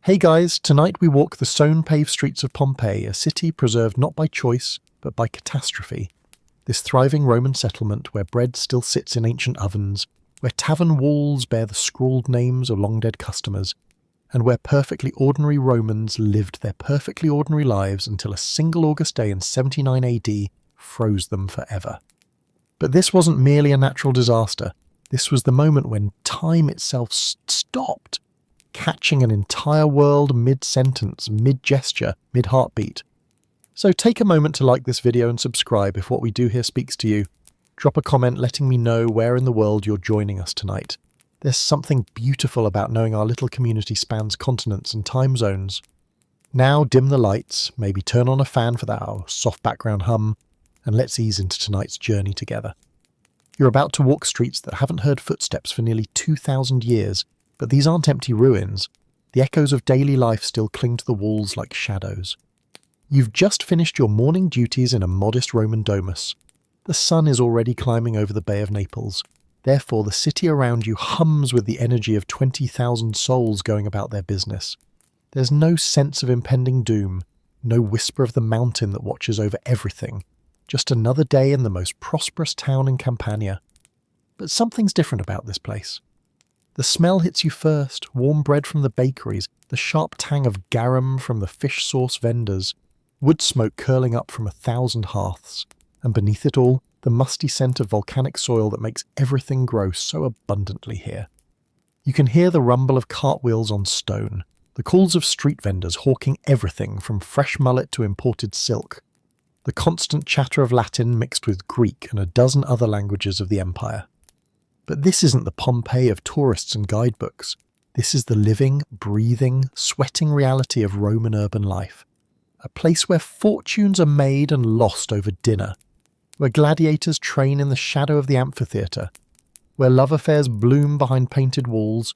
Hey guys, tonight we walk the stone-paved streets of Pompeii, a city preserved not by choice, but by catastrophe. This thriving Roman settlement where bread still sits in ancient ovens, where tavern walls bear the scrawled names of long-dead customers, and where perfectly ordinary Romans lived their perfectly ordinary lives until a single August day in 79 AD froze them forever. But this wasn't merely a natural disaster. This was the moment when time itself stopped, catching an entire world mid-sentence, mid-gesture, mid-heartbeat. So take a moment to like this video and subscribe if what we do here speaks to you. Drop a comment letting me know where in the world you're joining us tonight. There's something beautiful about knowing our little community spans continents and time zones. Now dim the lights, maybe turn on a fan for that soft background hum, and let's ease into tonight's journey together. You're about to walk streets that haven't heard footsteps for nearly 2,000 years, but these aren't empty ruins. The echoes of daily life still cling to the walls like shadows. You've just finished your morning duties in a modest Roman domus. The sun is already climbing over the Bay of Naples. Therefore, the city around you hums with the energy of 20,000 souls going about their business. There's no sense of impending doom, no whisper of the mountain that watches over everything. Just another day in the most prosperous town in Campania. But something's different about this place. The smell hits you first, warm bread from the bakeries, the sharp tang of garum from the fish sauce vendors, wood smoke curling up from 1,000 hearths, and beneath it all, the musty scent of volcanic soil that makes everything grow so abundantly here. You can hear the rumble of cartwheels on stone, the calls of street vendors hawking everything from fresh mullet to imported silk, the constant chatter of Latin mixed with Greek and a dozen other languages of the empire. But this isn't the Pompeii of tourists and guidebooks. This is the living, breathing, sweating reality of Roman urban life. A place where fortunes are made and lost over dinner, where gladiators train in the shadow of the amphitheatre, where love affairs bloom behind painted walls,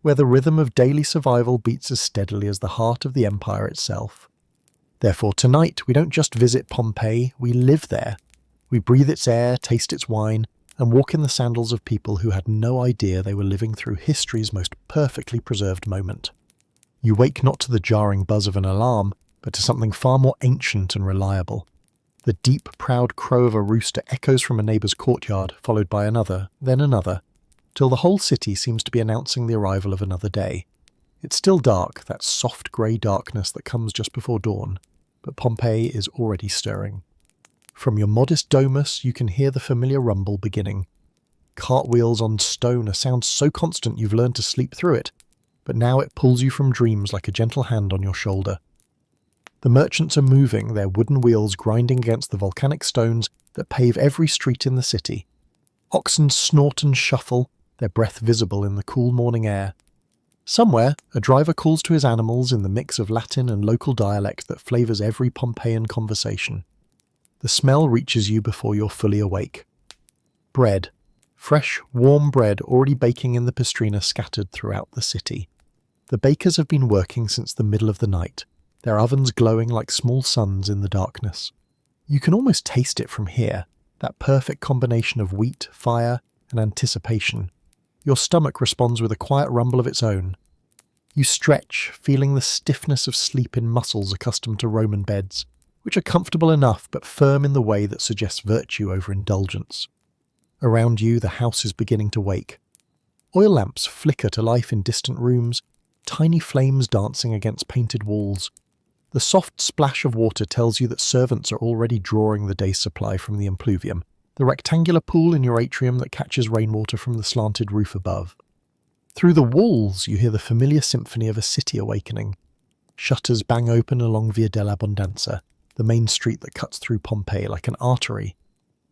where the rhythm of daily survival beats as steadily as the heart of the empire itself. Therefore tonight we don't just visit Pompeii, we live there. We breathe its air, taste its wine, and walk in the sandals of people who had no idea they were living through history's most perfectly preserved moment. You wake not to the jarring buzz of an alarm, but to something far more ancient and reliable. The deep, proud crow of a rooster echoes from a neighbour's courtyard, followed by another, then another, till the whole city seems to be announcing the arrival of another day. It's still dark, that soft grey darkness that comes just before dawn, but Pompeii is already stirring. From your modest domus, you can hear the familiar rumble beginning. Cartwheels on stone, a sound so constant you've learned to sleep through it, but now it pulls you from dreams like a gentle hand on your shoulder. The merchants are moving, their wooden wheels grinding against the volcanic stones that pave every street in the city. Oxen snort and shuffle, their breath visible in the cool morning air. Somewhere, a driver calls to his animals in the mix of Latin and local dialect that flavours every Pompeian conversation. The smell reaches you before you're fully awake. Bread. Fresh, warm bread already baking in the pistrina scattered throughout the city. The bakers have been working since the middle of the night, their ovens glowing like small suns in the darkness. You can almost taste it from here, that perfect combination of wheat, fire, and anticipation. Your stomach responds with a quiet rumble of its own. You stretch, feeling the stiffness of sleep in muscles accustomed to Roman beds, which are comfortable enough but firm in the way that suggests virtue over indulgence. Around you, the house is beginning to wake. Oil lamps flicker to life in distant rooms, tiny flames dancing against painted walls. The soft splash of water tells you that servants are already drawing the day's supply from the impluvium, the rectangular pool in your atrium that catches rainwater from the slanted roof above. Through the walls, you hear the familiar symphony of a city awakening. Shutters bang open along Via dell'Abbondanza, the main street that cuts through Pompeii like an artery.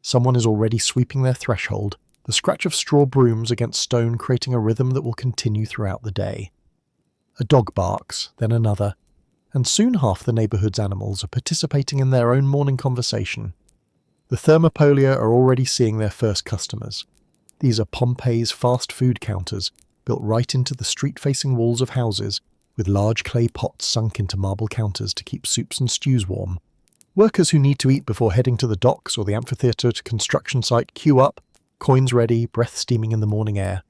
Someone is already sweeping their threshold, the scratch of straw brooms against stone creating a rhythm that will continue throughout the day. A dog barks, then another, and soon half the neighbourhood's animals are participating in their own morning conversation. The thermopolia are already seeing their first customers. These are Pompeii's fast food counters, built right into the street-facing walls of houses, with large clay pots sunk into marble counters to keep soups and stews warm. Workers who need to eat before heading to the docks or the amphitheatre to construction site queue up, coins ready, breath steaming in the morning air.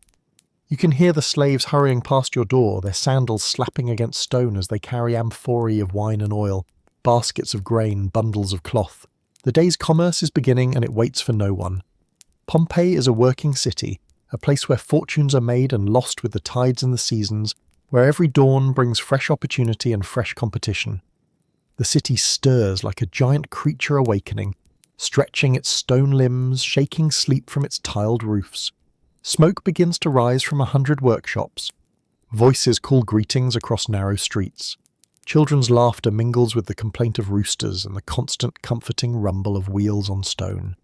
You can hear the slaves hurrying past your door, their sandals slapping against stone as they carry amphorae of wine and oil, baskets of grain, bundles of cloth. The day's commerce is beginning and it waits for no one. Pompeii is a working city, a place where fortunes are made and lost with the tides and the seasons, where every dawn brings fresh opportunity and fresh competition. The city stirs like a giant creature awakening, stretching its stone limbs, shaking sleep from its tiled roofs. Smoke begins to rise from 100 workshops. Voices call greetings across narrow streets. Children's laughter mingles with the complaint of roosters and the constant comforting rumble of wheels on stone.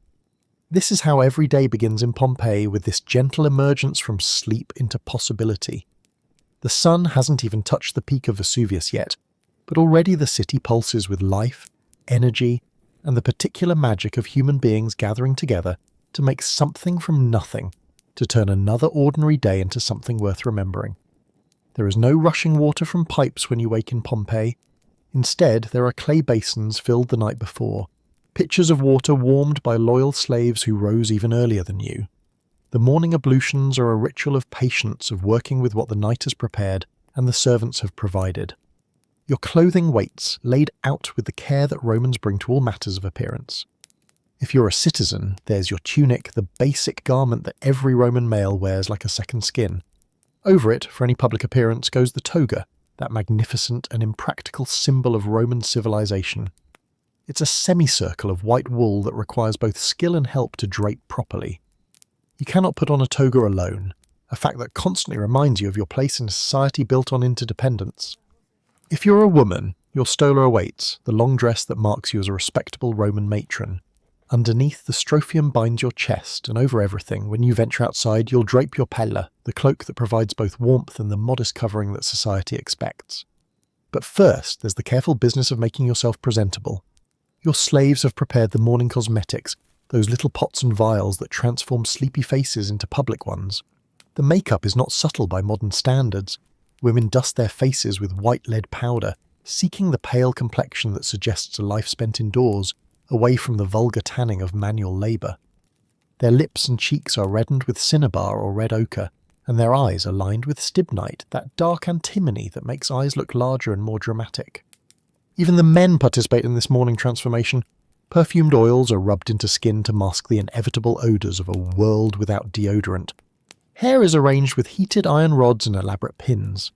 This is how every day begins in Pompeii, with this gentle emergence from sleep into possibility. The sun hasn't even touched the peak of Vesuvius yet, but already the city pulses with life, energy, and the particular magic of human beings gathering together to make something from nothing, to turn another ordinary day into something worth remembering. There is no rushing water from pipes when you wake in Pompeii. Instead, there are clay basins filled the night before, pitchers of water warmed by loyal slaves who rose even earlier than you. The morning ablutions are a ritual of patience, of working with what the night has prepared and the servants have provided. Your clothing waits, laid out with the care that Romans bring to all matters of appearance. If you're a citizen, there's your tunic, the basic garment that every Roman male wears like a second skin. Over it, for any public appearance, goes the toga, that magnificent and impractical symbol of Roman civilization. It's a semicircle of white wool that requires both skill and help to drape properly. You cannot put on a toga alone, a fact that constantly reminds you of your place in a society built on interdependence. If you're a woman, your stola awaits, the long dress that marks you as a respectable Roman matron. Underneath, the strophium binds your chest, and over everything, when you venture outside, you'll drape your pella, the cloak that provides both warmth and the modest covering that society expects. But first, there's the careful business of making yourself presentable. Your slaves have prepared the morning cosmetics, those little pots and vials that transform sleepy faces into public ones. The makeup is not subtle by modern standards. Women dust their faces with white lead powder, seeking the pale complexion that suggests a life spent indoors, away from the vulgar tanning of manual labour. Their lips and cheeks are reddened with cinnabar or red ochre, and their eyes are lined with stibnite, that dark antimony that makes eyes look larger and more dramatic. Even the men participate in this morning transformation. Perfumed oils are rubbed into skin to mask the inevitable odours of a world without deodorant. Hair is arranged with heated iron rods and elaborate pins.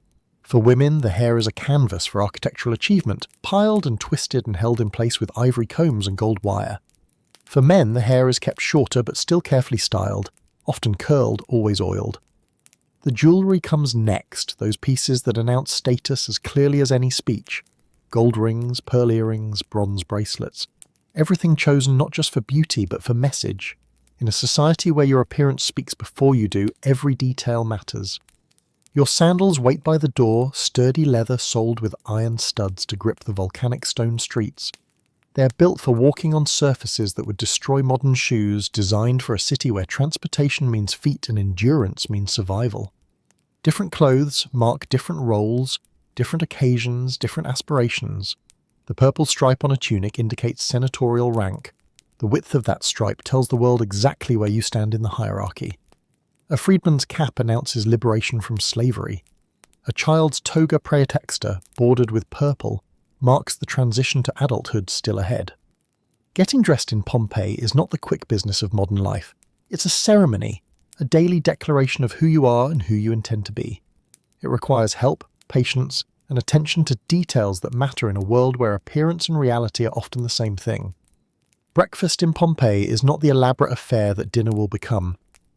For women, the hair is a canvas for architectural achievement, piled and twisted and held in place with ivory combs and gold wire. For men, the hair is kept shorter but still carefully styled, often curled, always oiled. The jewellery comes next, those pieces that announce status as clearly as any speech. Gold rings, pearl earrings, bronze bracelets. Everything chosen not just for beauty but for message. In a society where your appearance speaks before you do, every detail matters. Your sandals wait by the door, sturdy leather soled with iron studs to grip the volcanic stone streets. They are built for walking on surfaces that would destroy modern shoes, designed for a city where transportation means feet and endurance means survival. Different clothes mark different roles, different occasions, different aspirations. The purple stripe on a tunic indicates senatorial rank. The width of that stripe tells the world exactly where you stand in the hierarchy. A freedman's cap announces liberation from slavery. A child's toga praetexta, bordered with purple, marks the transition to adulthood still ahead. Getting dressed in Pompeii is not the quick business of modern life. It's a ceremony, a daily declaration of who you are and who you intend to be. It requires help, patience, and attention to details that matter in a world where appearance and reality are often the same thing. Breakfast in Pompeii is not the elaborate affair that dinner will become.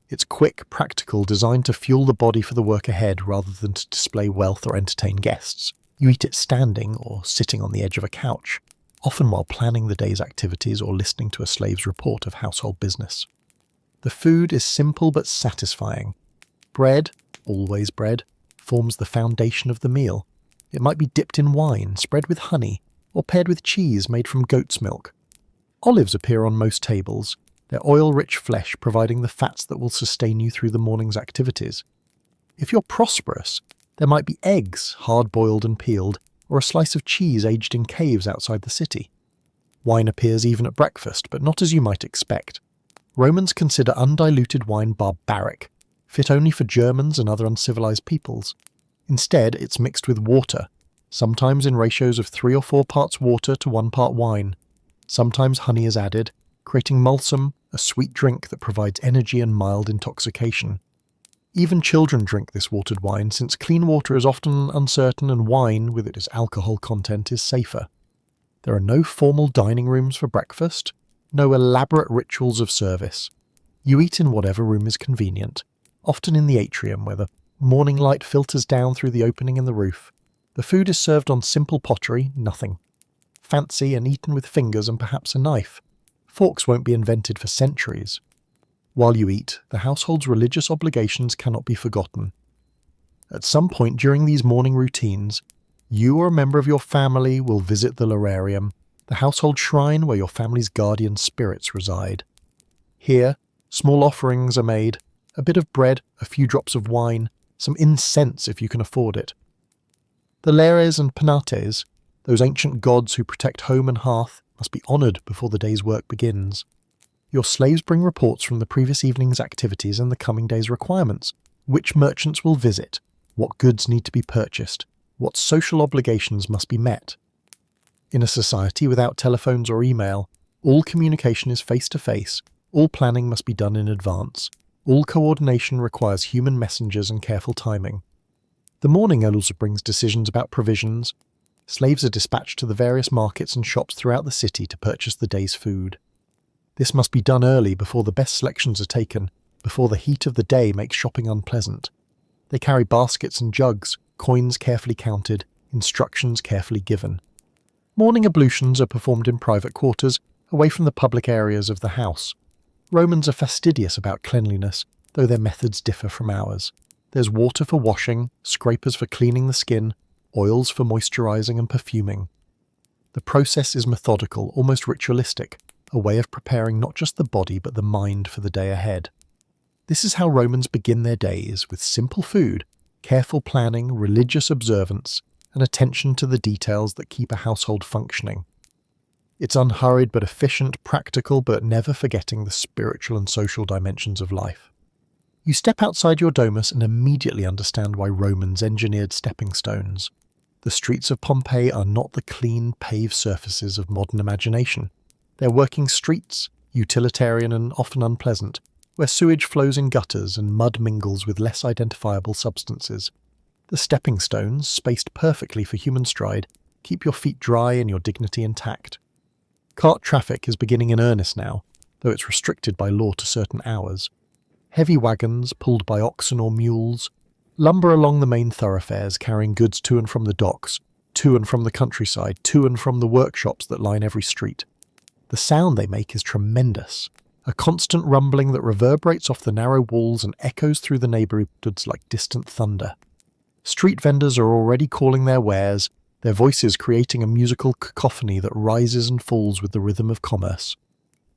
It's quick, practical, designed to fuel the body for the work ahead rather than to display wealth or entertain guests. You eat it standing or sitting on the edge of a couch, often while planning the day's activities or listening to a slave's report of household business. The food is simple but satisfying. Bread, always bread, forms the foundation of the meal. It might be dipped in wine, spread with honey, or paired with cheese made from goat's milk. Olives appear on most tables, their oil-rich flesh providing the fats that will sustain you through the morning's activities. If you're prosperous, there might be eggs, hard-boiled and peeled, or a slice of cheese aged in caves outside the city. Wine appears even at breakfast, but not as you might expect. Romans consider undiluted wine barbaric, fit only for Germans and other uncivilized peoples. Instead, it's mixed with water, sometimes in ratios of 3 or 4 parts water to 1 part wine. Sometimes honey is added, creating mulsum, a sweet drink that provides energy and mild intoxication. Even children drink this watered wine, since clean water is often uncertain and wine, with its alcohol content, is safer. There are no formal dining rooms for breakfast, no elaborate rituals of service. You eat in whatever room is convenient, often in the atrium where the morning light filters down through the opening in the roof. The food is served on simple pottery, nothing fancy, and eaten with fingers and perhaps a knife. Forks won't be invented for centuries. While you eat, the household's religious obligations cannot be forgotten. At some point during these morning routines, you or a member of your family will visit the lararium, the household shrine where your family's guardian spirits reside. Here, small offerings are made, a bit of bread, a few drops of wine, some incense if you can afford it. The lares and penates, those ancient gods who protect home and hearth, must be honoured before the day's work begins. Your slaves bring reports from the previous evening's activities and the coming day's requirements, which merchants will visit, what goods need to be purchased, what social obligations must be met. In a society without telephones or email, all communication is face-to-face, all planning must be done in advance, all coordination requires human messengers and careful timing. The morning also brings decisions about provisions. Slaves are dispatched to the various markets and shops throughout the city to purchase the day's food. This must be done early before the best selections are taken, before the heat of the day makes shopping unpleasant. They carry baskets and jugs, coins carefully counted, instructions carefully given. Morning ablutions are performed in private quarters, away from the public areas of the house. Romans are fastidious about cleanliness, though their methods differ from ours. There's water for washing, scrapers for cleaning the skin, oils for moisturizing and perfuming. The process is methodical, almost ritualistic, a way of preparing not just the body but the mind for the day ahead. This is how Romans begin their days, with simple food, careful planning, religious observance, and attention to the details that keep a household functioning. It's unhurried but efficient, practical but never forgetting the spiritual and social dimensions of life. You step outside your domus and immediately understand why Romans engineered stepping stones. The streets of Pompeii are not the clean, paved surfaces of modern imagination. They're working streets, utilitarian and often unpleasant, where sewage flows in gutters and mud mingles with less identifiable substances. The stepping stones, spaced perfectly for human stride, keep your feet dry and your dignity intact. Cart traffic is beginning in earnest now, though it's restricted by law to certain hours. Heavy wagons, pulled by oxen or mules, lumber along the main thoroughfares carrying goods to and from the docks, to and from the countryside, to and from the workshops that line every street. The sound they make is tremendous, a constant rumbling that reverberates off the narrow walls and echoes through the neighbourhoods like distant thunder. Street vendors are already calling their wares, their voices creating a musical cacophony that rises and falls with the rhythm of commerce.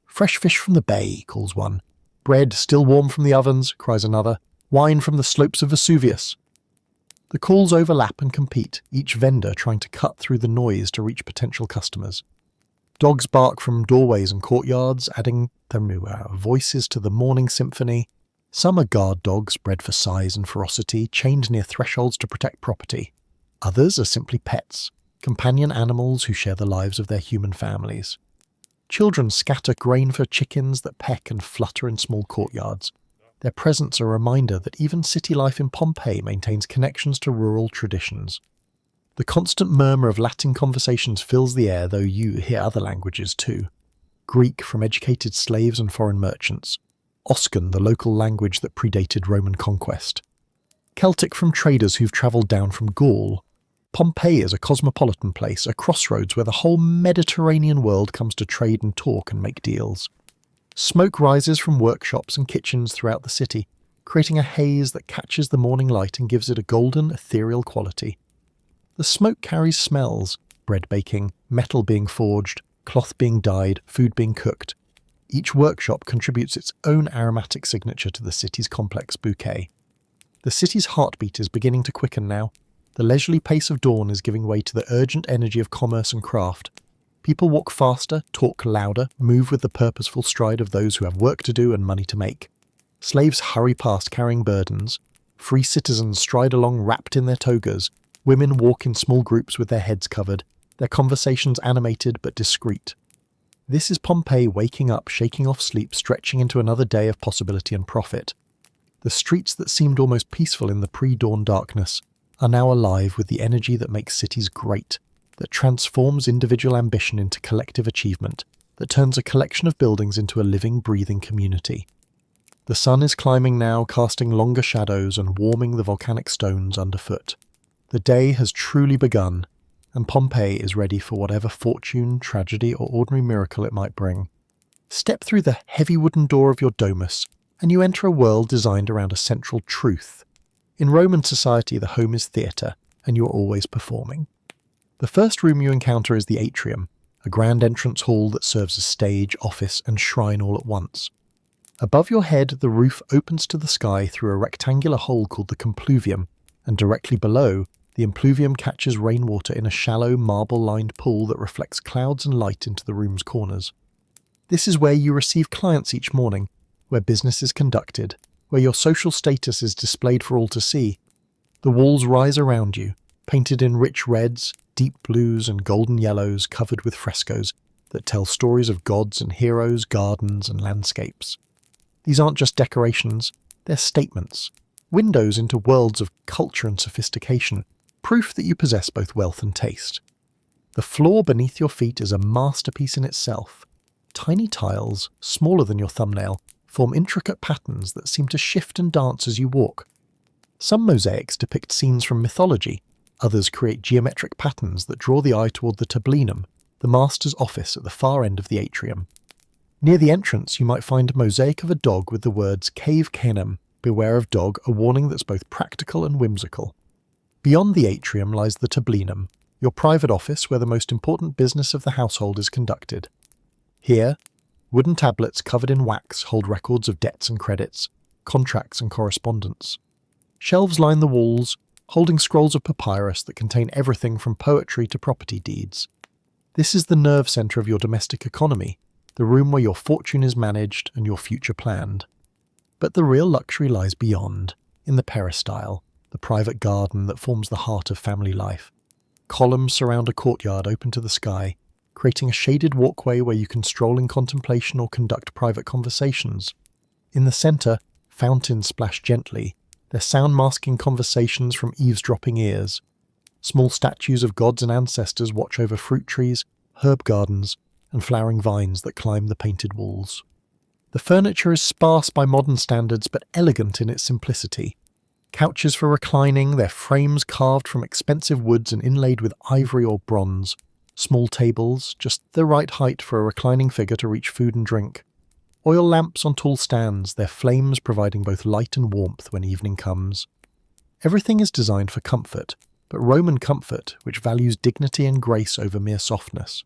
"Fresh fish from the bay," calls one. "Bread still warm from the ovens," cries another. "Wine from the slopes of Vesuvius." The calls overlap and compete, each vendor trying to cut through the noise to reach potential customers. Dogs bark from doorways and courtyards, adding their voices to the morning symphony. Some are guard dogs, bred for size and ferocity, chained near thresholds to protect property. Others are simply pets, companion animals who share the lives of their human families. Children scatter grain for chickens that peck and flutter in small courtyards. Their presence a reminder that even city life in Pompeii maintains connections to rural traditions. The constant murmur of Latin conversations fills the air, though you hear other languages too. Greek from educated slaves and foreign merchants. Oscan, the local language that predated Roman conquest. Celtic from traders who've travelled down from Gaul. Pompeii is a cosmopolitan place, a crossroads where the whole Mediterranean world comes to trade and talk and make deals. Smoke rises from workshops and kitchens throughout the city, creating a haze that catches the morning light and gives it a golden, ethereal quality. The smoke carries smells: bread baking, metal being forged, cloth being dyed, food being cooked. Each workshop contributes its own aromatic signature to the city's complex bouquet. The city's heartbeat is beginning to quicken now. The leisurely pace of dawn is giving way to the urgent energy of commerce and craft. People walk faster, talk louder, move with the purposeful stride of those who have work to do and money to make. Slaves hurry past carrying burdens. Free citizens stride along wrapped in their togas. Women walk in small groups with their heads covered, their conversations animated but discreet. This is Pompeii waking up, shaking off sleep, stretching into another day of possibility and profit. The streets that seemed almost peaceful in the pre-dawn darkness are now alive with the energy that makes cities great, that transforms individual ambition into collective achievement, that turns a collection of buildings into a living, breathing community. The sun is climbing now, casting longer shadows and warming the volcanic stones underfoot. The day has truly begun, and Pompeii is ready for whatever fortune, tragedy, or ordinary miracle it might bring. Step through the heavy wooden door of your domus, and you enter a world designed around a central truth. In Roman society, the home is theatre, and you are always performing. The first room you encounter is the atrium, a grand entrance hall that serves as stage, office, and shrine all at once. Above your head, the roof opens to the sky through a rectangular hole called the compluvium, and directly below, the impluvium catches rainwater in a shallow, marble-lined pool that reflects clouds and light into the room's corners. This is where you receive clients each morning, where business is conducted, where your social status is displayed for all to see. The walls rise around you, painted in rich reds, deep blues and golden yellows covered with frescoes that tell stories of gods and heroes, gardens and landscapes. These aren't just decorations, they're statements, windows into worlds of culture and sophistication, proof that you possess both wealth and taste. The floor beneath your feet is a masterpiece in itself. Tiny tiles, smaller than your thumbnail, form intricate patterns that seem to shift and dance as you walk. Some mosaics depict scenes from mythology, others create geometric patterns that draw the eye toward the tablinum, the master's office at the far end of the atrium. Near the entrance you might find a mosaic of a dog with the words Cave Canem, beware of dog, a warning that's both practical and whimsical. Beyond the atrium lies the tablinum, your private office where the most important business of the household is conducted. Here, wooden tablets covered in wax hold records of debts and credits, contracts and correspondence. Shelves line the walls, holding scrolls of papyrus that contain everything from poetry to property deeds. This is the nerve centre of your domestic economy, the room where your fortune is managed and your future planned. But the real luxury lies beyond, in the peristyle, the private garden that forms the heart of family life. Columns surround a courtyard open to the sky, creating a shaded walkway where you can stroll in contemplation or conduct private conversations. In the centre, fountains splash gently, their sound masking conversations from eavesdropping ears. Small statues of gods and ancestors watch over fruit trees, herb gardens, and flowering vines that climb the painted walls. The furniture is sparse by modern standards but elegant in its simplicity. Couches for reclining, their frames carved from expensive woods and inlaid with ivory or bronze. Small tables, just the right height for a reclining figure to reach food and drink. Oil lamps on tall stands, their flames providing both light and warmth when evening comes. Everything is designed for comfort, but Roman comfort, which values dignity and grace over mere softness.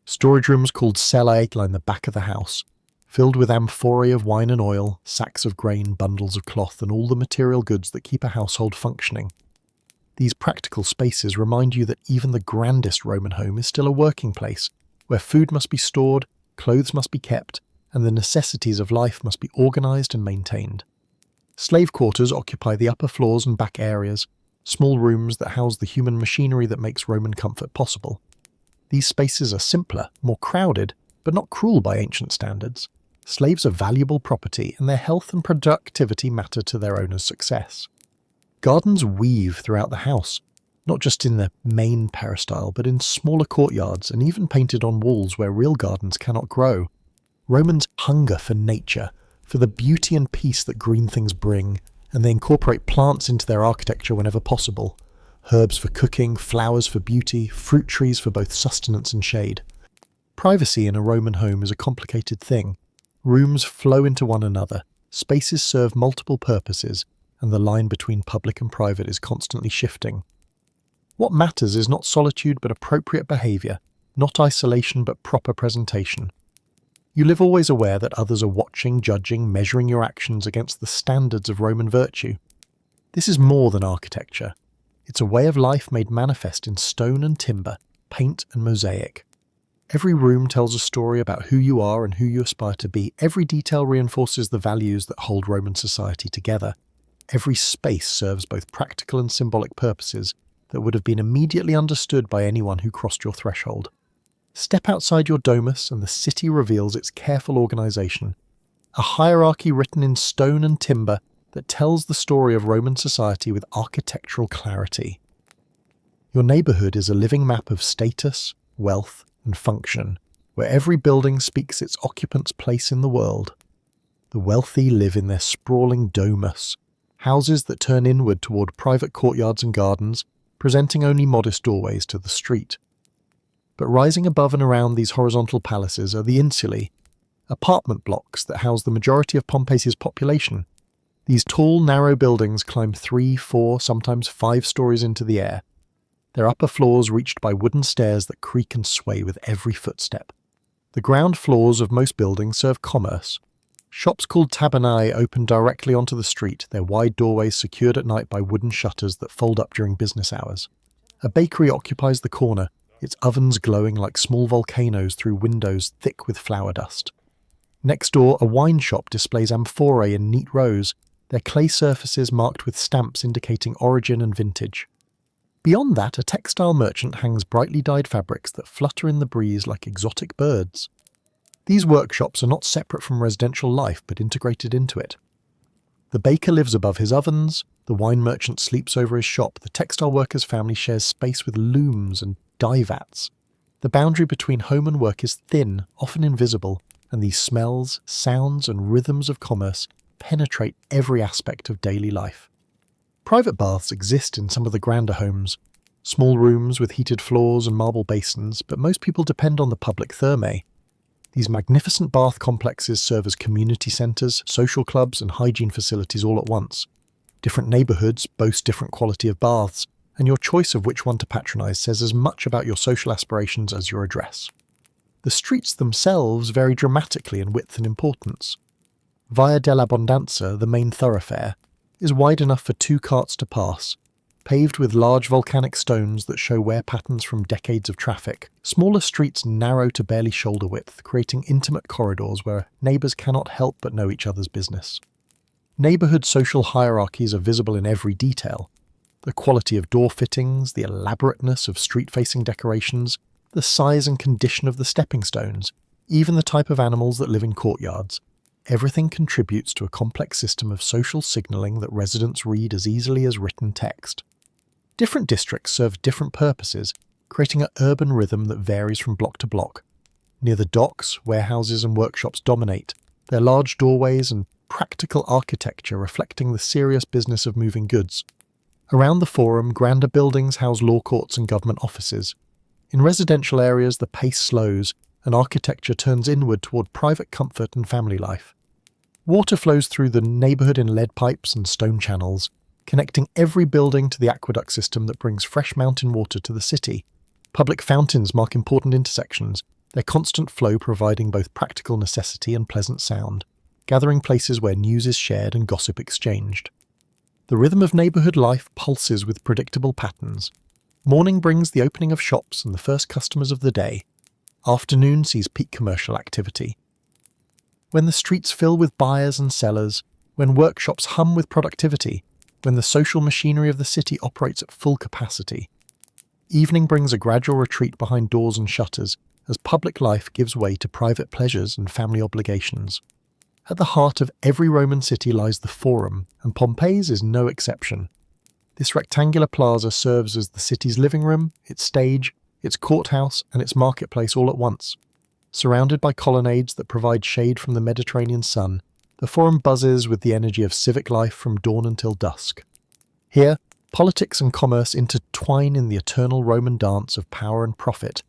Storage rooms called cellae line the back of the house, filled with amphorae of wine and oil, sacks of grain, bundles of cloth, and all the material goods that keep a household functioning. These practical spaces remind you that even the grandest Roman home is still a working place, where food must be stored, clothes must be kept, and the necessities of life must be organised and maintained. Slave quarters occupy the upper floors and back areas, small rooms that house the human machinery that makes Roman comfort possible. These spaces are simpler, more crowded, but not cruel by ancient standards. Slaves are valuable property, and their health and productivity matter to their owner's success. Gardens weave throughout the house, not just in the main peristyle, but in smaller courtyards and even painted on walls where real gardens cannot grow. Romans hunger for nature, for the beauty and peace that green things bring, and they incorporate plants into their architecture whenever possible. Herbs for cooking, flowers for beauty, fruit trees for both sustenance and shade. Privacy in a Roman home is a complicated thing. Rooms flow into one another, spaces serve multiple purposes, and the line between public and private is constantly shifting. What matters is not solitude but appropriate behaviour, not isolation but proper presentation. You live always aware that others are watching, judging, measuring your actions against the standards of Roman virtue. This is more than architecture. It's a way of life made manifest in stone and timber, paint and mosaic. Every room tells a story about who you are and who you aspire to be. Every detail reinforces the values that hold Roman society together. Every space serves both practical and symbolic purposes that would have been immediately understood by anyone who crossed your threshold. Step outside your domus and the city reveals its careful organisation, a hierarchy written in stone and timber that tells the story of Roman society with architectural clarity. Your neighbourhood is a living map of status, wealth, and function, where every building speaks its occupant's place in the world. The wealthy live in their sprawling domus, houses that turn inward toward private courtyards and gardens, presenting only modest doorways to the street. But rising above and around these horizontal palaces are the insulae, apartment blocks that house the majority of Pompeii's population. These tall, narrow buildings climb 3, 4, sometimes 5 stories into the air, their upper floors reached by wooden stairs that creak and sway with every footstep. The ground floors of most buildings serve commerce. Shops called tabernae open directly onto the street, their wide doorways secured at night by wooden shutters that fold up during business hours. A bakery occupies the corner, its ovens glowing like small volcanoes through windows thick with flour dust. Next door, a wine shop displays amphorae in neat rows, their clay surfaces marked with stamps indicating origin and vintage. Beyond that, a textile merchant hangs brightly dyed fabrics that flutter in the breeze like exotic birds. These workshops are not separate from residential life, but integrated into it. The baker lives above his ovens, the wine merchant sleeps over his shop, the textile worker's family shares space with looms and dye vats. The boundary between home and work is thin, often invisible, and these smells, sounds, and rhythms of commerce penetrate every aspect of daily life. Private baths exist in some of the grander homes, small rooms with heated floors and marble basins, but most people depend on the public thermae. These magnificent bath complexes serve as community centres, social clubs, and hygiene facilities all at once. Different neighbourhoods boast different quality of baths, and your choice of which one to patronise says as much about your social aspirations as your address. The streets themselves vary dramatically in width and importance. Via dell'Abbondanza, the main thoroughfare, is wide enough for 2 carts to pass, paved with large volcanic stones that show wear patterns from decades of traffic. Smaller streets narrow to barely shoulder width, creating intimate corridors where neighbours cannot help but know each other's business. Neighbourhood social hierarchies are visible in every detail. The quality of door fittings, the elaborateness of street-facing decorations, the size and condition of the stepping stones, even the type of animals that live in courtyards. Everything contributes to a complex system of social signalling that residents read as easily as written text. Different districts serve different purposes, creating an urban rhythm that varies from block to block. Near the docks, warehouses and workshops dominate, their large doorways and practical architecture reflecting the serious business of moving goods. Around the forum, grander buildings house law courts and government offices. In residential areas, the pace slows, and architecture turns inward toward private comfort and family life. Water flows through the neighbourhood in lead pipes and stone channels, connecting every building to the aqueduct system that brings fresh mountain water to the city. Public fountains mark important intersections, their constant flow providing both practical necessity and pleasant sound, gathering places where news is shared and gossip exchanged. The rhythm of neighbourhood life pulses with predictable patterns. Morning brings the opening of shops and the first customers of the day. Afternoon sees peak commercial activity. When the streets fill with buyers and sellers, when workshops hum with productivity, when the social machinery of the city operates at full capacity. Evening brings a gradual retreat behind doors and shutters as public life gives way to private pleasures and family obligations. At the heart of every Roman city lies the Forum, and Pompeii's is no exception. This rectangular plaza serves as the city's living room, its stage, its courthouse, and its marketplace all at once. Surrounded by colonnades that provide shade from the Mediterranean sun, the Forum buzzes with the energy of civic life from dawn until dusk. Here, politics and commerce intertwine in the eternal Roman dance of power and profit.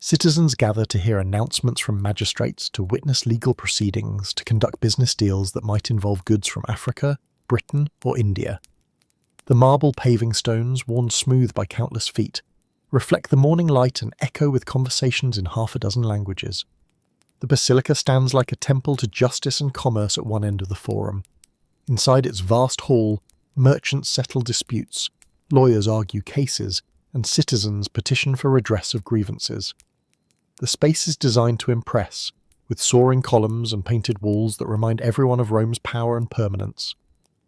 Citizens gather to hear announcements from magistrates, to witness legal proceedings, to conduct business deals that might involve goods from Africa, Britain, or India. The marble paving stones, worn smooth by countless feet, reflect the morning light and echo with conversations in 6 languages. The basilica stands like a temple to justice and commerce at one end of the Forum. Inside its vast hall, merchants settle disputes, lawyers argue cases, and citizens petition for redress of grievances. The space is designed to impress, with soaring columns and painted walls that remind everyone of Rome's power and permanence.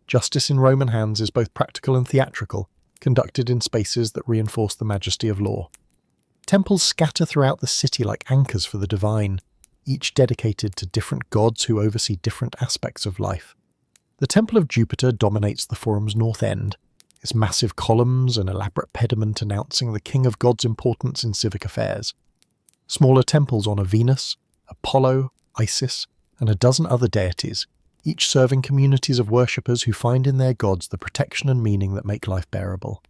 Justice in Roman hands is both practical and theatrical, conducted in spaces that reinforce the majesty of law. Temples scatter throughout the city like anchors for the divine, each dedicated to different gods who oversee different aspects of life. The Temple of Jupiter dominates the forum's north end, its massive columns and elaborate pediment announcing the king of gods' importance in civic affairs. Smaller temples honour Venus, Apollo, Isis, and a dozen other deities, each serving communities of worshippers who find in their gods the protection and meaning that make life bearable.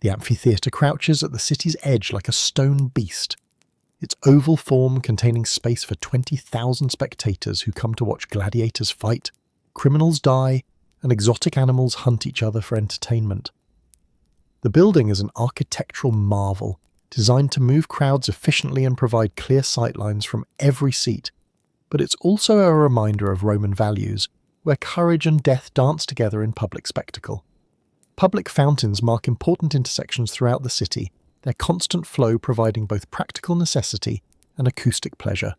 The amphitheatre crouches at the city's edge like a stone beast, its oval form containing space for 20,000 spectators who come to watch gladiators fight, criminals die, and exotic animals hunt each other for entertainment. The building is an architectural marvel, designed to move crowds efficiently and provide clear sightlines from every seat, but it's also a reminder of Roman values, where courage and death dance together in public spectacle. Public fountains mark important intersections throughout the city, their constant flow providing both practical necessity and acoustic pleasure.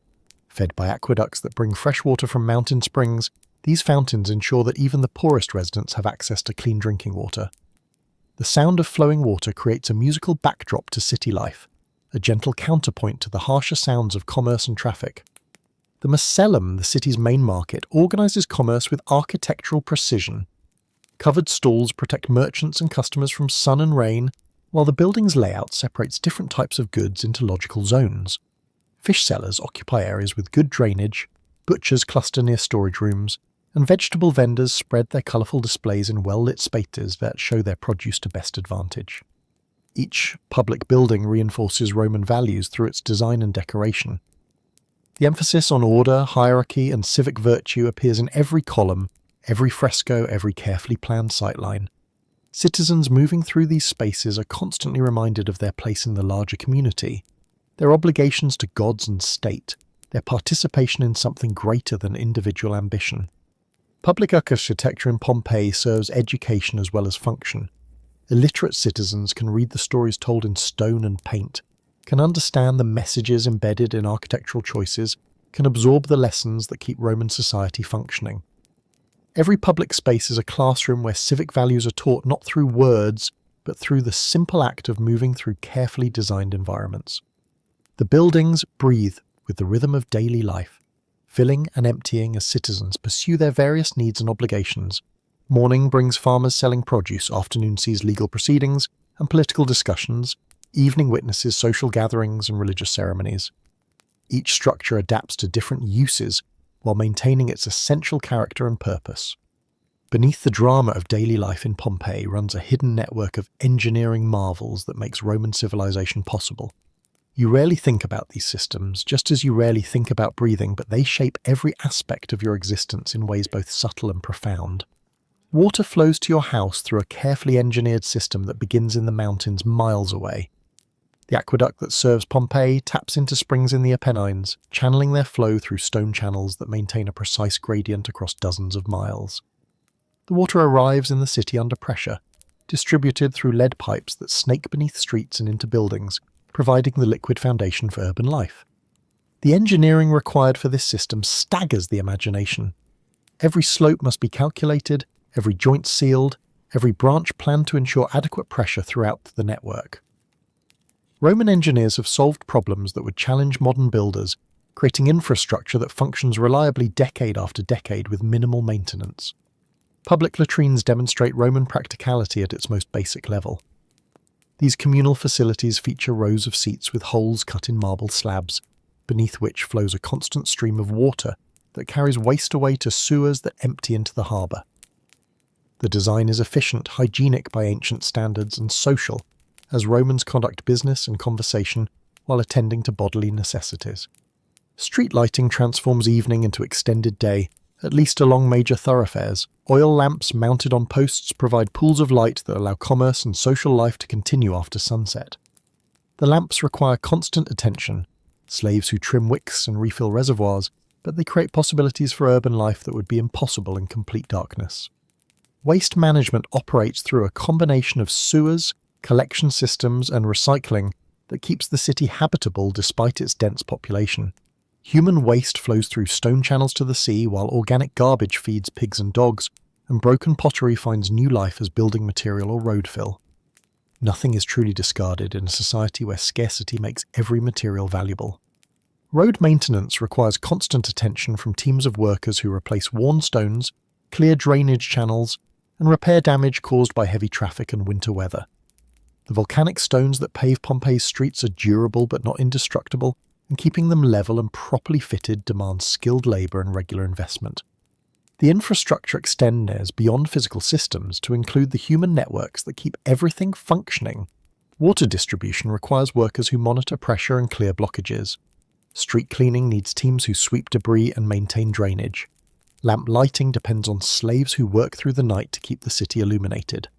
Fed by aqueducts that bring fresh water from mountain springs, these fountains ensure that even the poorest residents have access to clean drinking water. The sound of flowing water creates a musical backdrop to city life, a gentle counterpoint to the harsher sounds of commerce and traffic. The Macellum, the city's main market, organises commerce with architectural precision. Covered stalls protect merchants and customers from sun and rain, while the building's layout separates different types of goods into logical zones. Fish sellers occupy areas with good drainage, butchers cluster near storage rooms, and vegetable vendors spread their colourful displays in well-lit spaces that show their produce to best advantage. Each public building reinforces Roman values through its design and decoration. The emphasis on order, hierarchy, and civic virtue appears in every column, every fresco, every carefully planned sightline. Citizens moving through these spaces are constantly reminded of their place in the larger community, their obligations to gods and state, their participation in something greater than individual ambition. Public architecture in Pompeii serves education as well as function. Illiterate citizens can read the stories told in stone and paint, can understand the messages embedded in architectural choices, can absorb the lessons that keep Roman society functioning. Every public space is a classroom where civic values are taught not through words, but through the simple act of moving through carefully designed environments. The buildings breathe with the rhythm of daily life, filling and emptying as citizens pursue their various needs and obligations. Morning brings farmers selling produce, afternoon sees legal proceedings and political discussions, evening witnesses social gatherings and religious ceremonies. Each structure adapts to different uses while maintaining its essential character and purpose. Beneath the drama of daily life in Pompeii runs a hidden network of engineering marvels that makes Roman civilization possible. You rarely think about these systems, just as you rarely think about breathing, but they shape every aspect of your existence in ways both subtle and profound. Water flows to your house through a carefully engineered system that begins in the mountains miles away. The aqueduct that serves Pompeii taps into springs in the Apennines, channeling their flow through stone channels that maintain a precise gradient across dozens of miles. The water arrives in the city under pressure, distributed through lead pipes that snake beneath streets and into buildings, providing the liquid foundation for urban life. The engineering required for this system staggers the imagination. Every slope must be calculated, every joint sealed, every branch planned to ensure adequate pressure throughout the network. Roman engineers have solved problems that would challenge modern builders, creating infrastructure that functions reliably decade after decade with minimal maintenance. Public latrines demonstrate Roman practicality at its most basic level. These communal facilities feature rows of seats with holes cut in marble slabs, beneath which flows a constant stream of water that carries waste away to sewers that empty into the harbour. The design is efficient, hygienic by ancient standards, and social, as Romans conduct business and conversation while attending to bodily necessities. Street lighting transforms evening into extended day, at least along major thoroughfares. Oil lamps mounted on posts provide pools of light that allow commerce and social life to continue after sunset. The lamps require constant attention, slaves who trim wicks and refill reservoirs, but they create possibilities for urban life that would be impossible in complete darkness. Waste management operates through a combination of sewers, collection systems, and recycling that keeps the city habitable despite its dense population. Human waste flows through stone channels to the sea, while organic garbage feeds pigs and dogs, and broken pottery finds new life as building material or road fill. Nothing is truly discarded in a society where scarcity makes every material valuable. Road maintenance requires constant attention from teams of workers who replace worn stones, clear drainage channels, and repair damage caused by heavy traffic and winter weather. The volcanic stones that pave Pompeii's streets are durable but not indestructible, and keeping them level and properly fitted demands skilled labour and regular investment. The infrastructure extends beyond physical systems to include the human networks that keep everything functioning. Water distribution requires workers who monitor pressure and clear blockages. Street cleaning needs teams who sweep debris and maintain drainage. Lamp lighting depends on slaves who work through the night to keep the city illuminated.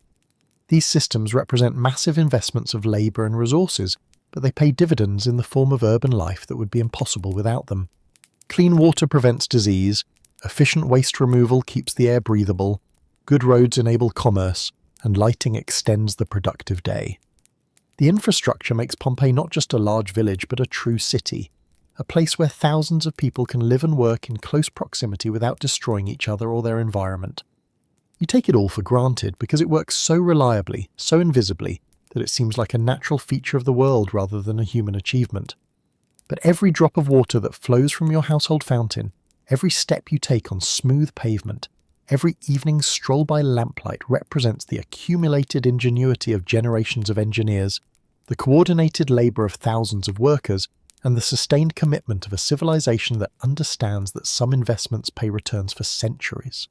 These systems represent massive investments of labour and resources, but they pay dividends in the form of urban life that would be impossible without them. Clean water prevents disease, efficient waste removal keeps the air breathable, good roads enable commerce, and lighting extends the productive day. The infrastructure makes Pompeii not just a large village but a true city, a place where thousands of people can live and work in close proximity without destroying each other or their environment. You take it all for granted because it works so reliably, so invisibly, that it seems like a natural feature of the world rather than a human achievement. But every drop of water that flows from your household fountain, every step you take on smooth pavement, every evening stroll by lamplight represents the accumulated ingenuity of generations of engineers, the coordinated labour of thousands of workers, and the sustained commitment of a civilization that understands that some investments pay returns for centuries.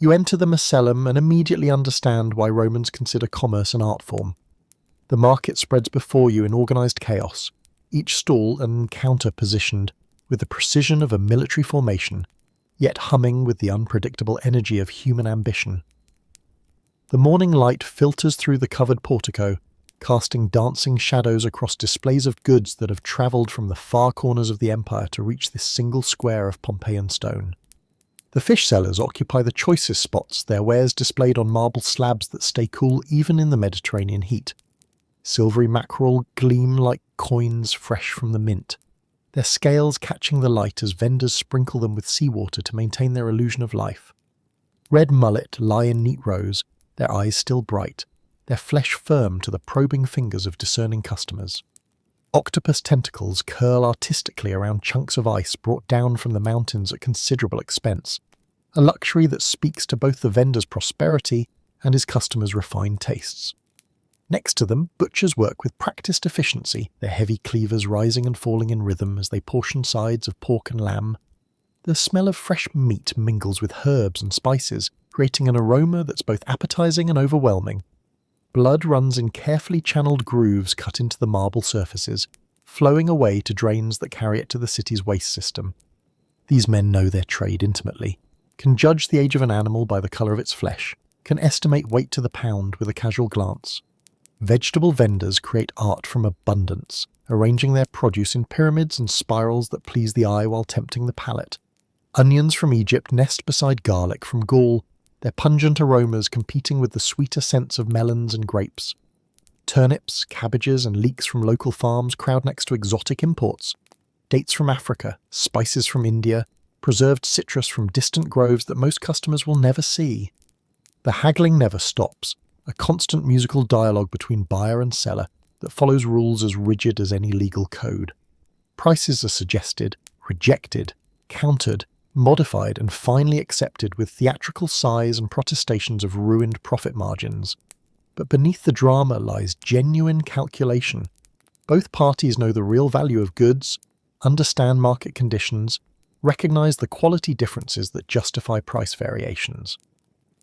You enter the Macellum and immediately understand why Romans consider commerce an art form. The market spreads before you in organised chaos, each stall and counter positioned with the precision of a military formation, yet humming with the unpredictable energy of human ambition. The morning light filters through the covered portico, casting dancing shadows across displays of goods that have travelled from the far corners of the empire to reach this single square of Pompeian stone. The fish sellers occupy the choicest spots, their wares displayed on marble slabs that stay cool even in the Mediterranean heat. Silvery mackerel gleam like coins fresh from the mint, their scales catching the light as vendors sprinkle them with seawater to maintain their illusion of life. Red mullet lie in neat rows, their eyes still bright, their flesh firm to the probing fingers of discerning customers. Octopus tentacles curl artistically around chunks of ice brought down from the mountains at considerable expense, a luxury that speaks to both the vendor's prosperity and his customers' refined tastes. Next to them, butchers work with practiced efficiency, their heavy cleavers rising and falling in rhythm as they portion sides of pork and lamb. The smell of fresh meat mingles with herbs and spices, creating an aroma that's both appetizing and overwhelming. Blood runs in carefully channeled grooves cut into the marble surfaces, flowing away to drains that carry it to the city's waste system. These men know their trade intimately, can judge the age of an animal by the colour of its flesh, can estimate weight to the pound with a casual glance. Vegetable vendors create art from abundance, arranging their produce in pyramids and spirals that please the eye while tempting the palate. Onions from Egypt nest beside garlic from Gaul, their pungent aromas competing with the sweeter scents of melons and grapes. Turnips, cabbages, and leeks from local farms crowd next to exotic imports. Dates from Africa, spices from India, preserved citrus from distant groves that most customers will never see. The haggling never stops, a constant musical dialogue between buyer and seller that follows rules as rigid as any legal code. Prices are suggested, rejected, countered, modified and finally accepted with theatrical sighs and protestations of ruined profit margins. But beneath the drama lies genuine calculation. Both parties know the real value of goods, understand market conditions, recognise the quality differences that justify price variations.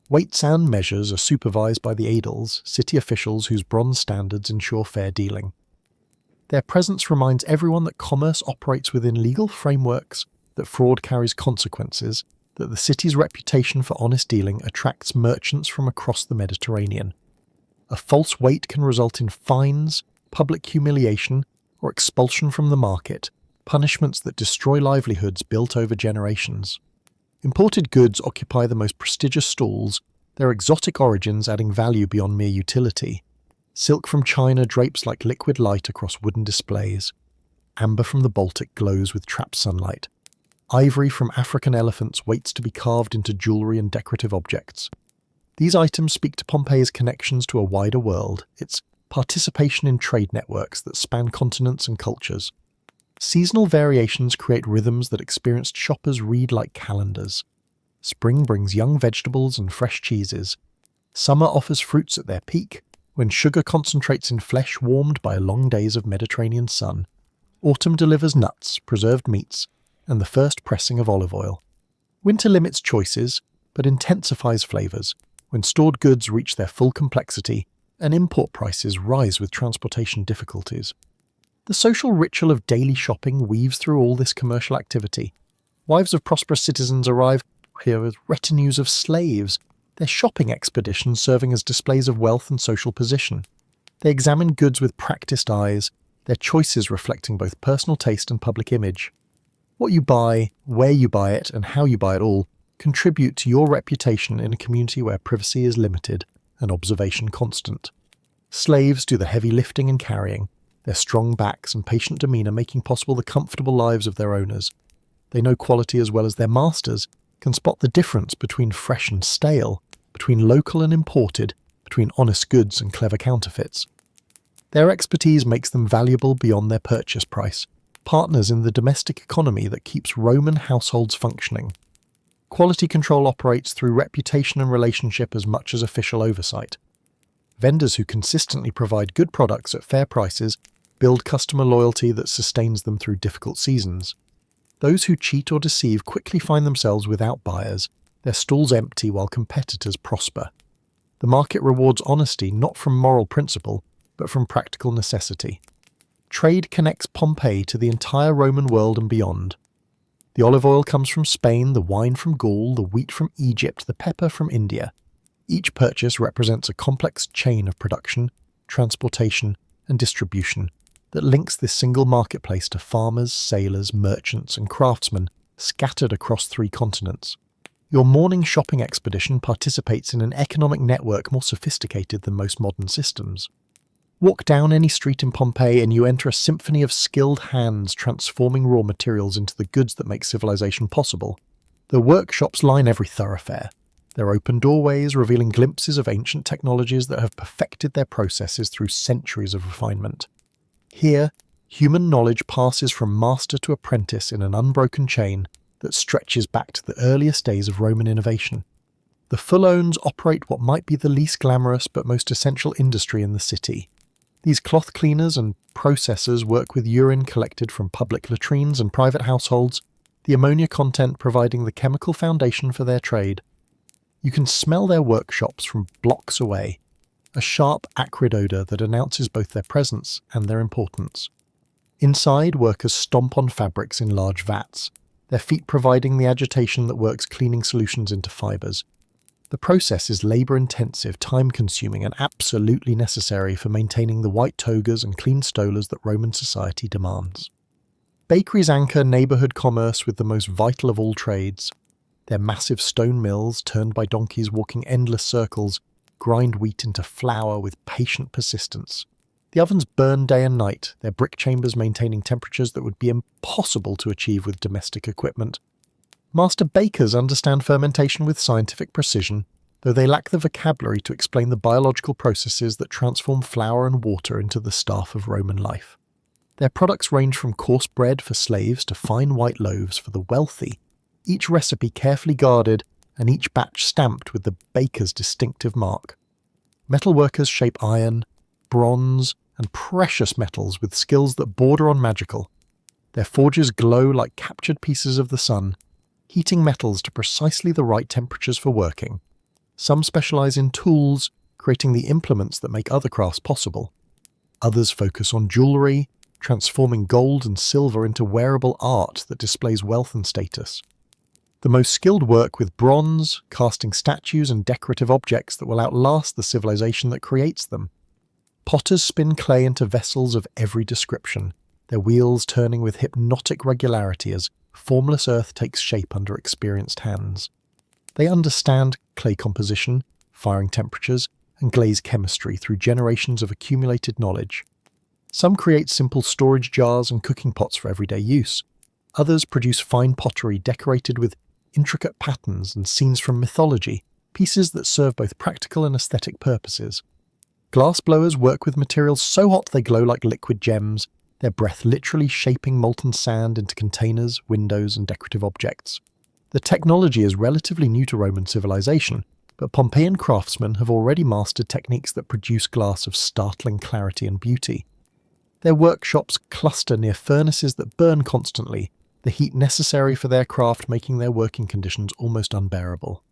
Weights and measures are supervised by the aedles, city officials whose bronze standards ensure fair dealing. Their presence reminds everyone that commerce operates within legal frameworks, that fraud carries consequences, that the city's reputation for honest dealing attracts merchants from across the Mediterranean. A false weight can result in fines, public humiliation, or expulsion from the market, punishments that destroy livelihoods built over generations. Imported goods occupy the most prestigious stalls, their exotic origins adding value beyond mere utility. Silk from China drapes like liquid light across wooden displays. Amber from the Baltic glows with trapped sunlight. Ivory from African elephants waits to be carved into jewellery and decorative objects. These items speak to Pompeii's connections to a wider world, its participation in trade networks that span continents and cultures. Seasonal variations create rhythms that experienced shoppers read like calendars. Spring brings young vegetables and fresh cheeses. Summer offers fruits at their peak, when sugar concentrates in flesh warmed by long days of Mediterranean sun. Autumn delivers nuts, preserved meats, and the first pressing of olive oil. Winter limits choices, but intensifies flavours, when stored goods reach their full complexity and import prices rise with transportation difficulties. The social ritual of daily shopping weaves through all this commercial activity. Wives of prosperous citizens arrive here with retinues of slaves, their shopping expeditions serving as displays of wealth and social position. They examine goods with practiced eyes, their choices reflecting both personal taste and public image. What you buy, where you buy it, and how you buy it all contribute to your reputation in a community where privacy is limited and observation constant. Slaves do the heavy lifting and carrying, their strong backs and patient demeanour making possible the comfortable lives of their owners. They know quality as well as their masters, can spot the difference between fresh and stale, between local and imported, between honest goods and clever counterfeits. Their expertise makes them valuable beyond their purchase price, partners in the domestic economy that keeps Roman households functioning. Quality control operates through reputation and relationship as much as official oversight. Vendors who consistently provide good products at fair prices build customer loyalty that sustains them through difficult seasons. Those who cheat or deceive quickly find themselves without buyers, their stalls empty while competitors prosper. The market rewards honesty not from moral principle, but from practical necessity. Trade connects Pompeii to the entire Roman world and beyond. The olive oil comes from Spain, the wine from Gaul, the wheat from Egypt, the pepper from India. Each purchase represents a complex chain of production, transportation, and distribution that links this single marketplace to farmers, sailors, merchants, and craftsmen scattered across 3 continents. Your morning shopping expedition participates in an economic network more sophisticated than most modern systems. Walk down any street in Pompeii and you enter a symphony of skilled hands transforming raw materials into the goods that make civilization possible. The workshops line every thoroughfare, their open doorways revealing glimpses of ancient technologies that have perfected their processes through centuries of refinement. Here, human knowledge passes from master to apprentice in an unbroken chain that stretches back to the earliest days of Roman innovation. The Fullones operate what might be the least glamorous but most essential industry in the city. These cloth cleaners and processors work with urine collected from public latrines and private households, the ammonia content providing the chemical foundation for their trade. You can smell their workshops from blocks away, a sharp, acrid odour that announces both their presence and their importance. Inside, workers stomp on fabrics in large vats, their feet providing the agitation that works cleaning solutions into fibres. The process is labour-intensive, time-consuming, and absolutely necessary for maintaining the white togas and clean stolas that Roman society demands. Bakeries anchor neighbourhood commerce with the most vital of all trades. Their massive stone mills, turned by donkeys walking endless circles, grind wheat into flour with patient persistence. The ovens burn day and night, their brick chambers maintaining temperatures that would be impossible to achieve with domestic equipment. Master bakers understand fermentation with scientific precision, though they lack the vocabulary to explain the biological processes that transform flour and water into the staff of Roman life. Their products range from coarse bread for slaves to fine white loaves for the wealthy, each recipe carefully guarded and each batch stamped with the baker's distinctive mark. Metalworkers shape iron, bronze, and precious metals with skills that border on magical. Their forges glow like captured pieces of the sun, heating metals to precisely the right temperatures for working. Some specialize in tools, creating the implements that make other crafts possible. Others focus on jewelry, transforming gold and silver into wearable art that displays wealth and status. The most skilled work with bronze, casting statues and decorative objects that will outlast the civilization that creates them. Potters spin clay into vessels of every description, their wheels turning with hypnotic regularity as formless earth takes shape under experienced hands. They understand clay composition, firing temperatures, and glaze chemistry through generations of accumulated knowledge. Some create simple storage jars and cooking pots for everyday use. Others produce fine pottery decorated with intricate patterns and scenes from mythology, pieces that serve both practical and aesthetic purposes. Glass blowers work with materials so hot they glow like liquid gems, their breath literally shaping molten sand into containers, windows, and decorative objects. The technology is relatively new to Roman civilization, but Pompeian craftsmen have already mastered techniques that produce glass of startling clarity and beauty. Their workshops cluster near furnaces that burn constantly, the heat necessary for their craft making their working conditions almost unbearable.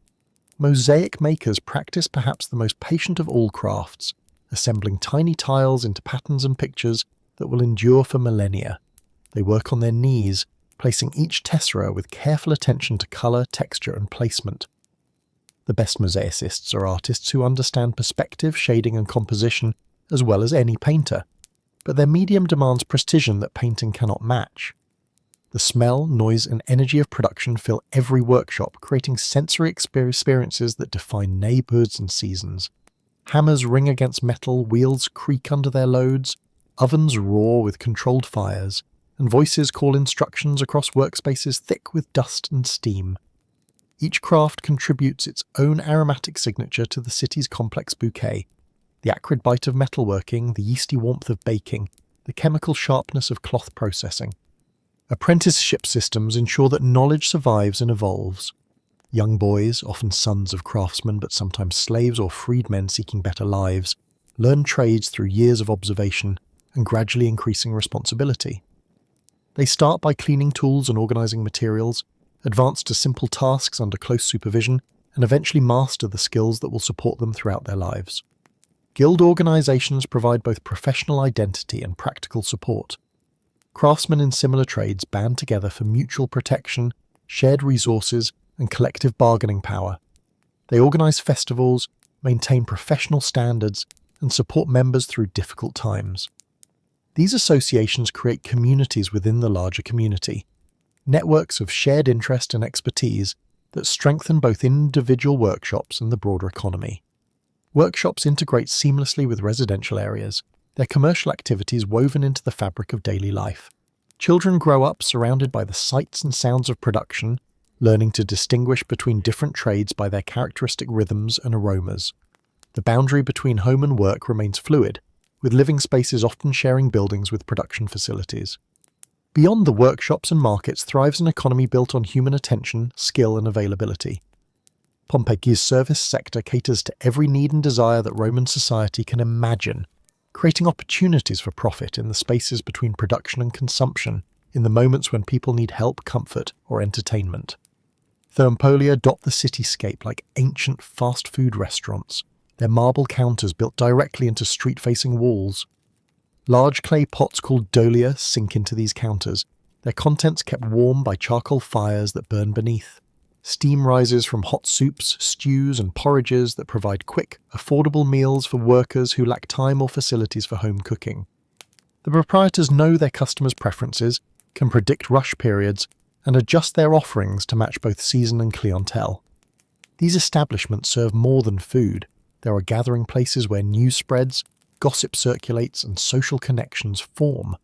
Mosaic makers practice perhaps the most patient of all crafts, assembling tiny tiles into patterns and pictures that will endure for millennia. They work on their knees, placing each tessera with careful attention to colour, texture, and placement. The best mosaicists are artists who understand perspective, shading, and composition as well as any painter, but their medium demands precision that painting cannot match. The smell, noise, and energy of production fill every workshop, creating sensory experiences that define neighbourhoods and seasons. Hammers ring against metal, wheels creak under their loads, ovens roar with controlled fires, and voices call instructions across workspaces thick with dust and steam. Each craft contributes its own aromatic signature to the city's complex bouquet. The acrid bite of metalworking, the yeasty warmth of baking, the chemical sharpness of cloth processing. Apprenticeship systems ensure that knowledge survives and evolves. Young boys, often sons of craftsmen but sometimes slaves or freedmen seeking better lives, learn trades through years of observation and gradually increasing responsibility. They start by cleaning tools and organising materials, advance to simple tasks under close supervision, and eventually master the skills that will support them throughout their lives. Guild organisations provide both professional identity and practical support. Craftsmen in similar trades band together for mutual protection, shared resources, and collective bargaining power. They organise festivals, maintain professional standards, and support members through difficult times. These associations create communities within the larger community, networks of shared interest and expertise that strengthen both individual workshops and the broader economy. Workshops integrate seamlessly with residential areas, their commercial activities woven into the fabric of daily life. Children grow up surrounded by the sights and sounds of production, learning to distinguish between different trades by their characteristic rhythms and aromas. The boundary between home and work remains fluid, with living spaces often sharing buildings with production facilities. Beyond the workshops and markets thrives an economy built on human attention, skill, and availability. Pompeii's service sector caters to every need and desire that Roman society can imagine, creating opportunities for profit in the spaces between production and consumption, in the moments when people need help, comfort, or entertainment. Pompeii dot the cityscape like ancient fast food restaurants, their marble counters built directly into street-facing walls. Large clay pots called dolia sink into these counters, their contents kept warm by charcoal fires that burn beneath. Steam rises from hot soups, stews, and porridges that provide quick, affordable meals for workers who lack time or facilities for home cooking. The proprietors know their customers' preferences, can predict rush periods, and adjust their offerings to match both season and clientele. These establishments serve more than food. There are gathering places where news spreads, gossip circulates, and social connections form.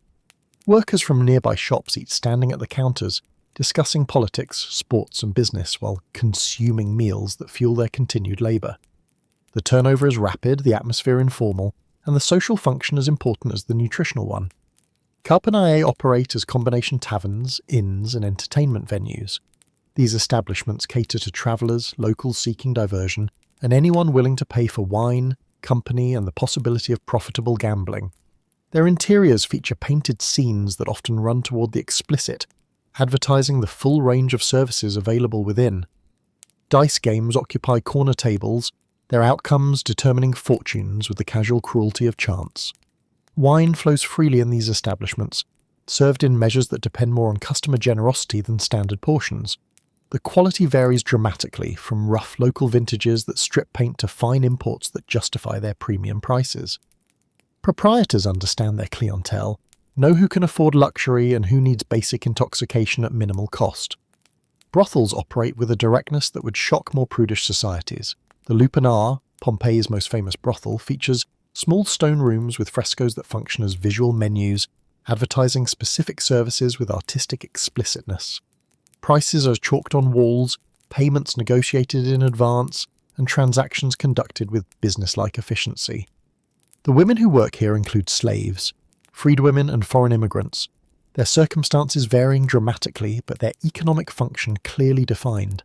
Workers from nearby shops eat standing at the counters, discussing politics, sports, and business while consuming meals that fuel their continued labour. The turnover is rapid, the atmosphere informal, and the social function as important as the nutritional one. Carpenae operate as combination taverns, inns, and entertainment venues. These establishments cater to travellers, locals seeking diversion, and anyone willing to pay for wine, company, and the possibility of profitable gambling. Their interiors feature painted scenes that often run toward the explicit, advertising the full range of services available within. Dice games occupy corner tables, their outcomes determining fortunes with the casual cruelty of chance. Wine flows freely in these establishments, served in measures that depend more on customer generosity than standard portions. The quality varies dramatically, from rough local vintages that strip paint to fine imports that justify their premium prices. Proprietors understand their clientele, know who can afford luxury and who needs basic intoxication at minimal cost. Brothels operate with a directness that would shock more prudish societies. The lupanar, Pompeii's most famous brothel, features small stone rooms with frescoes that function as visual menus, advertising specific services with artistic explicitness. Prices are chalked on walls, payments negotiated in advance, and transactions conducted with business-like efficiency. The women who work here include slaves, freedwomen and foreign immigrants, their circumstances varying dramatically but their economic function clearly defined.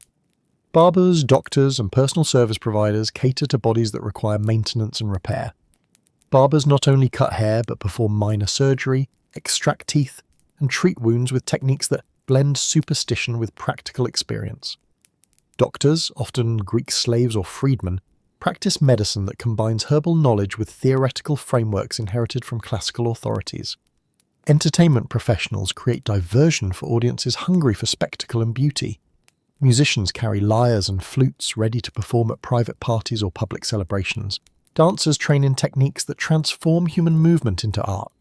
Barbers, doctors, and personal service providers cater to bodies that require maintenance and repair. Barbers not only cut hair but perform minor surgery, extract teeth, and treat wounds with techniques that blend superstition with practical experience. Doctors, often Greek slaves or freedmen, practice medicine that combines herbal knowledge with theoretical frameworks inherited from classical authorities. Entertainment professionals create diversion for audiences hungry for spectacle and beauty. Musicians carry lyres and flutes ready to perform at private parties or public celebrations. Dancers train in techniques that transform human movement into art.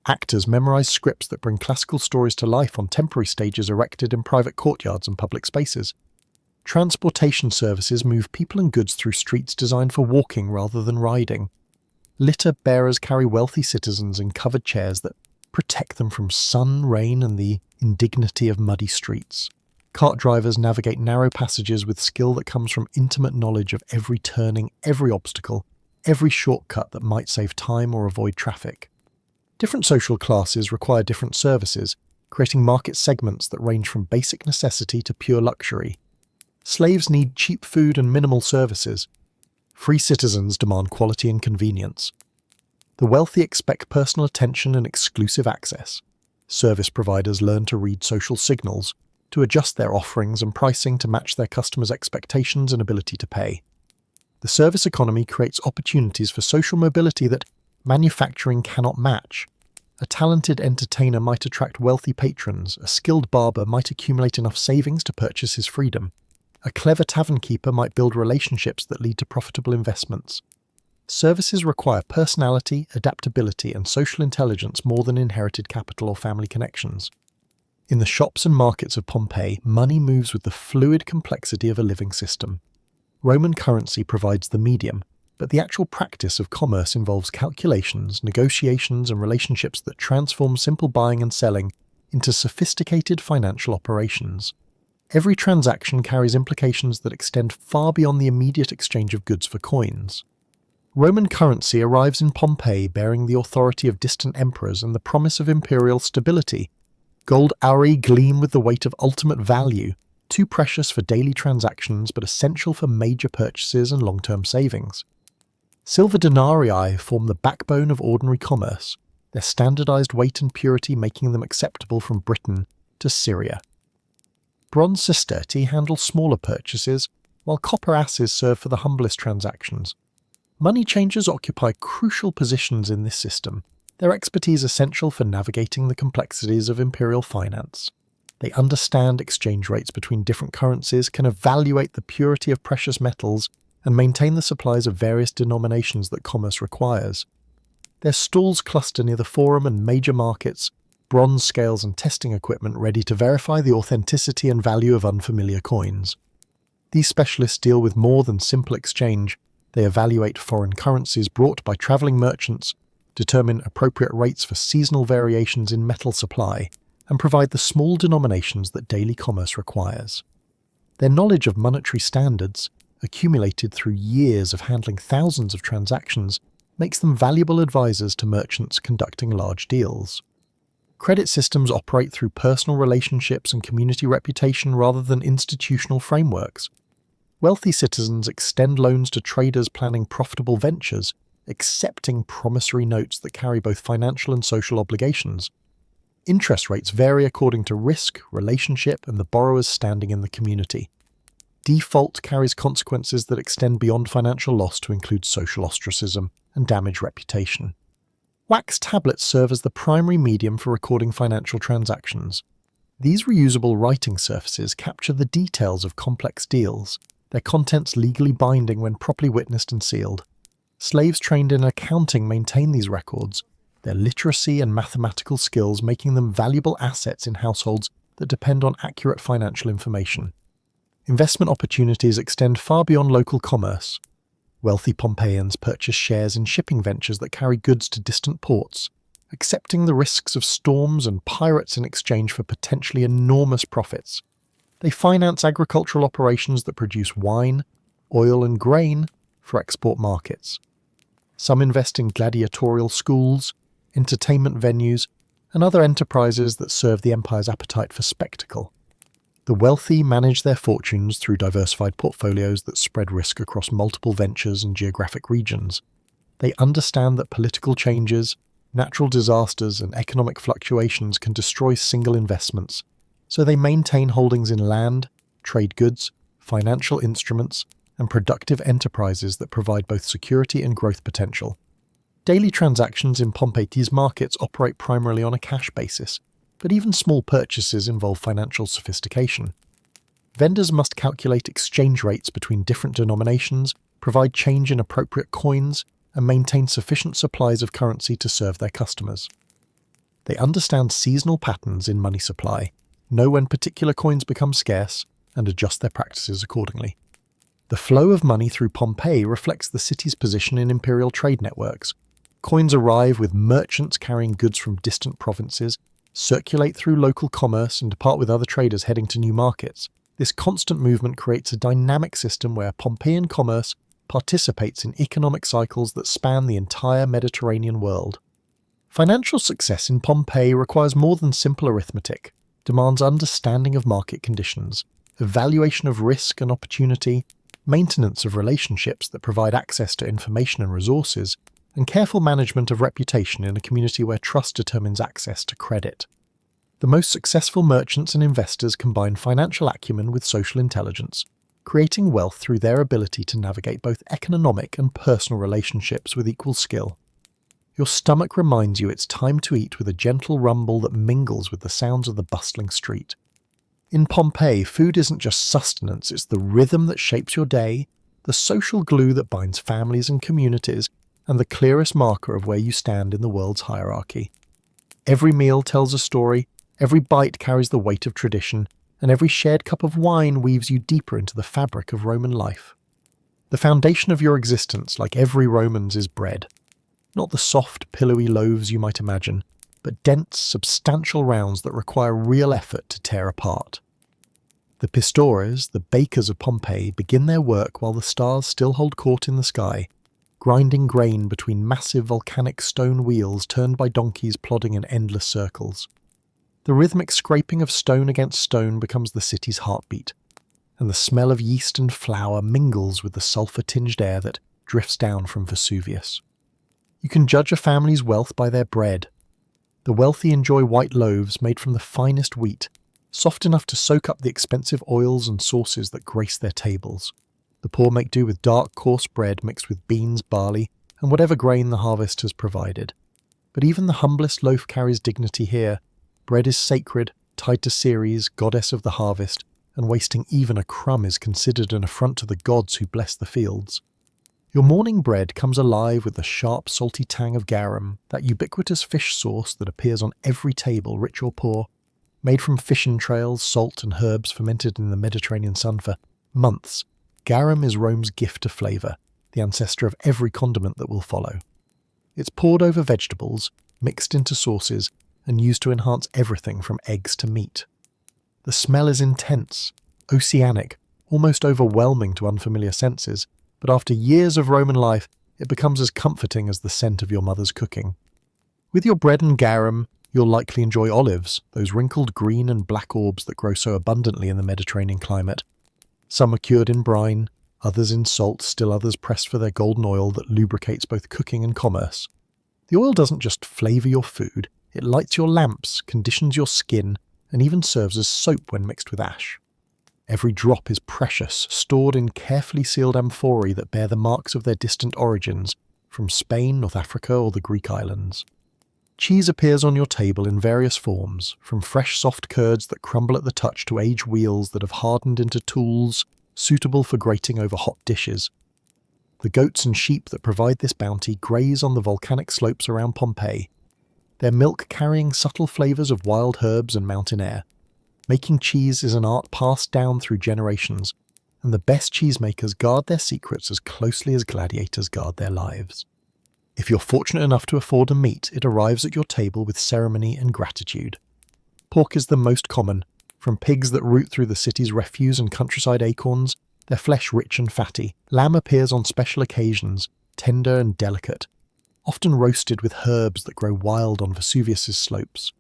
Actors memorize scripts that bring classical stories to life on temporary stages erected in private courtyards and public spaces. Transportation services move people and goods through streets designed for walking rather than riding. Litter bearers carry wealthy citizens in covered chairs that protect them from sun, rain, and the indignity of muddy streets. Cart drivers navigate narrow passages with skill that comes from intimate knowledge of every turning, every obstacle, every shortcut that might save time or avoid traffic. Different social classes require different services, creating market segments that range from basic necessity to pure luxury. Slaves need cheap food and minimal services. Free citizens demand quality and convenience. The wealthy expect personal attention and exclusive access. Service providers learn to read social signals, to adjust their offerings and pricing to match their customers' expectations and ability to pay. The service economy creates opportunities for social mobility that manufacturing cannot match. A talented entertainer might attract wealthy patrons, a skilled barber might accumulate enough savings to purchase his freedom. A clever tavern keeper might build relationships that lead to profitable investments. Services require personality, adaptability, and social intelligence more than inherited capital or family connections. In the shops and markets of Pompeii, money moves with the fluid complexity of a living system. Roman currency provides the medium, but the actual practice of commerce involves calculations, negotiations, and relationships that transform simple buying and selling into sophisticated financial operations. Every transaction carries implications that extend far beyond the immediate exchange of goods for coins. Roman currency arrives in Pompeii bearing the authority of distant emperors and the promise of imperial stability. Gold auri gleam with the weight of ultimate value, too precious for daily transactions but essential for major purchases and long-term savings. Silver denarii form the backbone of ordinary commerce, their standardized weight and purity making them acceptable from Britain to Syria. Bronze sesterti handle smaller purchases, while copper asses serve for the humblest transactions. Money changers occupy crucial positions in this system, their expertise essential for navigating the complexities of imperial finance. They understand exchange rates between different currencies, can evaluate the purity of precious metals, and maintain the supplies of various denominations that commerce requires. Their stalls cluster near the forum and major markets, bronze scales and testing equipment ready to verify the authenticity and value of unfamiliar coins. These specialists deal with more than simple exchange. They evaluate foreign currencies brought by travelling merchants, determine appropriate rates for seasonal variations in metal supply, and provide the small denominations that daily commerce requires. Their knowledge of monetary standards, accumulated through years of handling thousands of transactions, makes them valuable advisors to merchants conducting large deals. Credit systems operate through personal relationships and community reputation rather than institutional frameworks. Wealthy citizens extend loans to traders planning profitable ventures, accepting promissory notes that carry both financial and social obligations. Interest rates vary according to risk, relationship, and the borrower's standing in the community. Default carries consequences that extend beyond financial loss to include social ostracism and damaged reputation. Wax tablets serve as the primary medium for recording financial transactions. These reusable writing surfaces capture the details of complex deals, their contents legally binding when properly witnessed and sealed. Slaves trained in accounting maintain these records, their literacy and mathematical skills making them valuable assets in households that depend on accurate financial information. Investment opportunities extend far beyond local commerce. Wealthy Pompeians purchase shares in shipping ventures that carry goods to distant ports, accepting the risks of storms and pirates in exchange for potentially enormous profits. They finance agricultural operations that produce wine, oil and grain for export markets. Some invest in gladiatorial schools, entertainment venues, and other enterprises that serve the empire's appetite for spectacle. The wealthy manage their fortunes through diversified portfolios that spread risk across multiple ventures and geographic regions. They understand that political changes, natural disasters, and economic fluctuations can destroy single investments, so they maintain holdings in land, trade goods, financial instruments, and productive enterprises that provide both security and growth potential. Daily transactions in Pompeii's markets operate primarily on a cash basis, but even small purchases involve financial sophistication. Vendors must calculate exchange rates between different denominations, provide change in appropriate coins, and maintain sufficient supplies of currency to serve their customers. They understand seasonal patterns in money supply, know when particular coins become scarce, and adjust their practices accordingly. The flow of money through Pompeii reflects the city's position in imperial trade networks. Coins arrive with merchants carrying goods from distant provinces, circulate through local commerce, and depart with other traders heading to new markets. This constant movement creates a dynamic system where Pompeian commerce participates in economic cycles that span the entire Mediterranean world. Financial success in Pompeii requires more than simple arithmetic, demands understanding of market conditions, evaluation of risk and opportunity, maintenance of relationships that provide access to information and resources, and careful management of reputation in a community where trust determines access to credit. The most successful merchants and investors combine financial acumen with social intelligence, creating wealth through their ability to navigate both economic and personal relationships with equal skill. Your stomach reminds you it's time to eat with a gentle rumble that mingles with the sounds of the bustling street. In Pompeii, food isn't just sustenance, it's the rhythm that shapes your day, the social glue that binds families and communities, and the clearest marker of where you stand in the world's hierarchy. Every meal tells a story, every bite carries the weight of tradition, and every shared cup of wine weaves you deeper into the fabric of Roman life. The foundation of your existence, like every Roman's, is bread. Not the soft, pillowy loaves you might imagine, but dense, substantial rounds that require real effort to tear apart. The pistores, the bakers of Pompeii, begin their work while the stars still hold court in the sky, grinding grain between massive volcanic stone wheels turned by donkeys plodding in endless circles. The rhythmic scraping of stone against stone becomes the city's heartbeat, and the smell of yeast and flour mingles with the sulphur-tinged air that drifts down from Vesuvius. You can judge a family's wealth by their bread. The wealthy enjoy white loaves made from the finest wheat, soft enough to soak up the expensive oils and sauces that grace their tables. The poor make do with dark, coarse bread mixed with beans, barley, and whatever grain the harvest has provided. But even the humblest loaf carries dignity here. Bread is sacred, tied to Ceres, goddess of the harvest, and wasting even a crumb is considered an affront to the gods who bless the fields. Your morning bread comes alive with the sharp, salty tang of garum, that ubiquitous fish sauce that appears on every table, rich or poor. Made from fish entrails, salt, and herbs fermented in the Mediterranean sun for months, garum is Rome's gift to flavour, the ancestor of every condiment that will follow. It's poured over vegetables, mixed into sauces, and used to enhance everything from eggs to meat. The smell is intense, oceanic, almost overwhelming to unfamiliar senses, but after years of Roman life, it becomes as comforting as the scent of your mother's cooking. With your bread and garum, you'll likely enjoy olives, those wrinkled green and black orbs that grow so abundantly in the Mediterranean climate. Some are cured in brine, others in salt, still others pressed for their golden oil that lubricates both cooking and commerce. The oil doesn't just flavour your food, it lights your lamps, conditions your skin, and even serves as soap when mixed with ash. Every drop is precious, stored in carefully sealed amphorae that bear the marks of their distant origins, from Spain, North Africa, or the Greek islands. Cheese appears on your table in various forms, from fresh soft curds that crumble at the touch to aged wheels that have hardened into tools suitable for grating over hot dishes. The goats and sheep that provide this bounty graze on the volcanic slopes around Pompeii, their milk carrying subtle flavours of wild herbs and mountain air. Making cheese is an art passed down through generations, and the best cheesemakers guard their secrets as closely as gladiators guard their lives. If you're fortunate enough to afford a meat, it arrives at your table with ceremony and gratitude. Pork is the most common, from pigs that root through the city's refuse and countryside acorns, their flesh rich and fatty. Lamb appears on special occasions, tender and delicate, often roasted with herbs that grow wild on Vesuvius's slopes.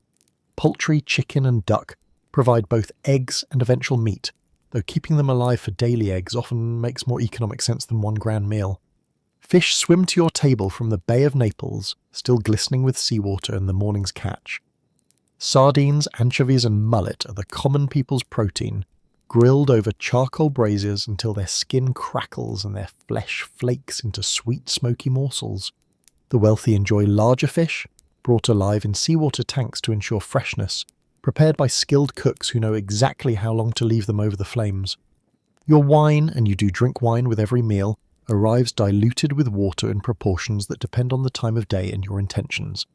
Poultry, chicken and duck provide both eggs and eventual meat, though keeping them alive for daily eggs often makes more economic sense than one grand meal. Fish swim to your table from the Bay of Naples, still glistening with seawater in the morning's catch. Sardines, anchovies and mullet are the common people's protein, grilled over charcoal braziers until their skin crackles and their flesh flakes into sweet, smoky morsels. The wealthy enjoy larger fish, brought alive in seawater tanks to ensure freshness, prepared by skilled cooks who know exactly how long to leave them over the flames. Your wine, and you do drink wine with every meal, arrives diluted with water in proportions that depend on the time of day and your intentions.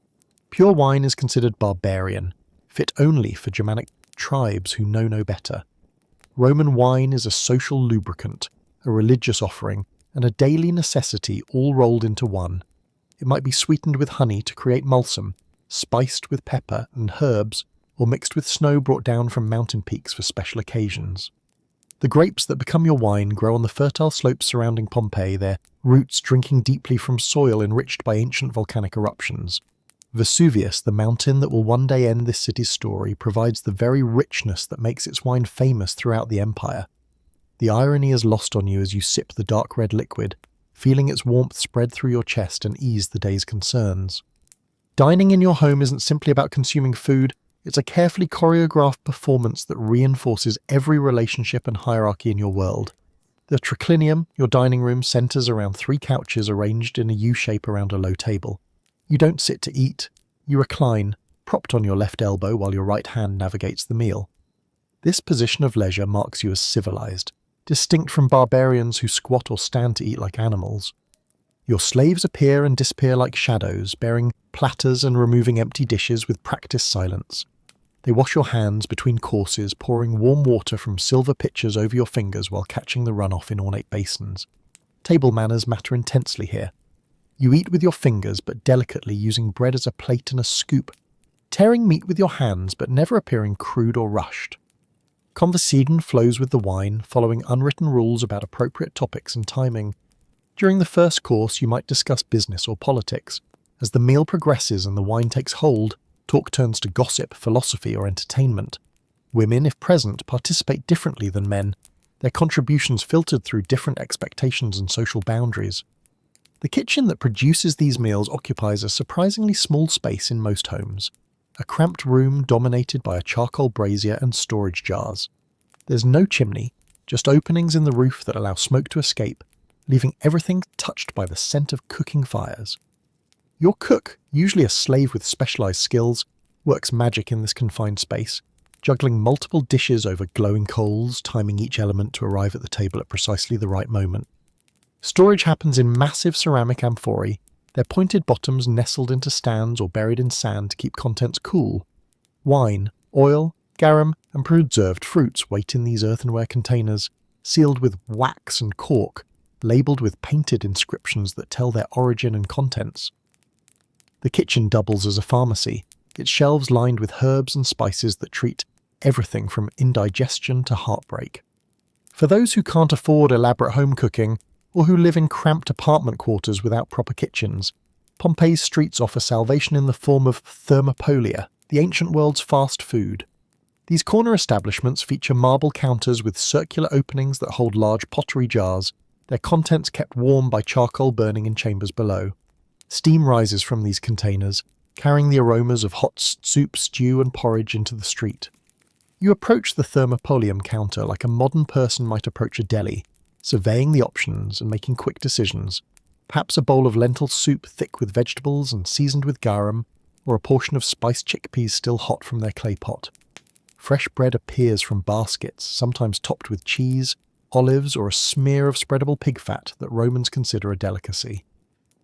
Pure wine is considered barbarian, fit only for Germanic tribes who know no better. Roman wine is a social lubricant, a religious offering, and a daily necessity all rolled into one. It might be sweetened with honey to create balsam, spiced with pepper and herbs, or mixed with snow brought down from mountain peaks for special occasions. The grapes that become your wine grow on the fertile slopes surrounding Pompeii, their roots drinking deeply from soil enriched by ancient volcanic eruptions. Vesuvius, the mountain that will one day end this city's story, provides the very richness that makes its wine famous throughout the empire. The irony is lost on you as you sip the dark red liquid, feeling its warmth spread through your chest and ease the day's concerns. Dining in your home isn't simply about consuming food, it's a carefully choreographed performance that reinforces every relationship and hierarchy in your world. The triclinium, your dining room, centers around 3 couches arranged in a U-shape around a low table. You don't sit to eat, you recline, propped on your left elbow while your right hand navigates the meal. This position of leisure marks you as civilized, distinct from barbarians who squat or stand to eat like animals. Your slaves appear and disappear like shadows, bearing platters and removing empty dishes with practiced silence. They wash your hands between courses, pouring warm water from silver pitchers over your fingers while catching the runoff in ornate basins. Table manners matter intensely here. You eat with your fingers, but delicately, using bread as a plate and a scoop, tearing meat with your hands, but never appearing crude or rushed. Conversation flows with the wine, following unwritten rules about appropriate topics and timing. During the first course, you might discuss business or politics. As the meal progresses and the wine takes hold, talk turns to gossip, philosophy, or entertainment. Women, if present, participate differently than men, their contributions filtered through different expectations and social boundaries. The kitchen that produces these meals occupies a surprisingly small space in most homes, a cramped room dominated by a charcoal brazier and storage jars. There's no chimney, just openings in the roof that allow smoke to escape, leaving everything touched by the scent of cooking fires. Your cook, usually a slave with specialized skills, works magic in this confined space, juggling multiple dishes over glowing coals, timing each element to arrive at the table at precisely the right moment. Storage happens in massive ceramic amphorae, their pointed bottoms nestled into stands or buried in sand to keep contents cool. Wine, oil, garum, and preserved fruits wait in these earthenware containers, sealed with wax and cork, labelled with painted inscriptions that tell their origin and contents. The kitchen doubles as a pharmacy, its shelves lined with herbs and spices that treat everything from indigestion to heartbreak. For those who can't afford elaborate home cooking, or who live in cramped apartment quarters without proper kitchens, Pompeii's streets offer salvation in the form of thermopolia, the ancient world's fast food. These corner establishments feature marble counters with circular openings that hold large pottery jars, their contents kept warm by charcoal burning in chambers below. Steam rises from these containers, carrying the aromas of hot soup, stew and porridge into the street. You approach the thermopolium counter like a modern person might approach a deli, surveying the options and making quick decisions. Perhaps a bowl of lentil soup thick with vegetables and seasoned with garum, or a portion of spiced chickpeas still hot from their clay pot. Fresh bread appears from baskets, sometimes topped with cheese, olives, or a smear of spreadable pig fat that Romans consider a delicacy.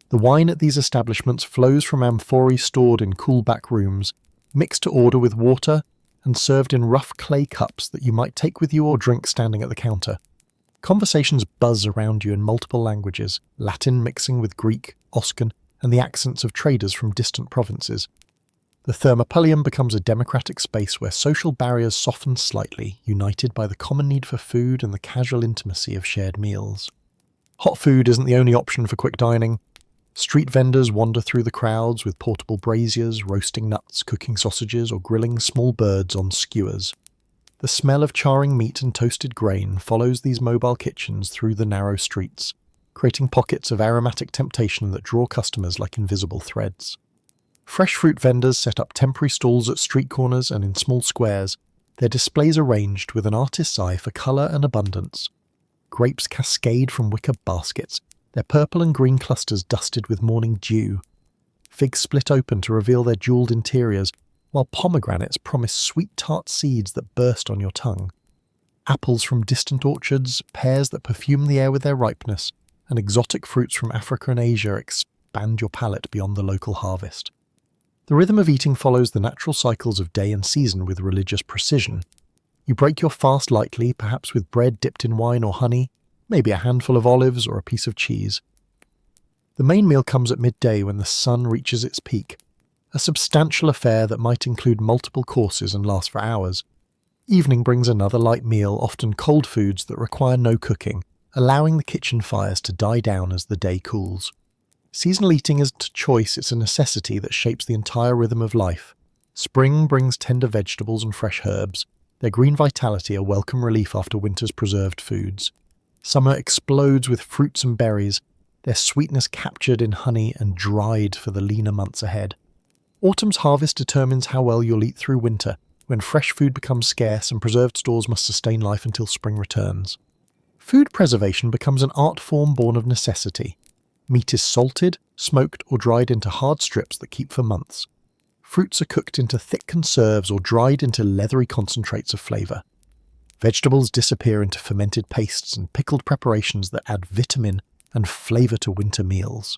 The wine at these establishments flows from amphorae stored in cool back rooms, mixed to order with water, and served in rough clay cups that you might take with you or drink standing at the counter. Conversations buzz around you in multiple languages, Latin mixing with Greek, Oscan, and the accents of traders from distant provinces. The Thermopylaeum becomes a democratic space where social barriers soften slightly, united by the common need for food and the casual intimacy of shared meals. Hot food isn't the only option for quick dining. Street vendors wander through the crowds with portable braziers, roasting nuts, cooking sausages, or grilling small birds on skewers. The smell of charring meat and toasted grain follows these mobile kitchens through the narrow streets, creating pockets of aromatic temptation that draw customers like invisible threads. Fresh fruit vendors set up temporary stalls at street corners and in small squares, their displays arranged with an artist's eye for colour and abundance. Grapes cascade from wicker baskets, their purple and green clusters dusted with morning dew. Figs split open to reveal their jewelled interiors, while pomegranates promise sweet tart seeds that burst on your tongue. Apples from distant orchards, pears that perfume the air with their ripeness, and exotic fruits from Africa and Asia expand your palate beyond the local harvest. The rhythm of eating follows the natural cycles of day and season with religious precision. You break your fast lightly, perhaps with bread dipped in wine or honey, maybe a handful of olives or a piece of cheese. The main meal comes at midday when the sun reaches its peak, a substantial affair that might include multiple courses and last for hours. Evening brings another light meal, often cold foods that require no cooking, allowing the kitchen fires to die down as the day cools. Seasonal eating isn't a choice, it's a necessity that shapes the entire rhythm of life. Spring brings tender vegetables and fresh herbs, their green vitality a welcome relief after winter's preserved foods. Summer explodes with fruits and berries, their sweetness captured in honey and dried for the leaner months ahead. Autumn's harvest determines how well you'll eat through winter, when fresh food becomes scarce and preserved stores must sustain life until spring returns. Food preservation becomes an art form born of necessity. Meat is salted, smoked, or dried into hard strips that keep for months. Fruits are cooked into thick conserves or dried into leathery concentrates of flavour. Vegetables disappear into fermented pastes and pickled preparations that add vitamin and flavour to winter meals.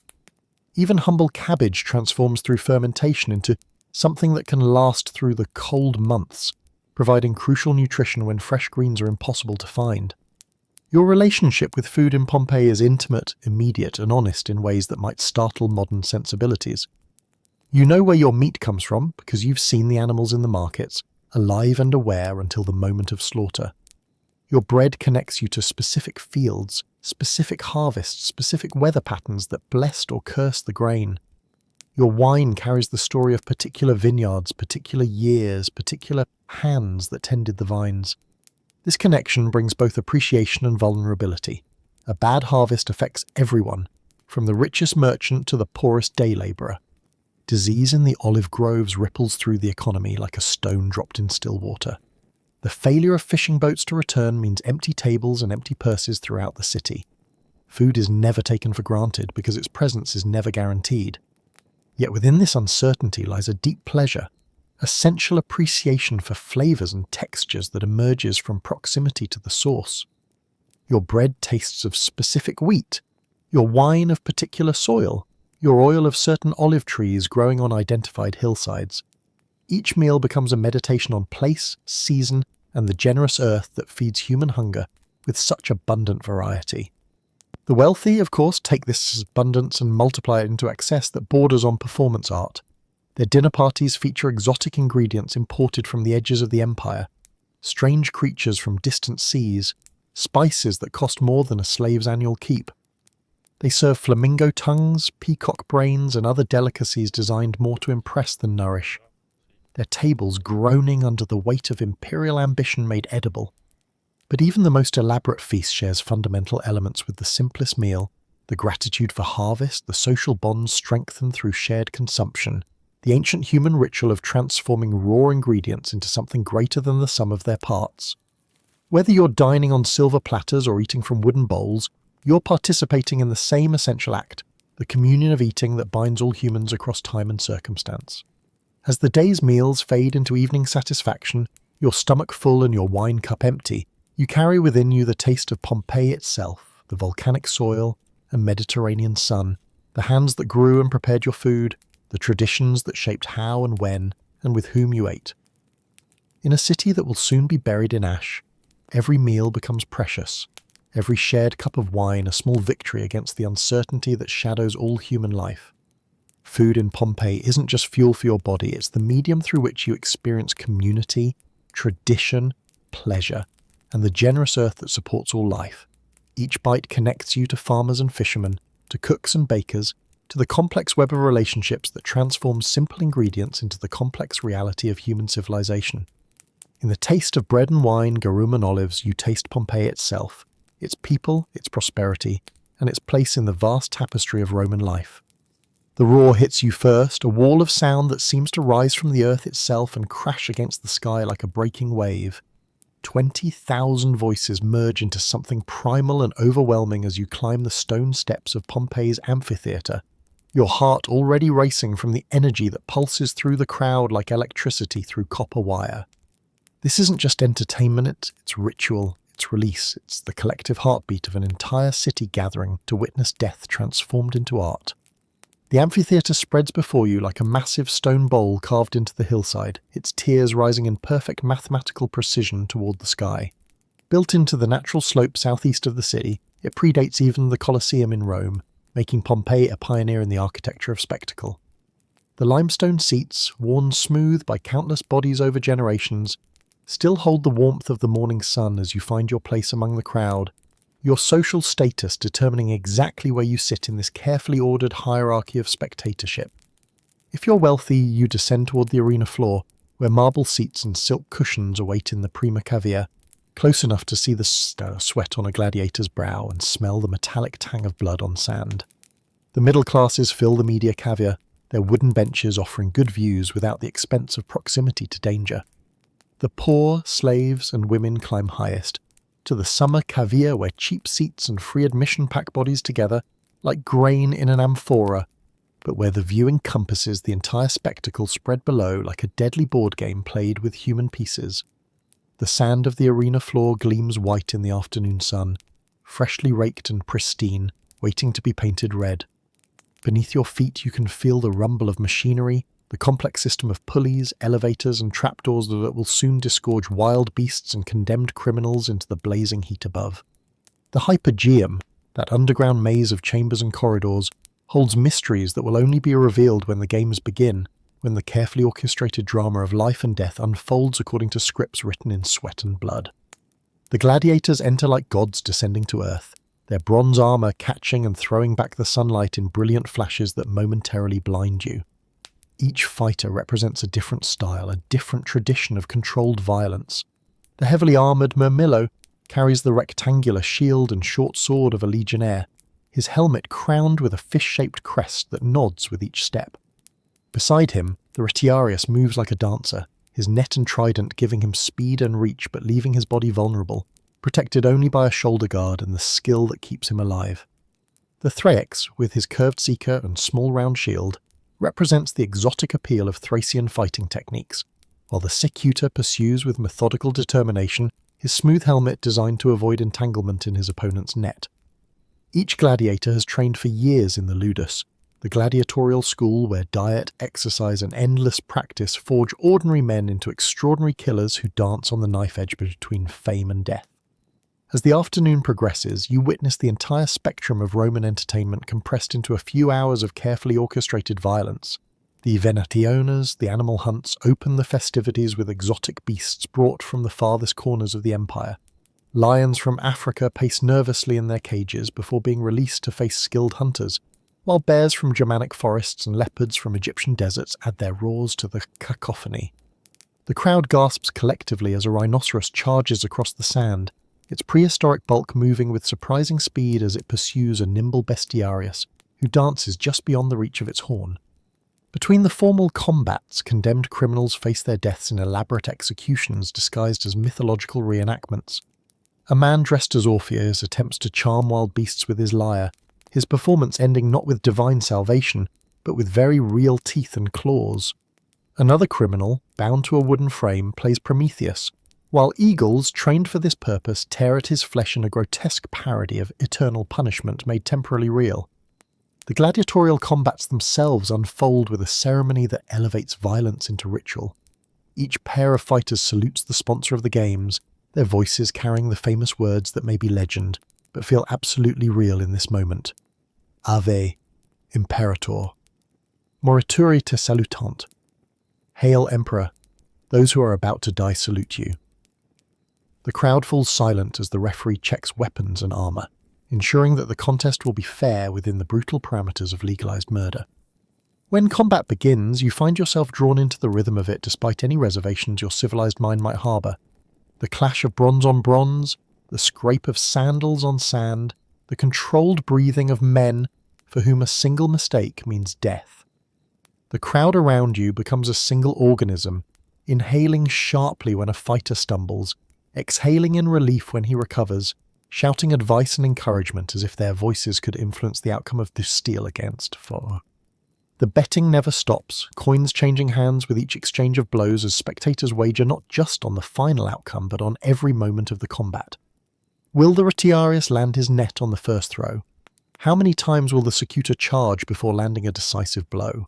Even humble cabbage transforms through fermentation into something that can last through the cold months, providing crucial nutrition when fresh greens are impossible to find. Your relationship with food in Pompeii is intimate, immediate, and honest in ways that might startle modern sensibilities. You know where your meat comes from because you've seen the animals in the markets, alive and aware until the moment of slaughter. Your bread connects you to specific fields, specific harvests, specific weather patterns that blessed or cursed the grain. Your wine carries the story of particular vineyards, particular years, particular hands that tended the vines. This connection brings both appreciation and vulnerability. A bad harvest affects everyone, from the richest merchant to the poorest day labourer. Disease in the olive groves ripples through the economy like a stone dropped in still water. The failure of fishing boats to return means empty tables and empty purses throughout the city. Food is never taken for granted because its presence is never guaranteed. Yet within this uncertainty lies a deep pleasure, a sensual appreciation for flavours and textures that emerges from proximity to the source. Your bread tastes of specific wheat, your wine of particular soil, your oil of certain olive trees growing on identified hillsides. Each meal becomes a meditation on place, season, and the generous earth that feeds human hunger with such abundant variety. The wealthy, of course, take this abundance and multiply it into excess that borders on performance art. Their dinner parties feature exotic ingredients imported from the edges of the empire, strange creatures from distant seas, spices that cost more than a slave's annual keep. They serve flamingo tongues, peacock brains, and other delicacies designed more to impress than nourish. Their tables groaning under the weight of imperial ambition made edible. But even the most elaborate feast shares fundamental elements with the simplest meal, the gratitude for harvest, the social bonds strengthened through shared consumption, the ancient human ritual of transforming raw ingredients into something greater than the sum of their parts. Whether you're dining on silver platters or eating from wooden bowls, you're participating in the same essential act, the communion of eating that binds all humans across time and circumstance. As the day's meals fade into evening satisfaction, your stomach full and your wine cup empty, you carry within you the taste of Pompeii itself, the volcanic soil and Mediterranean sun, the hands that grew and prepared your food, the traditions that shaped how and when and with whom you ate. In a city that will soon be buried in ash, every meal becomes precious, every shared cup of wine a small victory against the uncertainty that shadows all human life. Food in Pompeii isn't just fuel for your body, it's the medium through which you experience community, tradition, pleasure, and the generous earth that supports all life. Each bite connects you to farmers and fishermen, to cooks and bakers, to the complex web of relationships that transforms simple ingredients into the complex reality of human civilization. In the taste of bread and wine, garum and olives, you taste Pompeii itself, its people, its prosperity, and its place in the vast tapestry of Roman life. The roar hits you first, a wall of sound that seems to rise from the earth itself and crash against the sky like a breaking wave. 20,000 voices merge into something primal and overwhelming as you climb the stone steps of Pompeii's amphitheatre, your heart already racing from the energy that pulses through the crowd like electricity through copper wire. This isn't just entertainment, it's ritual, it's release, it's the collective heartbeat of an entire city gathering to witness death transformed into art. The amphitheatre spreads before you like a massive stone bowl carved into the hillside, its tiers rising in perfect mathematical precision toward the sky. Built into the natural slope southeast of the city, it predates even the Colosseum in Rome, making Pompeii a pioneer in the architecture of spectacle. The limestone seats, worn smooth by countless bodies over generations, still hold the warmth of the morning sun as you find your place among the crowd, your social status determining exactly where you sit in this carefully ordered hierarchy of spectatorship. If you're wealthy, you descend toward the arena floor, where marble seats and silk cushions await in the prima cavea, close enough to see the sweat on a gladiator's brow and smell the metallic tang of blood on sand. The middle classes fill the media cavea, their wooden benches offering good views without the expense of proximity to danger. The poor, slaves, and women climb highest, to the summer cavea where cheap seats and free admission pack bodies together like grain in an amphora, but where the view encompasses the entire spectacle spread below like a deadly board game played with human pieces. The sand of the arena floor gleams white in the afternoon sun, freshly raked and pristine, waiting to be painted red. Beneath your feet you can feel the rumble of machinery, the complex system of pulleys, elevators, and trapdoors that will soon disgorge wild beasts and condemned criminals into the blazing heat above. The Hypogeum, that underground maze of chambers and corridors, holds mysteries that will only be revealed when the games begin, when the carefully orchestrated drama of life and death unfolds according to scripts written in sweat and blood. The gladiators enter like gods descending to earth, their bronze armour catching and throwing back the sunlight in brilliant flashes that momentarily blind you. Each fighter represents a different style, a different tradition of controlled violence. The heavily armoured Murmillo carries the rectangular shield and short sword of a legionnaire, his helmet crowned with a fish-shaped crest that nods with each step. Beside him, the Retiarius moves like a dancer, his net and trident giving him speed and reach but leaving his body vulnerable, protected only by a shoulder guard and the skill that keeps him alive. The Thraex, with his curved seeker and small round shield, represents the exotic appeal of Thracian fighting techniques, while the Secutor pursues with methodical determination, his smooth helmet designed to avoid entanglement in his opponent's net. Each gladiator has trained for years in the Ludus, the gladiatorial school where diet, exercise, and endless practice forge ordinary men into extraordinary killers who dance on the knife edge between fame and death. As the afternoon progresses, you witness the entire spectrum of Roman entertainment compressed into a few hours of carefully orchestrated violence. The Venationes, the animal hunts, open the festivities with exotic beasts brought from the farthest corners of the empire. Lions from Africa pace nervously in their cages before being released to face skilled hunters, while bears from Germanic forests and leopards from Egyptian deserts add their roars to the cacophony. The crowd gasps collectively as a rhinoceros charges across the sand, its prehistoric bulk moving with surprising speed as it pursues a nimble bestiarius, who dances just beyond the reach of its horn. Between the formal combats, condemned criminals face their deaths in elaborate executions disguised as mythological reenactments. A man dressed as Orpheus attempts to charm wild beasts with his lyre, his performance ending not with divine salvation, but with very real teeth and claws. Another criminal, bound to a wooden frame, plays Prometheus, while eagles, trained for this purpose, tear at his flesh in a grotesque parody of eternal punishment made temporarily real. The gladiatorial combats themselves unfold with a ceremony that elevates violence into ritual. Each pair of fighters salutes the sponsor of the games, their voices carrying the famous words that may be legend. but feel absolutely real in this moment. Ave, Imperator. Morituri te salutant. Hail, Emperor. Those who are about to die salute you. The crowd falls silent as the referee checks weapons and armor, ensuring that the contest will be fair within the brutal parameters of legalized murder. When combat begins, you find yourself drawn into the rhythm of it despite any reservations your civilized mind might harbor. The clash of bronze on bronze, the scrape of sandals on sand, the controlled breathing of men for whom a single mistake means death. The crowd around you becomes a single organism, inhaling sharply when a fighter stumbles, exhaling in relief when he recovers, shouting advice and encouragement as if their voices could influence the outcome of this steel against foe. The betting never stops, coins changing hands with each exchange of blows as spectators wager not just on the final outcome but on every moment of the combat. Will the Retiarius land his net on the first throw? How many times will the Secutor charge before landing a decisive blow?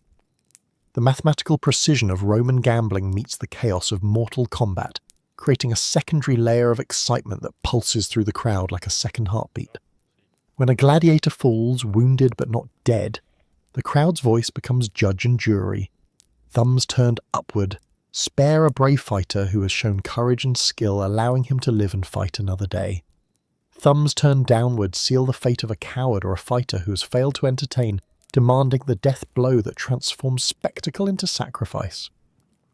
The mathematical precision of Roman gambling meets the chaos of mortal combat, creating a secondary layer of excitement that pulses through the crowd like a second heartbeat. When a gladiator falls, wounded but not dead, the crowd's voice becomes judge and jury. Thumbs turned upward, spare a brave fighter who has shown courage and skill, allowing him to live and fight another day. Thumbs turned downward seal the fate of a coward or a fighter who has failed to entertain, demanding the death blow that transforms spectacle into sacrifice.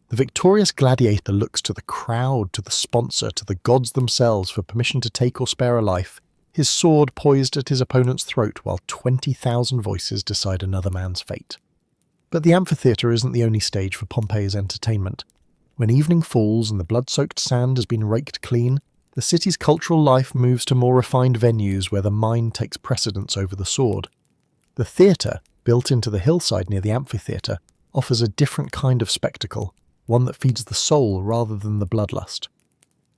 The victorious gladiator looks to the crowd, to the sponsor, to the gods themselves for permission to take or spare a life, his sword poised at his opponent's throat while 20,000 voices decide another man's fate. But the amphitheatre isn't the only stage for Pompeii's entertainment. When evening falls and the blood-soaked sand has been raked clean, the city's cultural life moves to more refined venues where the mind takes precedence over the sword. The theatre, built into the hillside near the amphitheatre, offers a different kind of spectacle, one that feeds the soul rather than the bloodlust.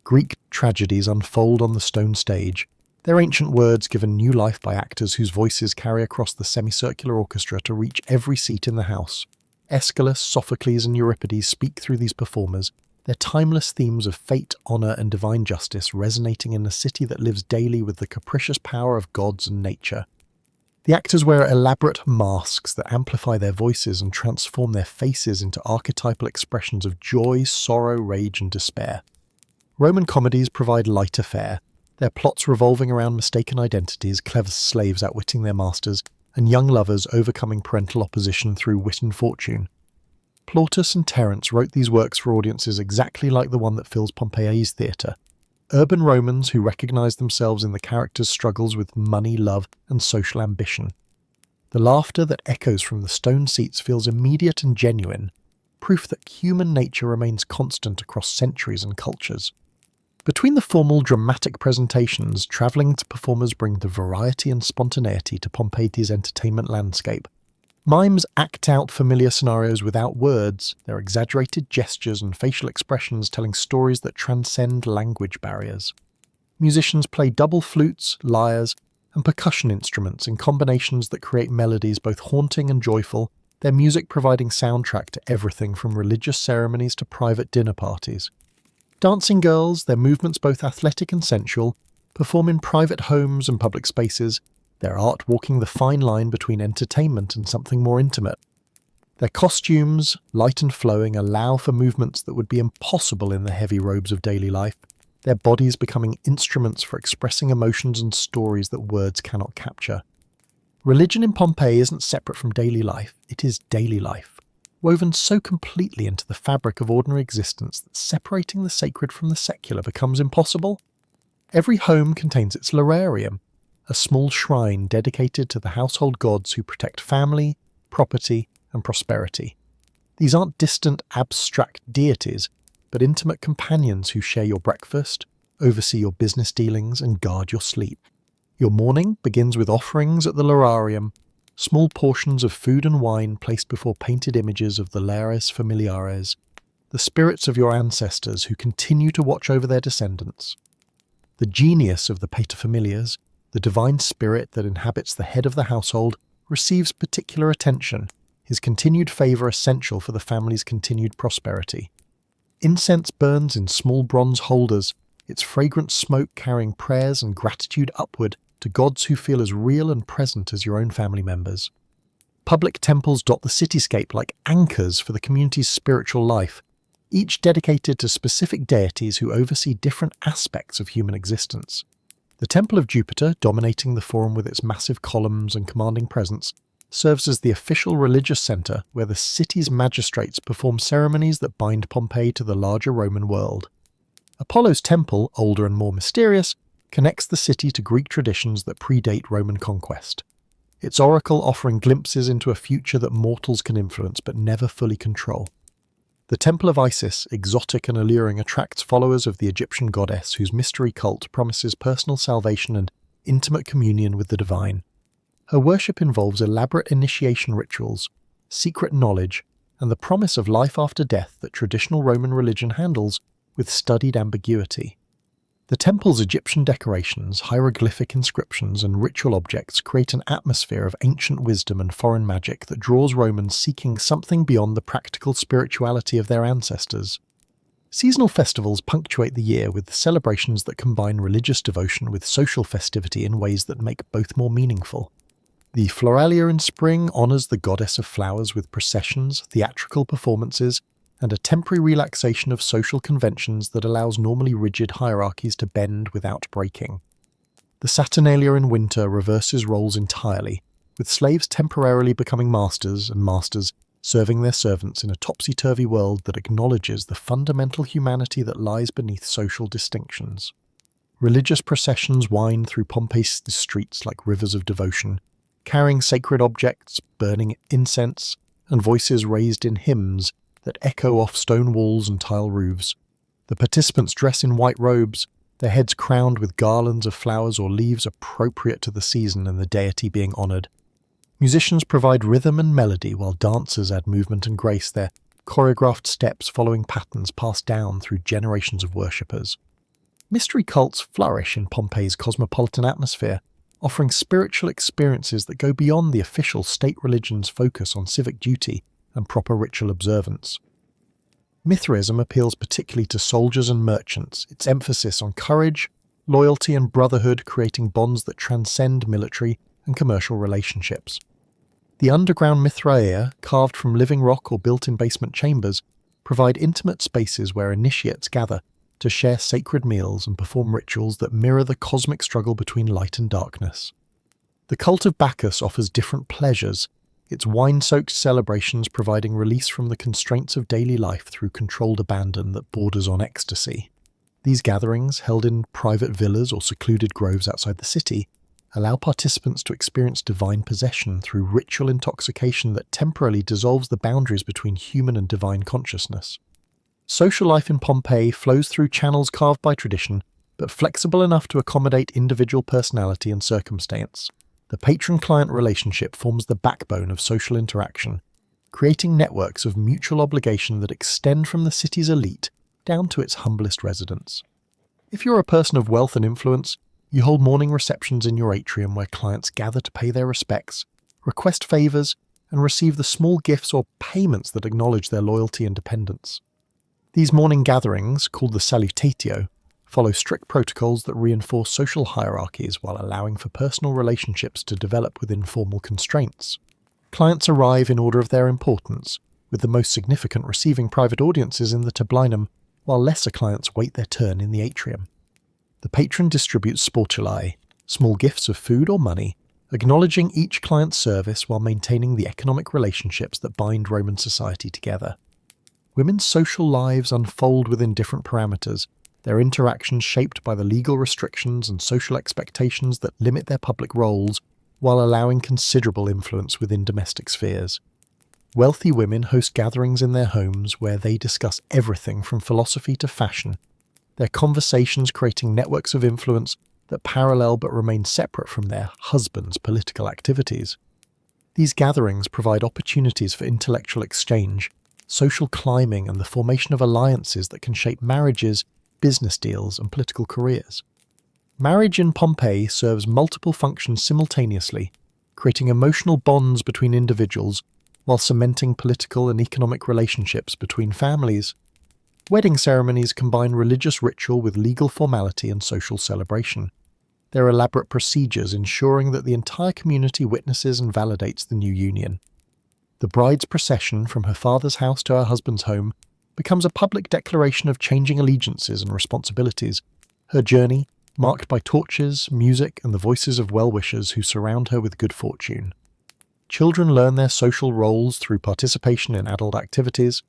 Greek tragedies unfold on the stone stage, their ancient words given new life by actors whose voices carry across the semicircular orchestra to reach every seat in the house. Aeschylus, Sophocles and Euripides speak through these performers, their timeless themes of fate, honour and divine justice resonating in a city that lives daily with the capricious power of gods and nature. The actors wear elaborate masks that amplify their voices and transform their faces into archetypal expressions of joy, sorrow, rage and despair. Roman comedies provide lighter fare, their plots revolving around mistaken identities, clever slaves outwitting their masters, and young lovers overcoming parental opposition through wit and fortune. Plautus and Terence wrote these works for audiences exactly like the one that fills Pompeii's theatre. Urban Romans who recognise themselves in the characters' struggles with money, love, and social ambition. The laughter that echoes from the stone seats feels immediate and genuine, proof that human nature remains constant across centuries and cultures. Between the formal dramatic presentations, travelling performers bring the variety and spontaneity to Pompeii's entertainment landscape. Mimes act out familiar scenarios without words, their exaggerated gestures and facial expressions telling stories that transcend language barriers. Musicians play double flutes, lyres, and percussion instruments in combinations that create melodies both haunting and joyful, their music providing soundtrack to everything from religious ceremonies to private dinner parties. Dancing girls, their movements both athletic and sensual, perform in private homes and public spaces, their art walking the fine line between entertainment and something more intimate. Their costumes, light and flowing, allow for movements that would be impossible in the heavy robes of daily life, their bodies becoming instruments for expressing emotions and stories that words cannot capture. Religion in Pompeii isn't separate from daily life, it is daily life, woven so completely into the fabric of ordinary existence that separating the sacred from the secular becomes impossible. Every home contains its lararium, a small shrine dedicated to the household gods who protect family, property, and prosperity. These aren't distant, abstract deities, but intimate companions who share your breakfast, oversee your business dealings, and guard your sleep. Your morning begins with offerings at the lararium, small portions of food and wine placed before painted images of the lares familiares, the spirits of your ancestors who continue to watch over their descendants. The genius of the paterfamilias, the divine spirit that inhabits the head of the household, receives particular attention, his continued favour essential for the family's continued prosperity. Incense burns in small bronze holders, its fragrant smoke carrying prayers and gratitude upward to gods who feel as real and present as your own family members. Public temples dot the cityscape like anchors for the community's spiritual life, each dedicated to specific deities who oversee different aspects of human existence. The Temple of Jupiter, dominating the forum with its massive columns and commanding presence, serves as the official religious centre where the city's magistrates perform ceremonies that bind Pompeii to the larger Roman world. Apollo's temple, older and more mysterious, connects the city to Greek traditions that predate Roman conquest. Its oracle offering glimpses into a future that mortals can influence but never fully control. The Temple of Isis, exotic and alluring, attracts followers of the Egyptian goddess whose mystery cult promises personal salvation and intimate communion with the divine. Her worship involves elaborate initiation rituals, secret knowledge, and the promise of life after death that traditional Roman religion handles with studied ambiguity. The temple's Egyptian decorations, hieroglyphic inscriptions, and ritual objects create an atmosphere of ancient wisdom and foreign magic that draws Romans seeking something beyond the practical spirituality of their ancestors. Seasonal festivals punctuate the year with celebrations that combine religious devotion with social festivity in ways that make both more meaningful. The Floralia in spring honours the goddess of flowers with processions, theatrical performances, and a temporary relaxation of social conventions that allows normally rigid hierarchies to bend without breaking. The Saturnalia in winter reverses roles entirely, with slaves temporarily becoming masters and masters serving their servants in a topsy-turvy world that acknowledges the fundamental humanity that lies beneath social distinctions. Religious processions wind through Pompeii's streets like rivers of devotion, carrying sacred objects, burning incense, and voices raised in hymns that echo off stone walls and tile roofs. The participants dress in white robes, their heads crowned with garlands of flowers or leaves appropriate to the season and the deity being honoured. Musicians provide rhythm and melody while dancers add movement and grace, their choreographed steps following patterns passed down through generations of worshippers. Mystery cults flourish in Pompeii's cosmopolitan atmosphere, offering spiritual experiences that go beyond the official state religion's focus on civic duty and proper ritual observance. Mithraism appeals particularly to soldiers and merchants, its emphasis on courage, loyalty and brotherhood creating bonds that transcend military and commercial relationships. The underground Mithraea, carved from living rock or built in basement chambers, provide intimate spaces where initiates gather to share sacred meals and perform rituals that mirror the cosmic struggle between light and darkness. The cult of Bacchus offers different pleasures, its wine-soaked celebrations providing release from the constraints of daily life through controlled abandon that borders on ecstasy. These gatherings, held in private villas or secluded groves outside the city, allow participants to experience divine possession through ritual intoxication that temporarily dissolves the boundaries between human and divine consciousness. Social life in Pompeii flows through channels carved by tradition, but flexible enough to accommodate individual personality and circumstance. The patron-client relationship forms the backbone of social interaction, creating networks of mutual obligation that extend from the city's elite down to its humblest residents. If you're a person of wealth and influence, you hold morning receptions in your atrium where clients gather to pay their respects, request favours, and receive the small gifts or payments that acknowledge their loyalty and dependence. These morning gatherings, called the salutatio, follow strict protocols that reinforce social hierarchies while allowing for personal relationships to develop within formal constraints. Clients arrive in order of their importance, with the most significant receiving private audiences in the tablinum, while lesser clients wait their turn in the atrium. The patron distributes sportulae, small gifts of food or money, acknowledging each client's service while maintaining the economic relationships that bind Roman society together. Women's social lives unfold within different parameters, their interactions shaped by the legal restrictions and social expectations that limit their public roles while allowing considerable influence within domestic spheres. Wealthy women host gatherings in their homes where they discuss everything from philosophy to fashion, their conversations creating networks of influence that parallel but remain separate from their husbands' political activities. These gatherings provide opportunities for intellectual exchange, social climbing, and the formation of alliances that can shape marriages, business deals, and political careers. Marriage in Pompeii serves multiple functions simultaneously, creating emotional bonds between individuals while cementing political and economic relationships between families. Wedding ceremonies combine religious ritual with legal formality and social celebration. There are elaborate procedures ensuring that the entire community witnesses and validates the new union. The bride's procession from her father's house to her husband's home becomes a public declaration of changing allegiances and responsibilities. Her journey, marked by torches, music, and the voices of well-wishers who surround her with good fortune. Children learn their social roles through participation in adult activities,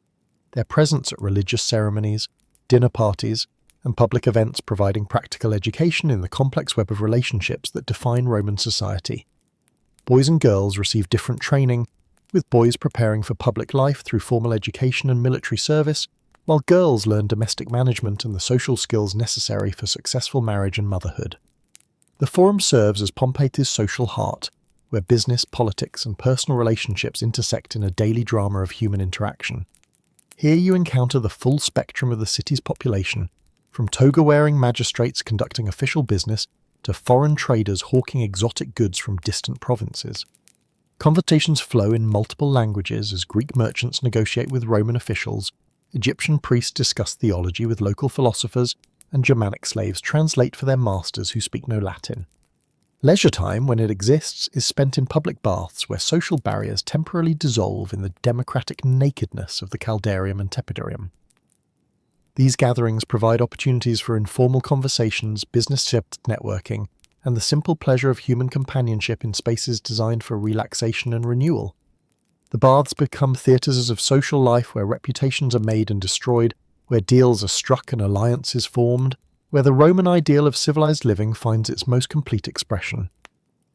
their presence at religious ceremonies, dinner parties, and public events providing practical education in the complex web of relationships that define Roman society. Boys and girls receive different training, with boys preparing for public life through formal education and military service, while girls learn domestic management and the social skills necessary for successful marriage and motherhood. The Forum serves as Pompeii's social heart, where business, politics, and personal relationships intersect in a daily drama of human interaction. Here you encounter the full spectrum of the city's population, from toga-wearing magistrates conducting official business to foreign traders hawking exotic goods from distant provinces. Conversations flow in multiple languages as Greek merchants negotiate with Roman officials, Egyptian priests discuss theology with local philosophers, and Germanic slaves translate for their masters who speak no Latin. Leisure time, when it exists, is spent in public baths where social barriers temporarily dissolve in the democratic nakedness of the caldarium and tepidarium. These gatherings provide opportunities for informal conversations, business networking, and the simple pleasure of human companionship in spaces designed for relaxation and renewal. The baths become theatres of social life where reputations are made and destroyed, where deals are struck and alliances formed, where the Roman ideal of civilized living finds its most complete expression.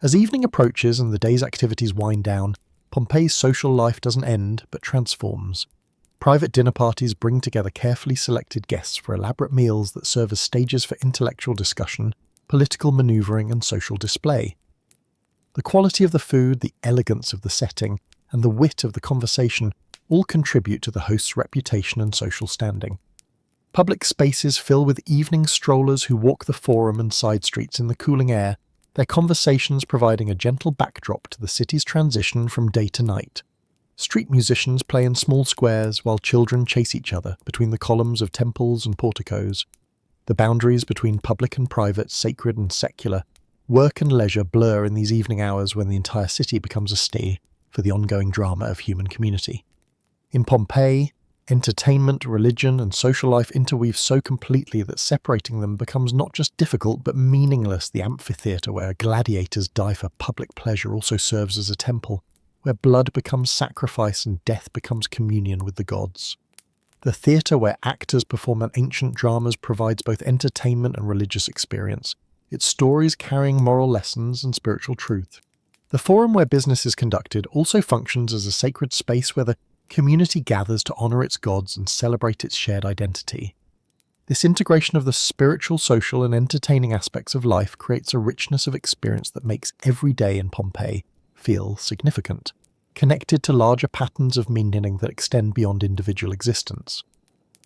As evening approaches and the day's activities wind down, Pompeii's social life doesn't end, but transforms. Private dinner parties bring together carefully selected guests for elaborate meals that serve as stages for intellectual discussion, political manoeuvring, and social display. The quality of the food, the elegance of the setting, and the wit of the conversation all contribute to the host's reputation and social standing. Public spaces fill with evening strollers who walk the Forum and side streets in the cooling air, their conversations providing a gentle backdrop to the city's transition from day to night. Street musicians play in small squares while children chase each other between the columns of temples and porticos. The boundaries between public and private, sacred and secular, work and leisure blur in these evening hours when the entire city becomes a stage for the ongoing drama of human community. In Pompeii, entertainment, religion, and social life interweave so completely that separating them becomes not just difficult but meaningless. The amphitheatre where gladiators die for public pleasure also serves as a temple, where blood becomes sacrifice and death becomes communion with the gods. The theatre where actors perform an ancient dramas provides both entertainment and religious experience, its stories carrying moral lessons and spiritual truth. The Forum where business is conducted also functions as a sacred space where the community gathers to honour its gods and celebrate its shared identity. This integration of the spiritual, social and entertaining aspects of life creates a richness of experience that makes every day in Pompeii feel significant, connected to larger patterns of meaning that extend beyond individual existence.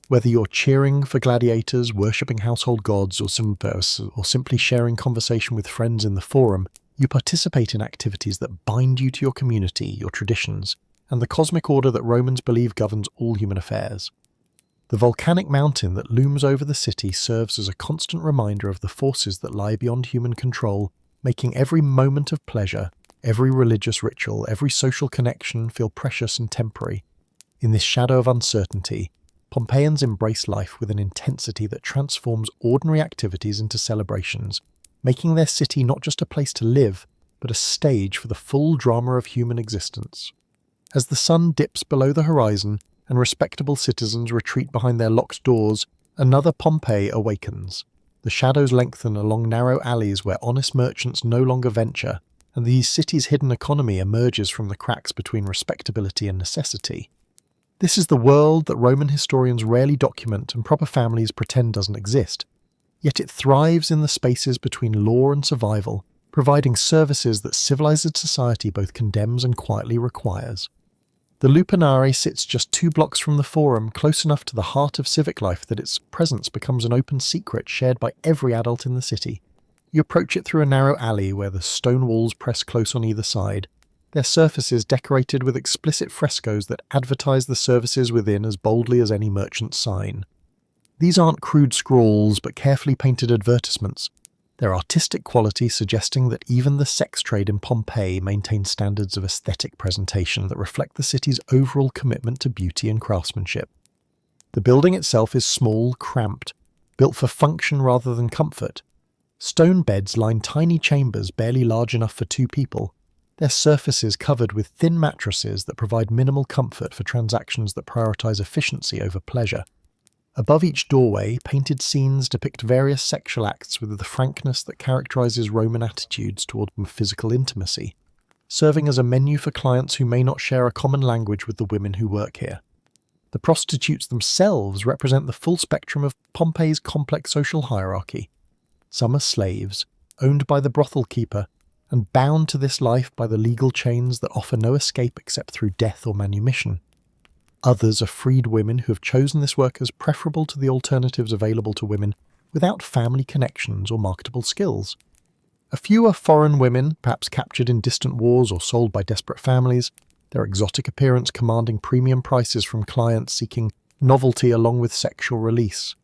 Whether you're cheering for gladiators, worshipping household gods, or simply sharing conversation with friends in the Forum, you participate in activities that bind you to your community, your traditions, and the cosmic order that Romans believe governs all human affairs. The volcanic mountain that looms over the city serves as a constant reminder of the forces that lie beyond human control, making every moment of pleasure, every religious ritual, every social connection feel precious and temporary. In this shadow of uncertainty, Pompeians embrace life with an intensity that transforms ordinary activities into celebrations, making their city not just a place to live, but a stage for the full drama of human existence. As the sun dips below the horizon and respectable citizens retreat behind their locked doors, another Pompeii awakens. The shadows lengthen along narrow alleys where honest merchants no longer venture, and the city's hidden economy emerges from the cracks between respectability and necessity. This is the world that Roman historians rarely document and proper families pretend doesn't exist, yet it thrives in the spaces between law and survival, providing services that civilized society both condemns and quietly requires. The Lupanare sits just 2 blocks from the Forum, close enough to the heart of civic life that its presence becomes an open secret shared by every adult in the city. You approach it through a narrow alley where the stone walls press close on either side, their surfaces decorated with explicit frescoes that advertise the services within as boldly as any merchant's sign. These aren't crude scrawls, but carefully painted advertisements. their artistic quality suggesting that even the sex trade in Pompeii maintains standards of aesthetic presentation that reflect the city's overall commitment to beauty and craftsmanship. The building itself is small, cramped, built for function rather than comfort. Stone beds line tiny chambers barely large enough for 2 people, their surfaces covered with thin mattresses that provide minimal comfort for transactions that prioritize efficiency over pleasure. Above each doorway, painted scenes depict various sexual acts with the frankness that characterizes Roman attitudes toward physical intimacy, serving as a menu for clients who may not share a common language with the women who work here. The prostitutes themselves represent the full spectrum of Pompeii's complex social hierarchy. Some are slaves, owned by the brothel keeper, and bound to this life by the legal chains that offer no escape except through death or manumission. Others are freed women who have chosen this work as preferable to the alternatives available to women without family connections or marketable skills. A few are foreign women, perhaps captured in distant wars or sold by desperate families, their exotic appearance commanding premium prices from clients seeking novelty along with sexual release.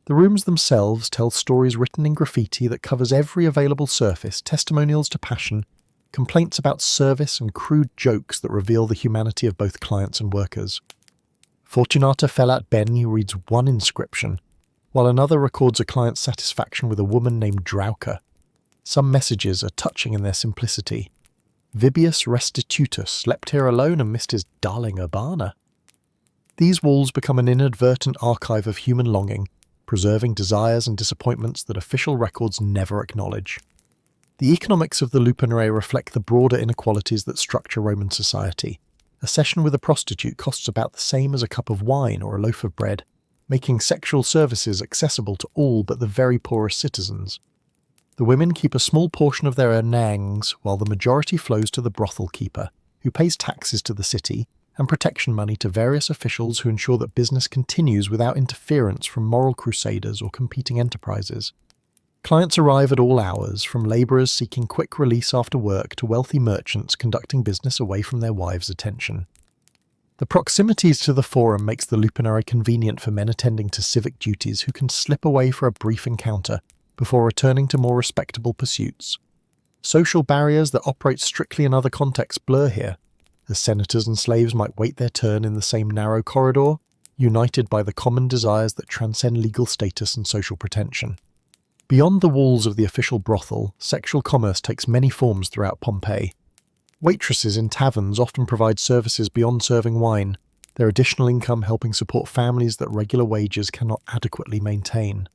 The rooms themselves tell stories written in graffiti that covers every available surface, testimonials to passion, complaints about service and crude jokes that reveal the humanity of both clients and workers. Fortunata Fellat Beni reads one inscription, while another records a client's satisfaction with a woman named Drauca. Some messages are touching in their simplicity. Vibius Restitutus slept here alone and missed his darling Urbana. These walls become an inadvertent archive of human longing, preserving desires and disappointments that official records never acknowledge. The economics of the Lupanare reflect the broader inequalities that structure Roman society. A session with a prostitute costs about the same as a cup of wine or a loaf of bread, making sexual services accessible to all but the very poorest citizens. The women keep a small portion of their earnings, while the majority flows to the brothel keeper, who pays taxes to the city and protection money to various officials who ensure that business continues without interference from moral crusaders or competing enterprises. Clients arrive at all hours, from labourers seeking quick release after work to wealthy merchants conducting business away from their wives' attention. The proximities to the Forum makes the Lupanare convenient for men attending to civic duties who can slip away for a brief encounter before returning to more respectable pursuits. Social barriers that operate strictly in other contexts blur here, as senators and slaves might wait their turn in the same narrow corridor, united by the common desires that transcend legal status and social pretension. Beyond the walls of the official brothel, sexual commerce takes many forms throughout Pompeii. Waitresses in taverns often provide services beyond serving wine, their additional income helping support families that regular wages cannot adequately maintain.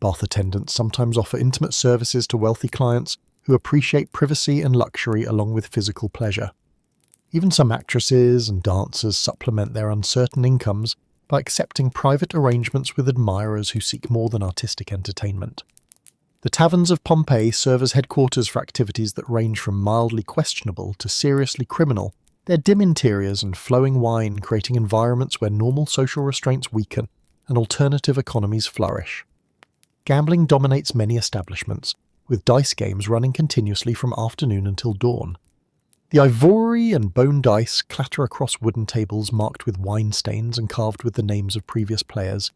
Bath attendants sometimes offer intimate services to wealthy clients who appreciate privacy and luxury along with physical pleasure. Even some actresses and dancers supplement their uncertain incomes by accepting private arrangements with admirers who seek more than artistic entertainment. The taverns of Pompeii serve as headquarters for activities that range from mildly questionable to seriously criminal, their dim interiors and flowing wine creating environments where normal social restraints weaken and alternative economies flourish. Gambling dominates many establishments, with dice games running continuously from afternoon until dawn. The ivory and bone dice clatter across wooden tables marked with wine stains and carved with the names of previous players,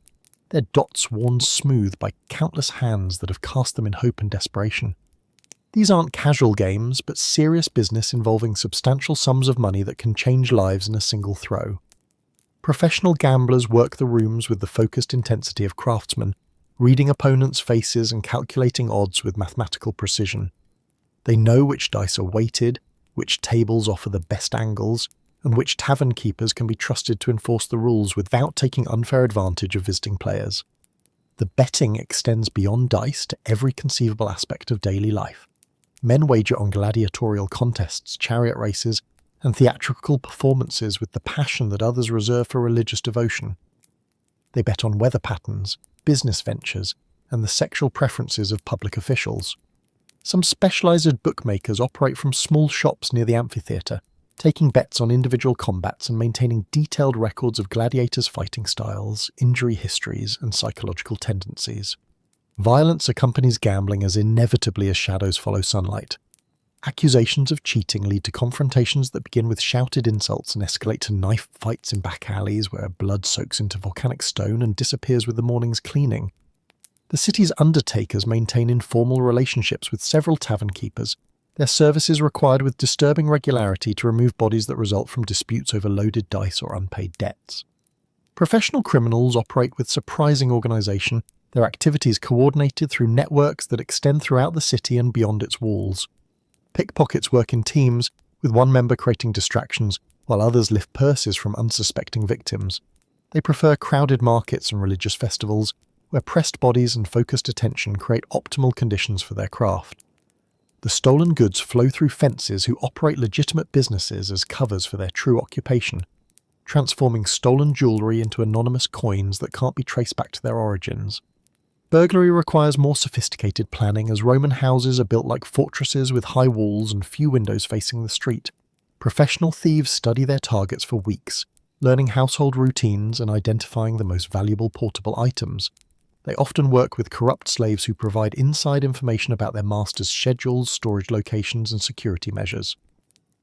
their dots worn smooth by countless hands that have cast them in hope and desperation. These aren't casual games, but serious business involving substantial sums of money that can change lives in a single throw. Professional gamblers work the rooms with the focused intensity of craftsmen, reading opponents' faces and calculating odds with mathematical precision. They know which dice are weighted, which tables offer the best angles, and which tavern keepers can be trusted to enforce the rules without taking unfair advantage of visiting players. The betting extends beyond dice to every conceivable aspect of daily life. Men wager on gladiatorial contests, chariot races, and theatrical performances with the passion that others reserve for religious devotion. They bet on weather patterns, business ventures, and the sexual preferences of public officials. Some specialised bookmakers operate from small shops near the amphitheatre, taking bets on individual combats and maintaining detailed records of gladiators' fighting styles, injury histories, and psychological tendencies. Violence accompanies gambling as inevitably as shadows follow sunlight. Accusations of cheating lead to confrontations that begin with shouted insults and escalate to knife fights in back alleys where blood soaks into volcanic stone and disappears with the morning's cleaning. The city's undertakers maintain informal relationships with several tavern keepers, their services required with disturbing regularity to remove bodies that result from disputes over loaded dice or unpaid debts. Professional criminals operate with surprising organisation, their activities coordinated through networks that extend throughout the city and beyond its walls. Pickpockets work in teams, with one member creating distractions, while others lift purses from unsuspecting victims. They prefer crowded markets and religious festivals, where pressed bodies and focused attention create optimal conditions for their craft. The stolen goods flow through fences who operate legitimate businesses as covers for their true occupation, transforming stolen jewellery into anonymous coins that can't be traced back to their origins. Burglary requires more sophisticated planning, as Roman houses are built like fortresses with high walls and few windows facing the street. Professional thieves study their targets for weeks, learning household routines and identifying the most valuable portable items. They often work with corrupt slaves who provide inside information about their masters' schedules, storage locations, and security measures.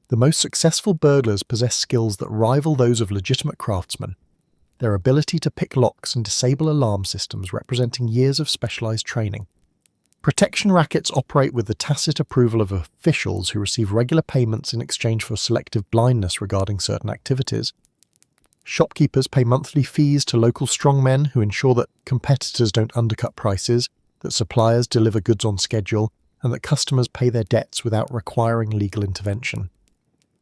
The most successful burglars possess skills that rival those of legitimate craftsmen. Their ability to pick locks and disable alarm systems representing years of specialized training. Protection rackets operate with the tacit approval of officials who receive regular payments in exchange for selective blindness regarding certain activities. Shopkeepers pay monthly fees to local strongmen who ensure that competitors don't undercut prices, that suppliers deliver goods on schedule, and that customers pay their debts without requiring legal intervention.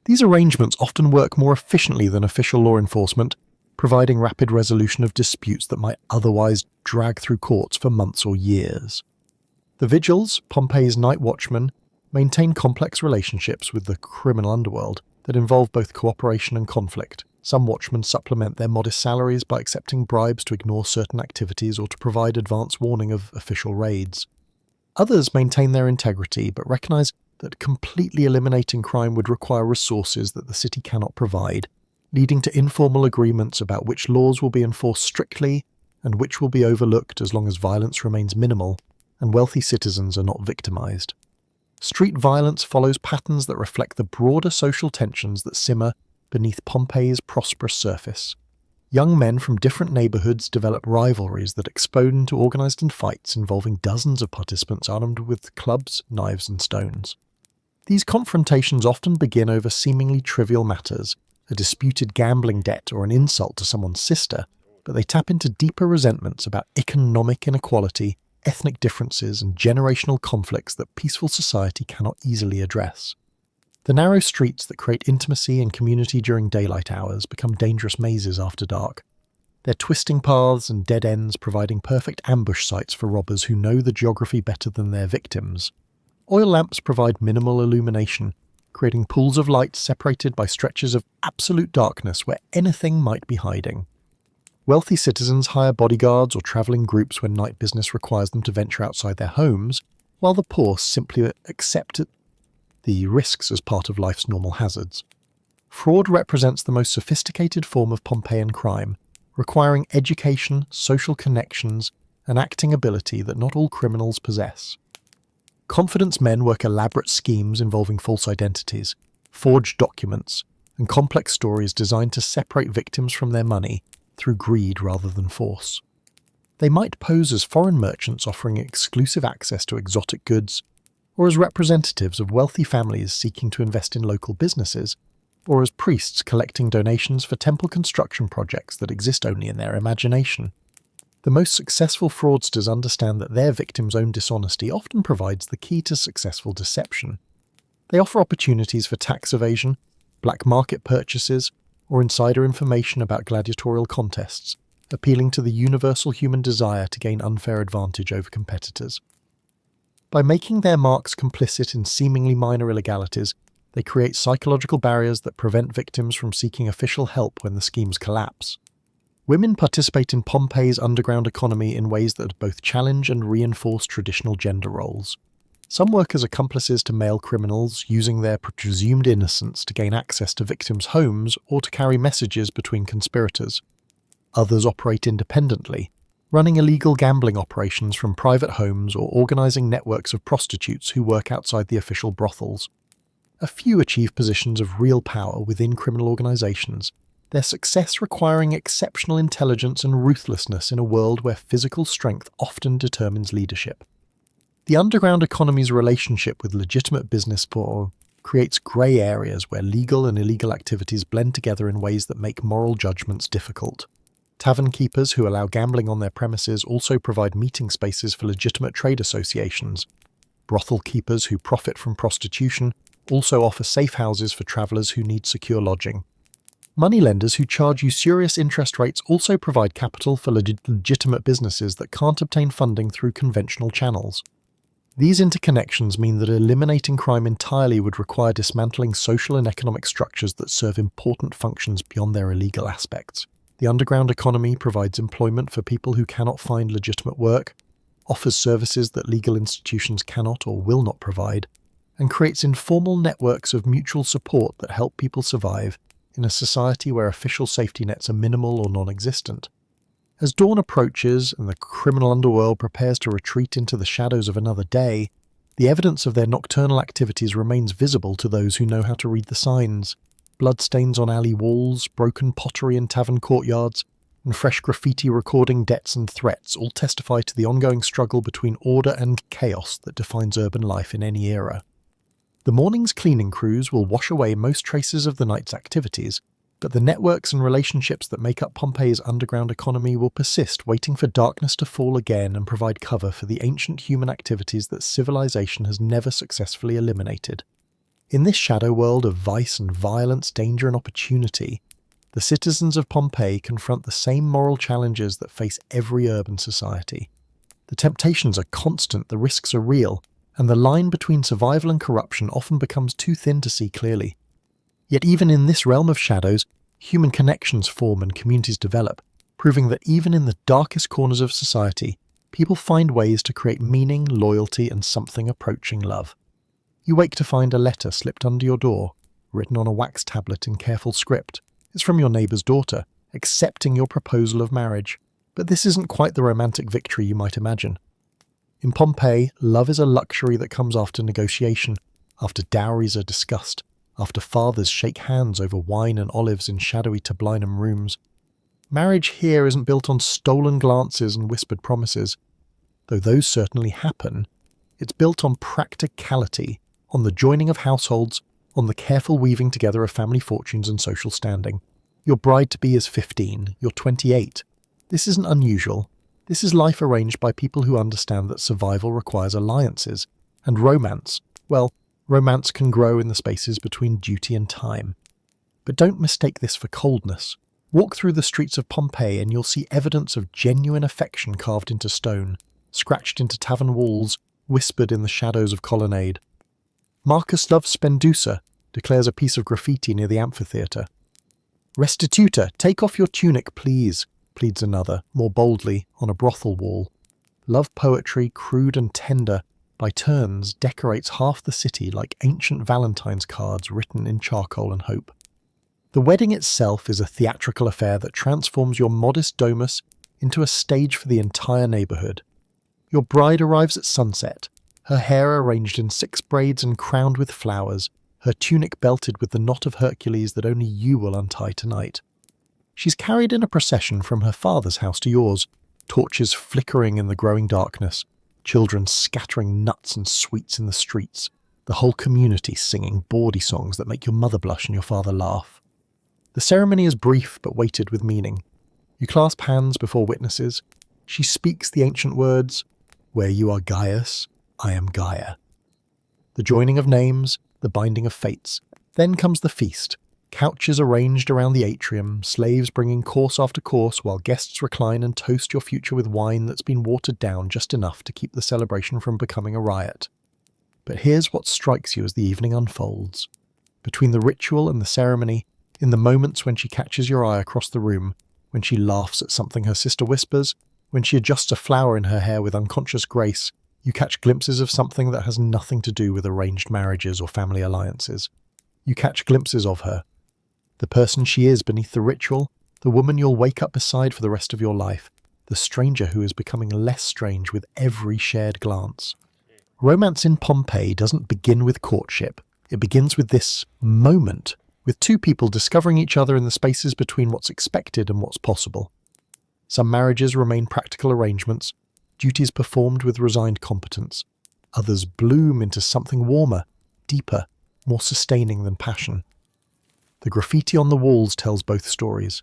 These arrangements often work more efficiently than official law enforcement, providing rapid resolution of disputes that might otherwise drag through courts for months or years. The Vigils, Pompeii's night watchmen, maintain complex relationships with the criminal underworld that involve both cooperation and conflict. Some watchmen supplement their modest salaries by accepting bribes to ignore certain activities or to provide advance warning of official raids. Others maintain their integrity but recognize that completely eliminating crime would require resources that the city cannot provide, leading to informal agreements about which laws will be enforced strictly and which will be overlooked as long as violence remains minimal and wealthy citizens are not victimized. Street violence follows patterns that reflect the broader social tensions that simmer beneath Pompeii's prosperous surface. Young men from different neighborhoods develop rivalries that explode into organized fights involving dozens of participants armed with clubs, knives, and stones. These confrontations often begin over seemingly trivial matters, a disputed gambling debt or an insult to someone's sister, but they tap into deeper resentments about economic inequality, ethnic differences, and generational conflicts that peaceful society cannot easily address. The narrow streets that create intimacy and community during daylight hours become dangerous mazes after dark, their twisting paths and dead ends providing perfect ambush sites for robbers who know the geography better than their victims. Oil lamps provide minimal illumination, creating pools of light separated by stretches of absolute darkness where anything might be hiding. Wealthy citizens hire bodyguards or travel in groups when night business requires them to venture outside their homes, while the poor simply accept the risks as part of life's normal hazards. Fraud represents the most sophisticated form of Pompeian crime, requiring education, social connections, and acting ability that not all criminals possess. Confidence men work elaborate schemes involving false identities, forged documents, and complex stories designed to separate victims from their money through greed rather than force. They might pose as foreign merchants offering exclusive access to exotic goods, or as representatives of wealthy families seeking to invest in local businesses, or as priests collecting donations for temple construction projects that exist only in their imagination. The most successful fraudsters understand that their victims' own dishonesty often provides the key to successful deception. They offer opportunities for tax evasion, black market purchases, or insider information about gladiatorial contests, appealing to the universal human desire to gain unfair advantage over competitors. By making their marks complicit in seemingly minor illegalities, they create psychological barriers that prevent victims from seeking official help when the schemes collapse. Women participate in Pompeii's underground economy in ways that both challenge and reinforce traditional gender roles. Some work as accomplices to male criminals, using their presumed innocence to gain access to victims' homes or to carry messages between conspirators. Others operate independently, running illegal gambling operations from private homes or organizing networks of prostitutes who work outside the official brothels. A few achieve positions of real power within criminal organizations, their success requiring exceptional intelligence and ruthlessness in a world where physical strength often determines leadership. The underground economy's relationship with legitimate business creates grey areas where legal and illegal activities blend together in ways that make moral judgments difficult. Tavern keepers who allow gambling on their premises also provide meeting spaces for legitimate trade associations. Brothel keepers who profit from prostitution also offer safe houses for travellers who need secure lodging. Moneylenders who charge usurious interest rates also provide capital for legitimate businesses that can't obtain funding through conventional channels. These interconnections mean that eliminating crime entirely would require dismantling social and economic structures that serve important functions beyond their illegal aspects. The underground economy provides employment for people who cannot find legitimate work, offers services that legal institutions cannot or will not provide, and creates informal networks of mutual support that help people survive in a society where official safety nets are minimal or non-existent. As dawn approaches and the criminal underworld prepares to retreat into the shadows of another day, the evidence of their nocturnal activities remains visible to those who know how to read the signs. Bloodstains on alley walls, broken pottery in tavern courtyards, and fresh graffiti recording debts and threats all testify to the ongoing struggle between order and chaos that defines urban life in any era. The morning's cleaning crews will wash away most traces of the night's activities, but the networks and relationships that make up Pompeii's underground economy will persist, waiting for darkness to fall again and provide cover for the ancient human activities that civilization has never successfully eliminated. In this shadow world of vice and violence, danger and opportunity, the citizens of Pompeii confront the same moral challenges that face every urban society. The temptations are constant, the risks are real, and the line between survival and corruption often becomes too thin to see clearly. Yet even in this realm of shadows, human connections form and communities develop, proving that even in the darkest corners of society, people find ways to create meaning, loyalty, and something approaching love. You wake to find a letter slipped under your door, written on a wax tablet in careful script. It's from your neighbour's daughter, accepting your proposal of marriage. But this isn't quite the romantic victory you might imagine. In Pompeii, love is a luxury that comes after negotiation, after dowries are discussed, after fathers shake hands over wine and olives in shadowy tablinum rooms. Marriage here isn't built on stolen glances and whispered promises. Though those certainly happen, it's built on practicality, on the joining of households, on the careful weaving together of family fortunes and social standing. Your bride-to-be is 15, you're 28. This isn't unusual. This is life arranged by people who understand that survival requires alliances, and romance, well, romance can grow in the spaces between duty and time. But don't mistake this for coldness. Walk through the streets of Pompeii and you'll see evidence of genuine affection carved into stone, scratched into tavern walls, whispered in the shadows of colonnade. Marcus loves Spendusa, declares a piece of graffiti near the amphitheatre. Restituta, take off your tunic, please, pleads another, more boldly, on a brothel wall. Love poetry, crude and tender, by turns decorates half the city like ancient Valentine's cards written in charcoal and hope. The wedding itself is a theatrical affair that transforms your modest domus into a stage for the entire neighbourhood. Your bride arrives at sunset, her hair arranged in 6 braids and crowned with flowers, her tunic belted with the knot of Hercules that only you will untie tonight. She's carried in a procession from her father's house to yours, torches flickering in the growing darkness, children scattering nuts and sweets in the streets, the whole community singing bawdy songs that make your mother blush and your father laugh. The ceremony is brief but weighted with meaning. You clasp hands before witnesses. She speaks the ancient words, "Where you are Gaius, I am Gaia." The joining of names, the binding of fates. Then comes the feast. Couches arranged around the atrium, slaves bringing course after course while guests recline and toast your future with wine that's been watered down just enough to keep the celebration from becoming a riot. But here's what strikes you as the evening unfolds. Between the ritual and the ceremony, in the moments when she catches your eye across the room, when she laughs at something her sister whispers, when she adjusts a flower in her hair with unconscious grace, you catch glimpses of something that has nothing to do with arranged marriages or family alliances. You catch glimpses of her. The person she is beneath the ritual, the woman you'll wake up beside for the rest of your life, the stranger who is becoming less strange with every shared glance. Romance in Pompeii doesn't begin with courtship. It begins with this moment, with two people discovering each other in the spaces between what's expected and what's possible. Some marriages remain practical arrangements, duties performed with resigned competence. Others bloom into something warmer, deeper, more sustaining than passion. The graffiti on the walls tells both stories.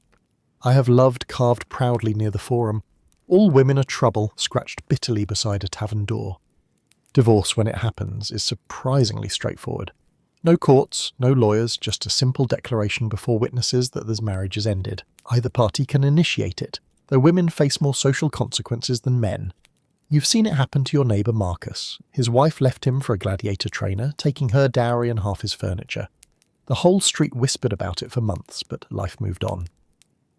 I have loved carved proudly near the forum. All women are trouble, scratched bitterly beside a tavern door. Divorce, when it happens, is surprisingly straightforward. No courts, no lawyers, just a simple declaration before witnesses that this marriage is ended. Either party can initiate it, though women face more social consequences than men. You've seen it happen to your neighbour Marcus. His wife left him for a gladiator trainer, taking her dowry and half his furniture. The whole street whispered about it for months, but life moved on.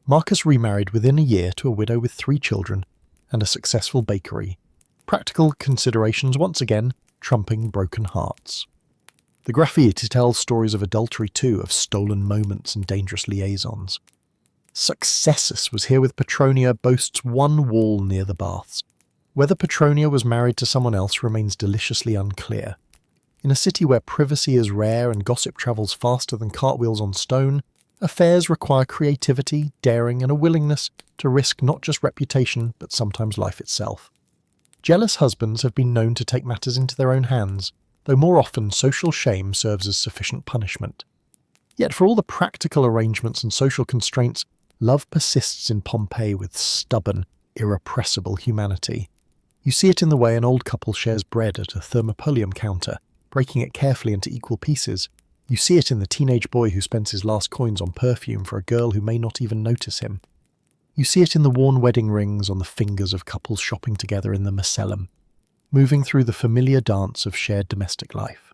Marcus remarried within a year to a widow with 3 children and a successful bakery. Practical considerations once again trumping broken hearts. The graffiti tells stories of adultery too, of stolen moments and dangerous liaisons. Successus was here with Petronia boasts one wall near the baths. Whether Petronia was married to someone else remains deliciously unclear. In a city where privacy is rare and gossip travels faster than cartwheels on stone, affairs require creativity, daring, and a willingness to risk not just reputation, but sometimes life itself. Jealous husbands have been known to take matters into their own hands, though more often social shame serves as sufficient punishment. Yet for all the practical arrangements and social constraints, love persists in Pompeii with stubborn, irrepressible humanity. You see it in the way an old couple shares bread at a thermopolium counter, breaking it carefully into equal pieces. You see it in the teenage boy who spends his last coins on perfume for a girl who may not even notice him. You see it in the worn wedding rings on the fingers of couples shopping together in the Macellum, moving through the familiar dance of shared domestic life.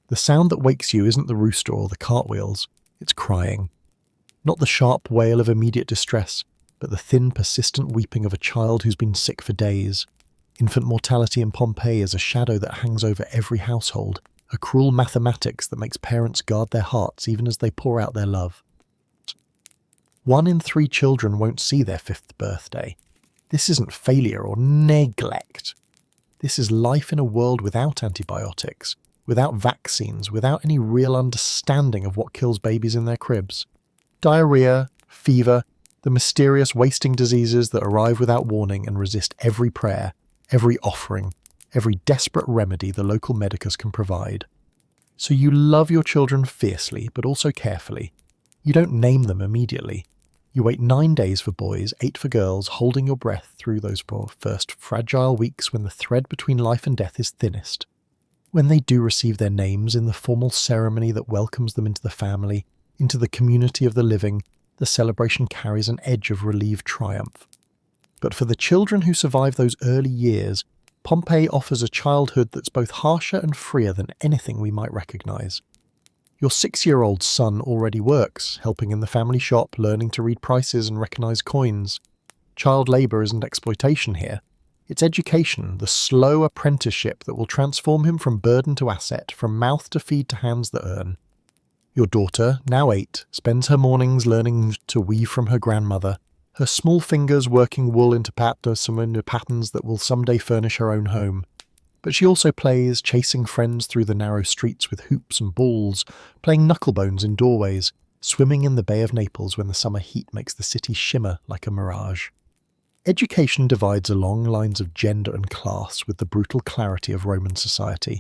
The sound that wakes you isn't the rooster or the cartwheels, it's crying. Not the sharp wail of immediate distress, but the thin, persistent weeping of a child who's been sick for days. Infant mortality in Pompeii is a shadow that hangs over every household, a cruel mathematics that makes parents guard their hearts even as they pour out their love. 1 in 3 children won't see their 5th birthday. This isn't failure or neglect. This is life in a world without antibiotics, without vaccines, without any real understanding of what kills babies in their cribs. Diarrhea, fever, the mysterious wasting diseases that arrive without warning and resist every prayer, every offering, every desperate remedy the local medicus can provide. So you love your children fiercely, but also carefully. You don't name them immediately. You wait 9 days for boys, 8 for girls, holding your breath through those first fragile weeks when the thread between life and death is thinnest. When they do receive their names in the formal ceremony that welcomes them into the family, into the community of the living, the celebration carries an edge of relieved triumph. But for the children who survive those early years, Pompeii offers a childhood that's both harsher and freer than anything we might recognise. Your 6-year-old son already works, helping in the family shop, learning to read prices and recognise coins. Child labour isn't exploitation here. It's education, the slow apprenticeship that will transform him from burden to asset, from mouth to feed to hands that earn. Your daughter, now 8, spends her mornings learning to weave from her grandmother, her small fingers working wool into patterns that will someday furnish her own home. But she also plays, chasing friends through the narrow streets with hoops and balls, playing knucklebones in doorways, swimming in the Bay of Naples when the summer heat makes the city shimmer like a mirage. Education divides along lines of gender and class with the brutal clarity of Roman society.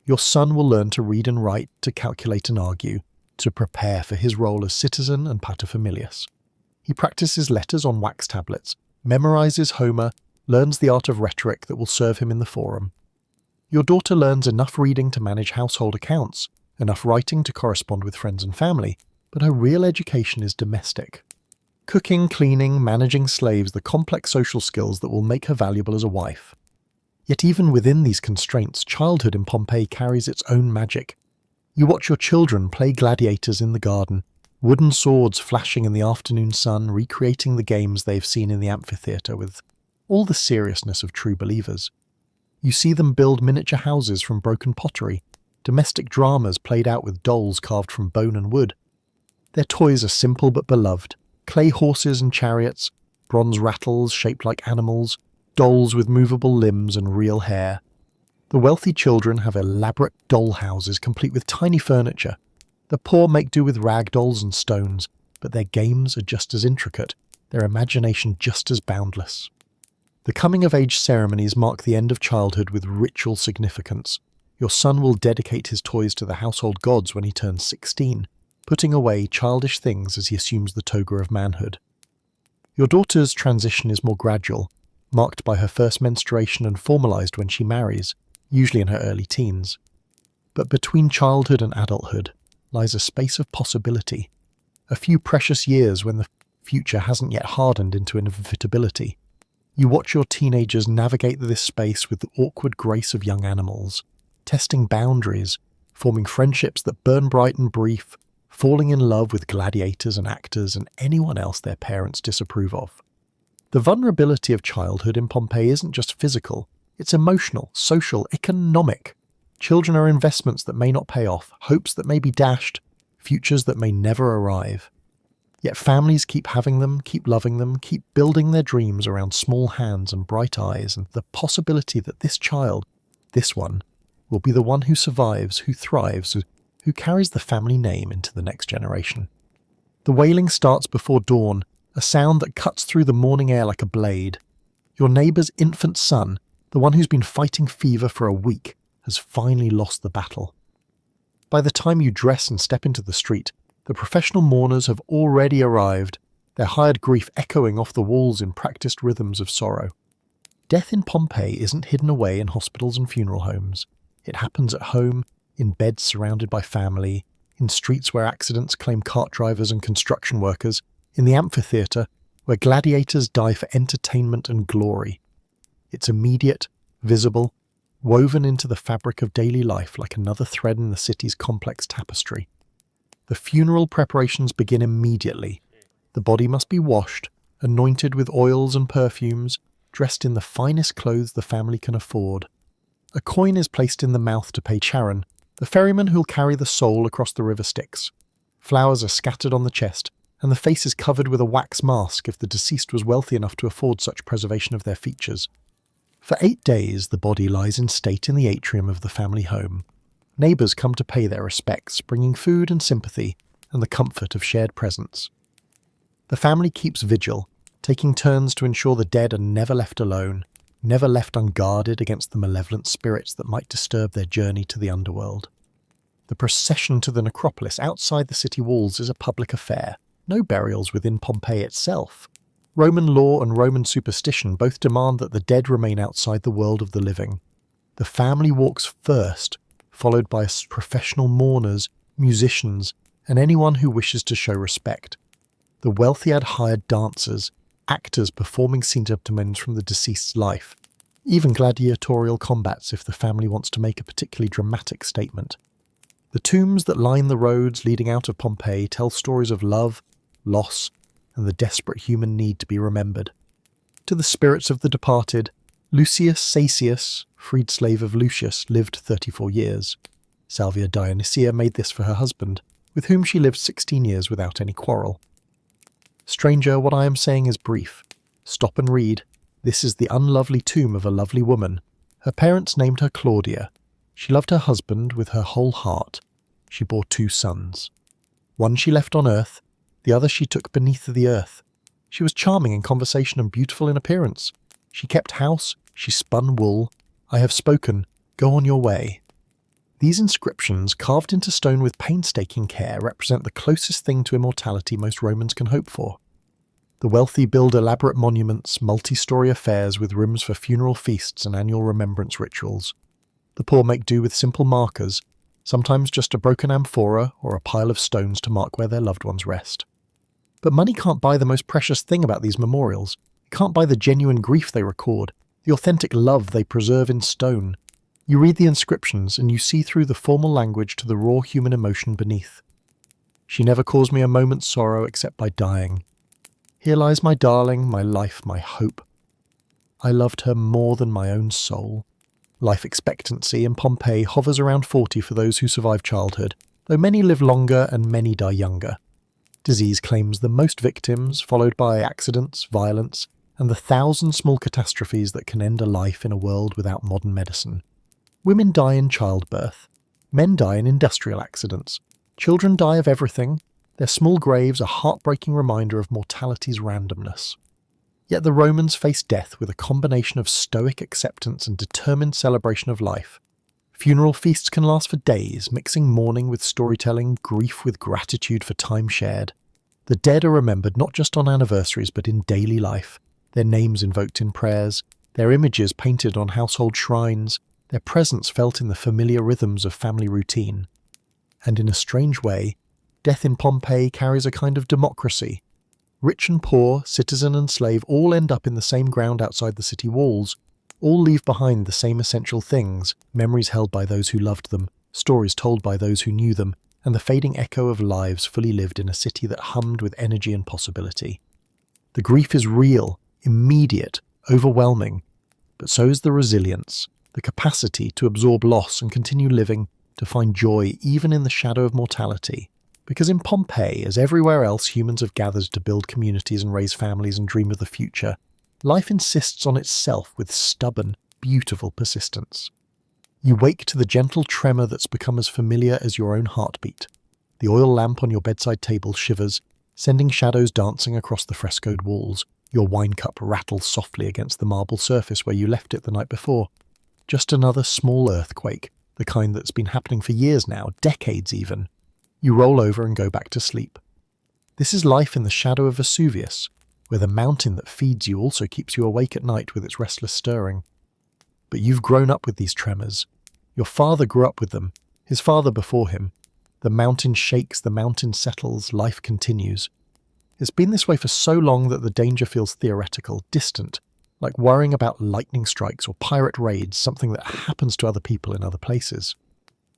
Your son will learn to read and write, to calculate and argue, to prepare for his role as citizen and paterfamilias. He practices letters on wax tablets, memorises Homer, learns the art of rhetoric that will serve him in the forum. Your daughter learns enough reading to manage household accounts, enough writing to correspond with friends and family, but her real education is domestic. Cooking, cleaning, managing slaves, the complex social skills that will make her valuable as a wife. Yet even within these constraints, childhood in Pompeii carries its own magic. You watch your children play gladiators in the garden, wooden swords flashing in the afternoon sun, recreating the games they've seen in the amphitheatre with all the seriousness of true believers. You see them build miniature houses from broken pottery, domestic dramas played out with dolls carved from bone and wood. Their toys are simple but beloved, clay horses and chariots, bronze rattles shaped like animals, dolls with movable limbs and real hair. The wealthy children have elaborate doll houses complete with tiny furniture. The poor make do with rag dolls and stones, but their games are just as intricate, their imagination just as boundless. The coming-of-age ceremonies mark the end of childhood with ritual significance. Your son will dedicate his toys to the household gods when he turns 16, putting away childish things as he assumes the toga of manhood. Your daughter's transition is more gradual, marked by her first menstruation and formalized when she marries, usually in her early teens. But between childhood and adulthood lies a space of possibility, a few precious years when the future hasn't yet hardened into inevitability. You watch your teenagers navigate this space with the awkward grace of young animals, testing boundaries, forming friendships that burn bright and brief, falling in love with gladiators and actors and anyone else their parents disapprove of. The vulnerability of childhood in Pompeii isn't just physical, it's emotional, social, economic. Children are investments that may not pay off, hopes that may be dashed, futures that may never arrive. Yet families keep having them, keep loving them, keep building their dreams around small hands and bright eyes, and the possibility that this child, this one, will be the one who survives, who thrives, who carries the family name into the next generation. The wailing starts before dawn, a sound that cuts through the morning air like a blade. Your neighbour's infant son, the one who's been fighting fever for a week, has finally lost the battle. By the time you dress and step into the street, the professional mourners have already arrived, their hired grief echoing off the walls in practiced rhythms of sorrow. Death in Pompeii isn't hidden away in hospitals and funeral homes. It happens at home, in beds surrounded by family, in streets where accidents claim cart drivers and construction workers, in the amphitheatre, where gladiators die for entertainment and glory. It's immediate, visible, woven into the fabric of daily life like another thread in the city's complex tapestry. The funeral preparations begin immediately. The body must be washed, anointed with oils and perfumes, dressed in the finest clothes the family can afford. A coin is placed in the mouth to pay Charon, the ferryman who'll carry the soul across the river Styx. Flowers are scattered on the chest, and the face is covered with a wax mask if the deceased was wealthy enough to afford such preservation of their features. For 8 days, the body lies in state in the atrium of the family home. Neighbours come to pay their respects, bringing food and sympathy, and the comfort of shared presence. The family keeps vigil, taking turns to ensure the dead are never left alone, never left unguarded against the malevolent spirits that might disturb their journey to the underworld. The procession to the necropolis outside the city walls is a public affair, no burials within Pompeii itself. Roman law and Roman superstition both demand that the dead remain outside the world of the living. The family walks first, followed by professional mourners, musicians, and anyone who wishes to show respect. The wealthy had hired dancers, actors performing scene pantomimes from the deceased's life, even gladiatorial combats if the family wants to make a particularly dramatic statement. The tombs that line the roads leading out of Pompeii tell stories of love, loss, and the desperate human need to be remembered. To the spirits of the departed, Lucius Caesius, freed slave of Lucius, lived 34 years. Salvia Dionysia made this for her husband, with whom she lived 16 years without any quarrel. Stranger, what I am saying is brief. Stop and read. This is the unlovely tomb of a lovely woman. Her parents named her Claudia. She loved her husband with her whole heart. She bore 2 sons. One she left on earth, the other she took beneath the earth. She was charming in conversation and beautiful in appearance. She kept house, she spun wool. I have spoken, go on your way. These inscriptions, carved into stone with painstaking care, represent the closest thing to immortality most Romans can hope for. The wealthy build elaborate monuments, multi-story affairs with rooms for funeral feasts and annual remembrance rituals. The poor make do with simple markers, sometimes just a broken amphora or a pile of stones to mark where their loved ones rest. But money can't buy the most precious thing about these memorials. It can't buy the genuine grief they record, the authentic love they preserve in stone. You read the inscriptions and you see through the formal language to the raw human emotion beneath. She never caused me a moment's sorrow except by dying. Here lies my darling, my life, my hope. I loved her more than my own soul. Life expectancy in Pompeii hovers around 40 for those who survive childhood, though many live longer and many die younger. Disease claims the most victims, followed by accidents, violence, and the 1,000 small catastrophes that can end a life in a world without modern medicine. Women die in childbirth. Men die in industrial accidents. Children die of everything. Their small graves a heartbreaking reminder of mortality's randomness. Yet the Romans faced death with a combination of stoic acceptance and determined celebration of life. Funeral feasts can last for days, mixing mourning with storytelling, grief with gratitude for time shared. The dead are remembered not just on anniversaries but in daily life, their names invoked in prayers, their images painted on household shrines, their presence felt in the familiar rhythms of family routine. And in a strange way, death in Pompeii carries a kind of democracy. Rich and poor, citizen and slave all end up in the same ground outside the city walls, all leave behind the same essential things, memories held by those who loved them, stories told by those who knew them, and the fading echo of lives fully lived in a city that hummed with energy and possibility. The grief is real, immediate, overwhelming, but so is the resilience, the capacity to absorb loss and continue living, to find joy even in the shadow of mortality. Because in Pompeii, as everywhere else humans have gathered to build communities and raise families and dream of the future, life insists on itself with stubborn, beautiful persistence. You wake to the gentle tremor that's become as familiar as your own heartbeat. The oil lamp on your bedside table shivers, sending shadows dancing across the frescoed walls. Your wine cup rattles softly against the marble surface where you left it the night before. Just another small earthquake, the kind that's been happening for years now, decades even. You roll over and go back to sleep. This is life in the shadow of Vesuvius, where the mountain that feeds you also keeps you awake at night with its restless stirring. But you've grown up with these tremors. Your father grew up with them, his father before him. The mountain shakes, the mountain settles, life continues. It's been this way for so long that the danger feels theoretical, distant, like worrying about lightning strikes or pirate raids, something that happens to other people in other places.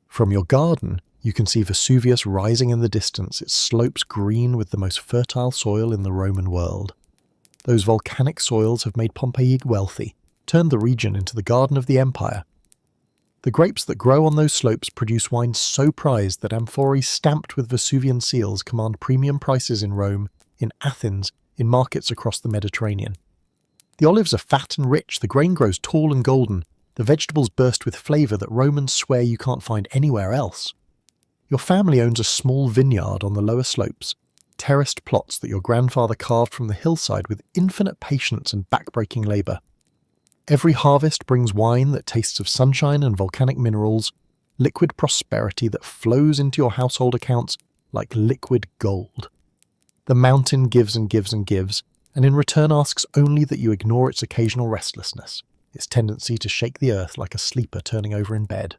From your garden, you can see Vesuvius rising in the distance, its slopes green with the most fertile soil in the Roman world. Those volcanic soils have made Pompeii wealthy, turned the region into the garden of the empire. The grapes that grow on those slopes produce wines so prized that amphorae stamped with Vesuvian seals command premium prices in Rome, in Athens, in markets across the Mediterranean. The olives are fat and rich, the grain grows tall and golden, the vegetables burst with flavour that Romans swear you can't find anywhere else. Your family owns a small vineyard on the lower slopes, terraced plots that your grandfather carved from the hillside with infinite patience and backbreaking labour. Every harvest brings wine that tastes of sunshine and volcanic minerals, liquid prosperity that flows into your household accounts like liquid gold. The mountain gives and gives and gives, and in return asks only that you ignore its occasional restlessness, its tendency to shake the earth like a sleeper turning over in bed.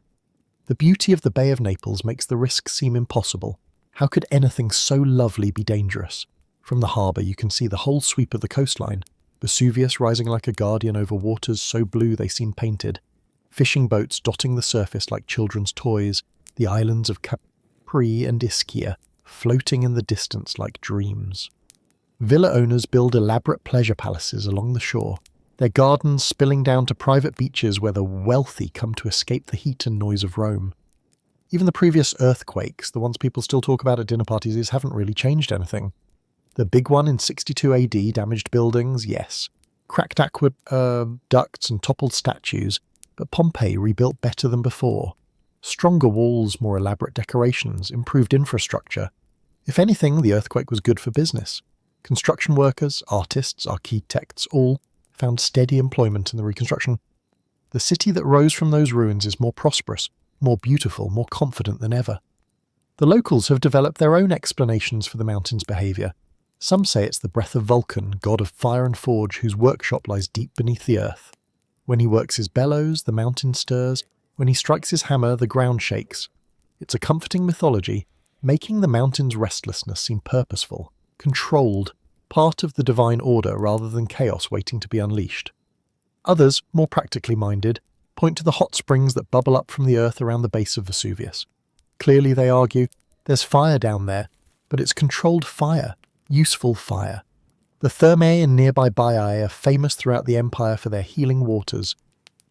The beauty of the Bay of Naples makes the risk seem impossible. How could anything so lovely be dangerous? From the harbour you can see the whole sweep of the coastline, Vesuvius rising like a guardian over waters so blue they seem painted, fishing boats dotting the surface like children's toys, the islands of Capri and Ischia floating in the distance like dreams. Villa owners build elaborate pleasure palaces along the shore, their gardens spilling down to private beaches where the wealthy come to escape the heat and noise of Rome. Even the previous earthquakes, the ones people still talk about at dinner parties, haven't really changed anything. The big one in 62 AD damaged buildings, yes. Cracked aqueducts and toppled statues, but Pompeii rebuilt better than before. Stronger walls, more elaborate decorations, improved infrastructure. If anything, the earthquake was good for business. Construction workers, artists, architects, all found steady employment in the reconstruction. The city that rose from those ruins is more prosperous, more beautiful, more confident than ever. The locals have developed their own explanations for the mountain's behaviour. Some say it's the breath of Vulcan, god of fire and forge, whose workshop lies deep beneath the earth. When he works his bellows, the mountain stirs. When he strikes his hammer, the ground shakes. It's a comforting mythology, making the mountain's restlessness seem purposeful, controlled, part of the divine order rather than chaos waiting to be unleashed. Others, more practically minded, point to the hot springs that bubble up from the earth around the base of Vesuvius. Clearly, they argue, there's fire down there, but it's controlled fire, useful fire. The Thermae and nearby Baiae are famous throughout the empire for their healing waters.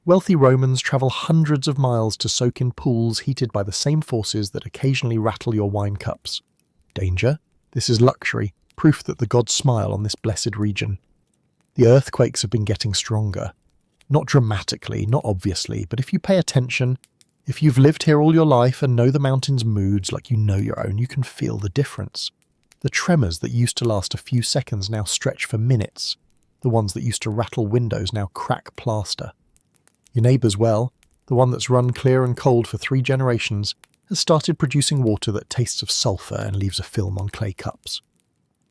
Wealthy Romans travel hundreds of miles to soak in pools heated by the same forces that occasionally rattle your wine cups. Danger? This is luxury, proof that the gods smile on this blessed region. The earthquakes have been getting stronger. Not dramatically, not obviously, but if you pay attention, If you've lived here all your life and know the mountain's moods like you know your own, you can feel the difference. The tremors that used to last a few seconds now stretch for minutes. The ones that used to rattle windows now crack plaster. Your neighbour's well, the one that's run clear and cold for 3 generations, has started producing water that tastes of sulphur and leaves a film on clay cups.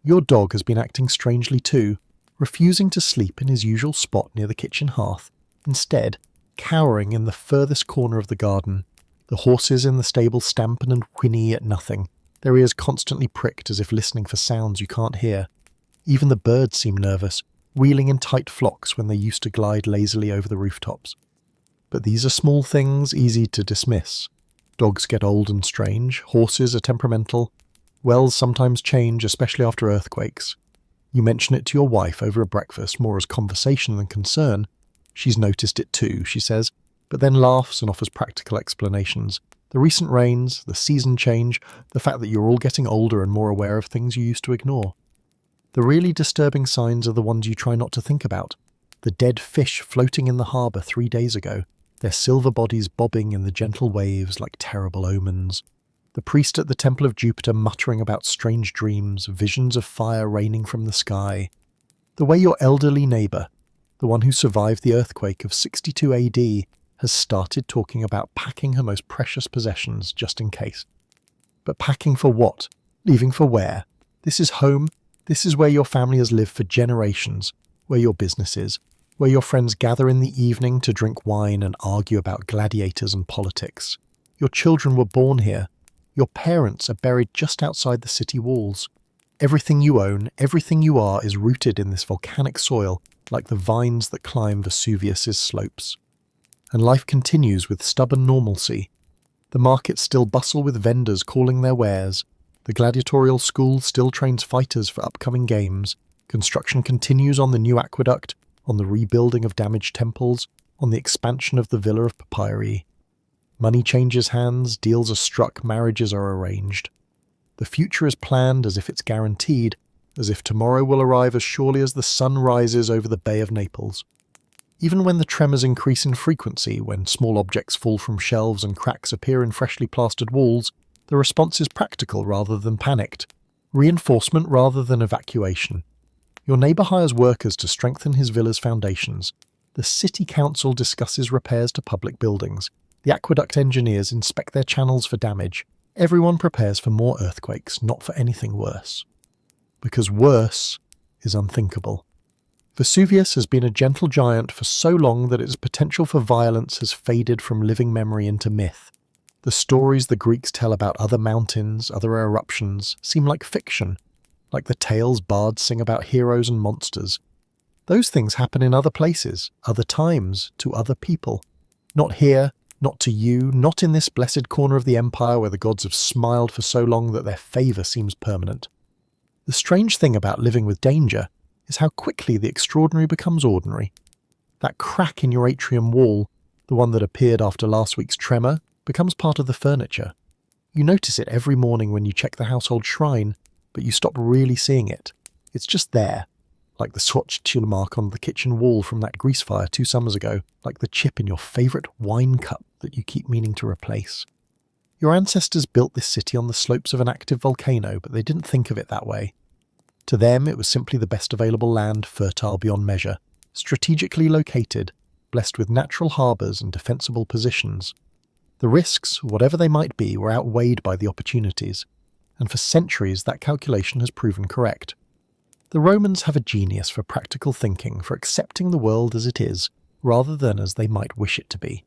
Your dog has been acting strangely too, refusing to sleep in his usual spot near the kitchen hearth, instead cowering in the furthest corner of the garden. The horses in the stable stamp and whinny at nothing, their ears constantly pricked as if listening for sounds you can't hear. Even the birds seem nervous, wheeling in tight flocks when they used to glide lazily over the rooftops. But these are small things easy to dismiss. Dogs get old and strange, horses are temperamental, wells sometimes change, especially after earthquakes. You mention it to your wife over a breakfast more as conversation than concern. She's noticed it too, she says, but then laughs and offers practical explanations. The recent rains, the season change, the fact that you're all getting older and more aware of things you used to ignore. The really disturbing signs are the ones you try not to think about. The dead fish floating in the harbour 3 days ago, their silver bodies bobbing in the gentle waves like terrible omens. The priest at the Temple of Jupiter muttering about strange dreams, visions of fire raining from the sky. The way your elderly neighbour, the one who survived the earthquake of 62 AD, has started talking about packing her most precious possessions just in case. But packing for what? Leaving for where? This is home. This is where your family has lived for generations, where your business is, where your friends gather in the evening to drink wine and argue about gladiators and politics. Your children were born here. Your parents are buried just outside the city walls. Everything you own, everything you are is rooted in this volcanic soil, like the vines that climb Vesuvius's slopes. And life continues with stubborn normalcy. The markets still bustle with vendors calling their wares. The gladiatorial school still trains fighters for upcoming games. Construction continues on the new aqueduct, on the rebuilding of damaged temples, on the expansion of the Villa of Papyri. Money changes hands, deals are struck, marriages are arranged. The future is planned as if it's guaranteed, as if tomorrow will arrive as surely as the sun rises over the Bay of Naples. Even when the tremors increase in frequency, when small objects fall from shelves and cracks appear in freshly plastered walls, the response is practical rather than panicked, reinforcement rather than evacuation. Your neighbour hires workers to strengthen his villa's foundations. The city council discusses repairs to public buildings. The aqueduct engineers inspect their channels for damage. Everyone prepares for more earthquakes, not for anything worse. Because worse is unthinkable. Vesuvius has been a gentle giant for so long that its potential for violence has faded from living memory into myth. The stories the Greeks tell about other mountains, other eruptions, seem like fiction, like the tales bards sing about heroes and monsters. Those things happen in other places, other times, to other people. Not here, not to you, not in this blessed corner of the empire where the gods have smiled for so long that their favour seems permanent. The strange thing about living with danger is how quickly the extraordinary becomes ordinary. That crack in your atrium wall, the one that appeared after last week's tremor, becomes part of the furniture. You notice it every morning when you check the household shrine, but you stop really seeing it. It's just there, like the swatch mark on the kitchen wall from that grease fire 2 summers ago, like the chip in your favourite wine cup that you keep meaning to replace. Your ancestors built this city on the slopes of an active volcano, but they didn't think of it that way. To them, it was simply the best available land, fertile beyond measure, strategically located, blessed with natural harbours and defensible positions. The risks, whatever they might be, were outweighed by the opportunities, and for centuries that calculation has proven correct. The Romans have a genius for practical thinking, for accepting the world as it is, rather than as they might wish it to be.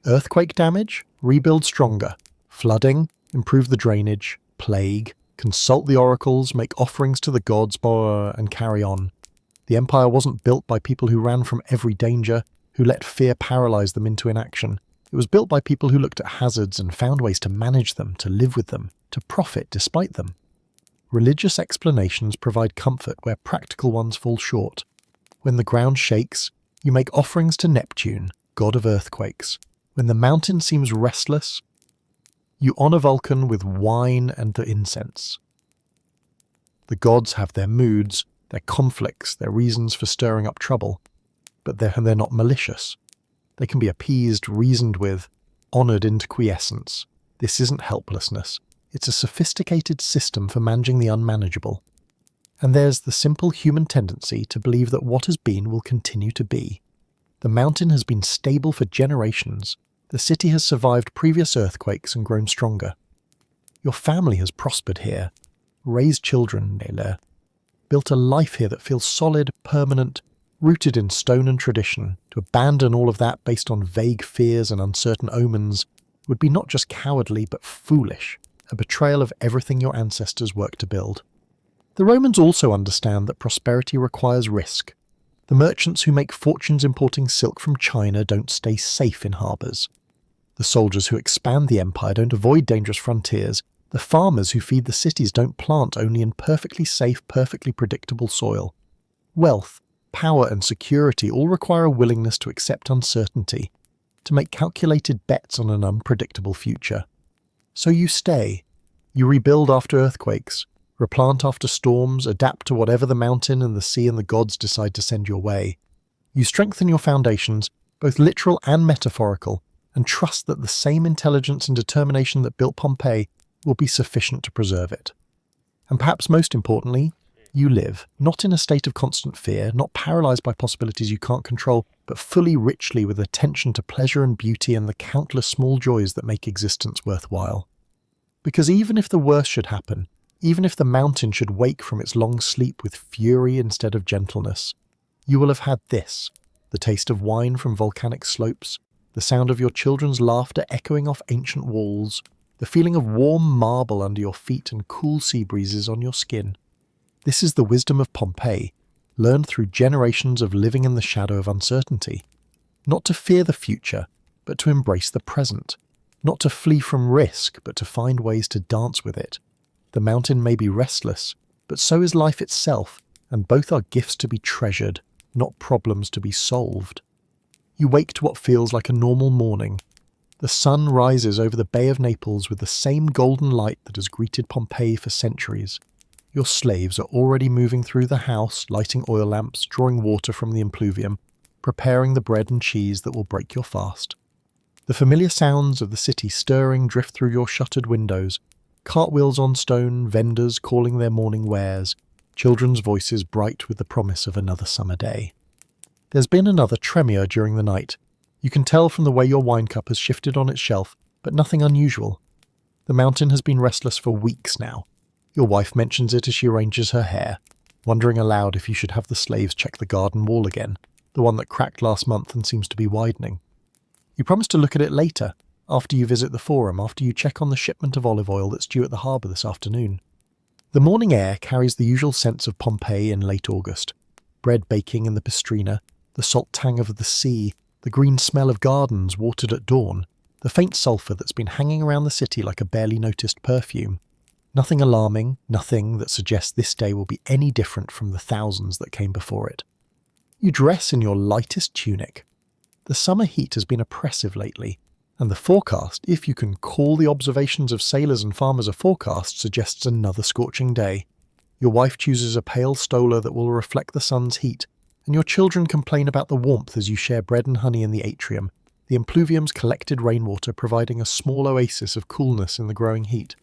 Earthquake damage? Rebuild stronger. Flooding? Improve the drainage. Plague? Consult the oracles, make offerings to the gods, and carry on. The empire wasn't built by people who ran from every danger, who let fear paralyze them into inaction. It was built by people who looked at hazards and found ways to manage them, to live with them, to profit despite them. Religious explanations provide comfort where practical ones fall short. When the ground shakes, you make offerings to Neptune, god of earthquakes. When the mountain seems restless, you honour Vulcan with wine and the incense. The gods have their moods, their conflicts, their reasons for stirring up trouble, but they're not malicious. They can be appeased, reasoned with. honoured into quiescence. This isn't helplessness. It's a sophisticated system for managing the unmanageable. And there's the simple human tendency to believe that what has been will continue to be. The mountain has been stable for generations. The city has survived previous earthquakes and grown stronger. Your family has prospered here, raised children, Nele, built a life here that feels solid, permanent, rooted in stone and tradition. To abandon all of that based on vague fears and uncertain omens would be not just cowardly but foolish, a betrayal of everything your ancestors worked to build. The Romans also understand that prosperity requires risk. The merchants who make fortunes importing silk from China don't stay safe in harbours. The soldiers who expand the empire don't avoid dangerous frontiers. The farmers who feed the cities don't plant only in perfectly safe, perfectly predictable soil. Wealth, power and security all require a willingness to accept uncertainty, to make calculated bets on an unpredictable future. So you stay. You rebuild after earthquakes, replant after storms, adapt to whatever the mountain and the sea and the gods decide to send your way. You strengthen your foundations, both literal and metaphorical, and trust that the same intelligence and determination that built Pompeii will be sufficient to preserve it. And perhaps most importantly, you live, not in a state of constant fear, not paralyzed by possibilities you can't control, but fully richly with attention to pleasure and beauty and the countless small joys that make existence worthwhile. Because even if the worst should happen, even if the mountain should wake from its long sleep with fury instead of gentleness, you will have had this, the taste of wine from volcanic slopes, the sound of your children's laughter echoing off ancient walls, the feeling of warm marble under your feet and cool sea breezes on your skin. This is the wisdom of Pompeii, learned through generations of living in the shadow of uncertainty. Not to fear the future, but to embrace the present. Not to flee from risk, but to find ways to dance with it. The mountain may be restless, but so is life itself, and both are gifts to be treasured, not problems to be solved. You wake to what feels like a normal morning. The sun rises over the Bay of Naples with the same golden light that has greeted Pompeii for centuries. Your slaves are already moving through the house, lighting oil lamps, drawing water from the impluvium, preparing the bread and cheese that will break your fast. The familiar sounds of the city stirring drift through your shuttered windows, cartwheels on stone, vendors calling their morning wares, children's voices bright with the promise of another summer day. There's been another tremor during the night. You can tell from the way your wine cup has shifted on its shelf, but nothing unusual. The mountain has been restless for weeks now. Your wife mentions it as she arranges her hair, wondering aloud if you should have the slaves check the garden wall again, the one that cracked last month and seems to be widening. You promise to look at it later, after you visit the forum, after you check on the shipment of olive oil that's due at the harbour this afternoon. The morning air carries the usual sense of Pompeii in late August. Bread baking in the pistrina, the salt tang of the sea, the green smell of gardens watered at dawn, the faint sulphur that's been hanging around the city like a barely noticed perfume. Nothing alarming, nothing that suggests this day will be any different from the thousands that came before it. You dress in your lightest tunic. The summer heat has been oppressive lately, and the forecast, if you can call the observations of sailors and farmers a forecast, suggests another scorching day. Your wife chooses a pale stola that will reflect the sun's heat, and your children complain about the warmth as you share bread and honey in the atrium, the impluvium's collected rainwater providing a small oasis of coolness in the growing heat.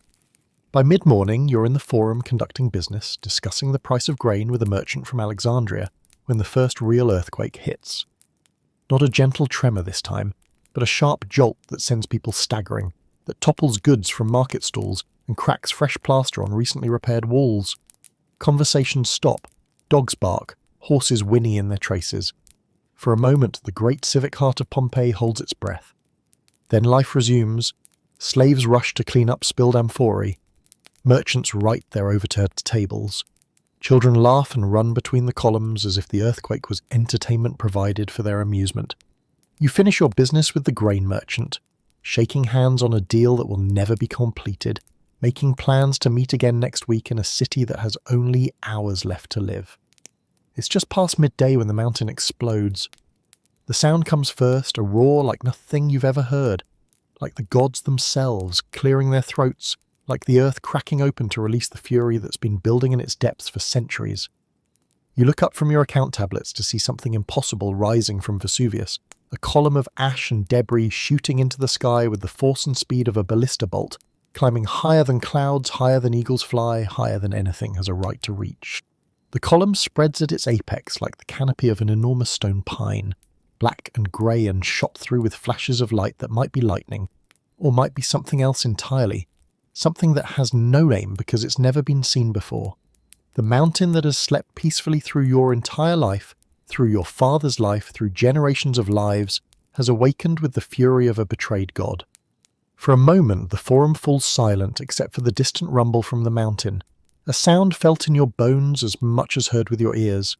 By mid-morning, you're in the forum conducting business, discussing the price of grain with a merchant from Alexandria, when the first real earthquake hits. Not a gentle tremor this time, but a sharp jolt that sends people staggering, that topples goods from market stalls and cracks fresh plaster on recently repaired walls. Conversations stop, dogs bark, horses whinny in their traces. For a moment, the great civic heart of Pompeii holds its breath. Then life resumes. Slaves rush to clean up spilled amphorae. Merchants right their overturned tables. Children laugh and run between the columns as if the earthquake was entertainment provided for their amusement. You finish your business with the grain merchant, shaking hands on a deal that will never be completed, making plans to meet again next week in a city that has only hours left to live. It's just past midday when the mountain explodes. The sound comes first, a roar like nothing you've ever heard, like the gods themselves clearing their throats, like the earth cracking open to release the fury that's been building in its depths for centuries. You look up from your account tablets to see something impossible rising from Vesuvius, a column of ash and debris shooting into the sky with the force and speed of a ballista bolt, climbing higher than clouds, higher than eagles fly, higher than anything has a right to reach. The column spreads at its apex like the canopy of an enormous stone pine, black and grey and shot through with flashes of light that might be lightning, or might be something else entirely, something that has no name because it's never been seen before. The mountain that has slept peacefully through your entire life, through your father's life, through generations of lives, has awakened with the fury of a betrayed god. For a moment the forum falls silent except for the distant rumble from the mountain, a sound felt in your bones as much as heard with your ears.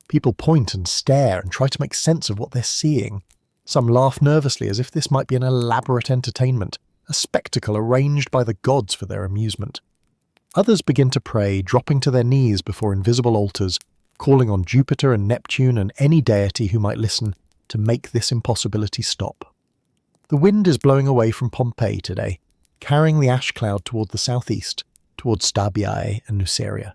People point and stare and try to make sense of what they're seeing. Some laugh nervously as if this might be an elaborate entertainment, a spectacle arranged by the gods for their amusement. Others begin to pray, dropping to their knees before invisible altars, calling on Jupiter and Neptune and any deity who might listen to make this impossibility stop. The wind is blowing away from Pompeii today, carrying the ash cloud toward the southeast, towards Stabiae and Nuceria.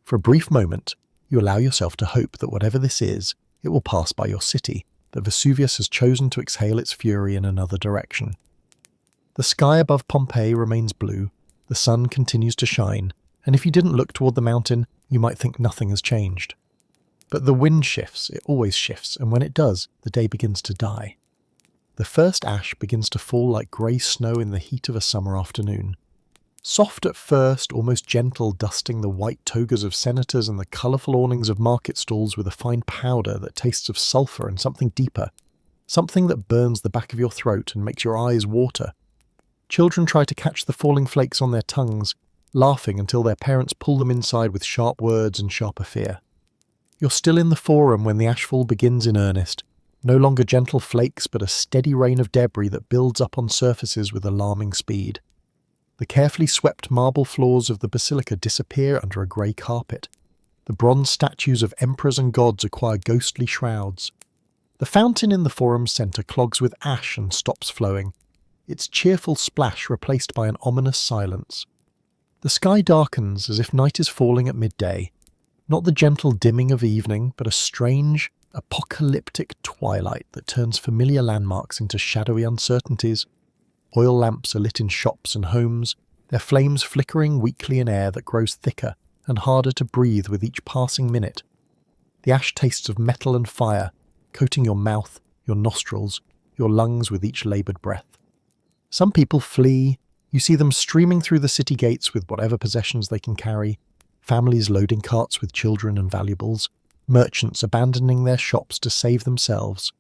For a brief moment, you allow yourself to hope that whatever this is, it will pass by your city, that Vesuvius has chosen to exhale its fury in another direction. The sky above Pompeii remains blue, the sun continues to shine, and if you didn't look toward the mountain, you might think nothing has changed. But the wind shifts, it always shifts, and when it does, the day begins to die. The first ash begins to fall like grey snow in the heat of a summer afternoon. Soft at first, almost gentle, dusting the white togas of senators and the colourful awnings of market stalls with a fine powder that tastes of sulphur and something deeper, something that burns the back of your throat and makes your eyes water. Children try to catch the falling flakes on their tongues, laughing until their parents pull them inside with sharp words and sharper fear. You're still in the forum when the ashfall begins in earnest, no longer gentle flakes but a steady rain of debris that builds up on surfaces with alarming speed. The carefully swept marble floors of the basilica disappear under a grey carpet. The bronze statues of emperors and gods acquire ghostly shrouds. The fountain in the forum's centre clogs with ash and stops flowing, its cheerful splash replaced by an ominous silence. The sky darkens as if night is falling at midday, not the gentle dimming of evening, but a strange, apocalyptic twilight that turns familiar landmarks into shadowy uncertainties. Oil lamps are lit in shops and homes, their flames flickering weakly in air that grows thicker and harder to breathe with each passing minute. The ash tastes of metal and fire, coating your mouth, your nostrils, your lungs with each laboured breath. Some people flee. You see them streaming through the city gates with whatever possessions they can carry, families loading carts with children and valuables, merchants abandoning their shops to save themselves.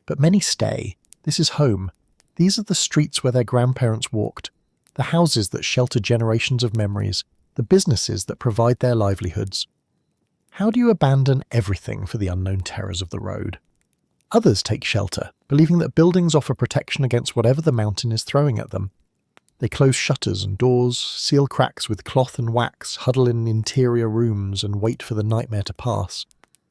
But many stay. This is home. These are the streets where their grandparents walked, the houses that shelter generations of memories, the businesses that provide their livelihoods. How do you abandon everything for the unknown terrors of the road? Others take shelter, believing that buildings offer protection against whatever the mountain is throwing at them. They close shutters and doors, seal cracks with cloth and wax, huddle in interior rooms and wait for the nightmare to pass.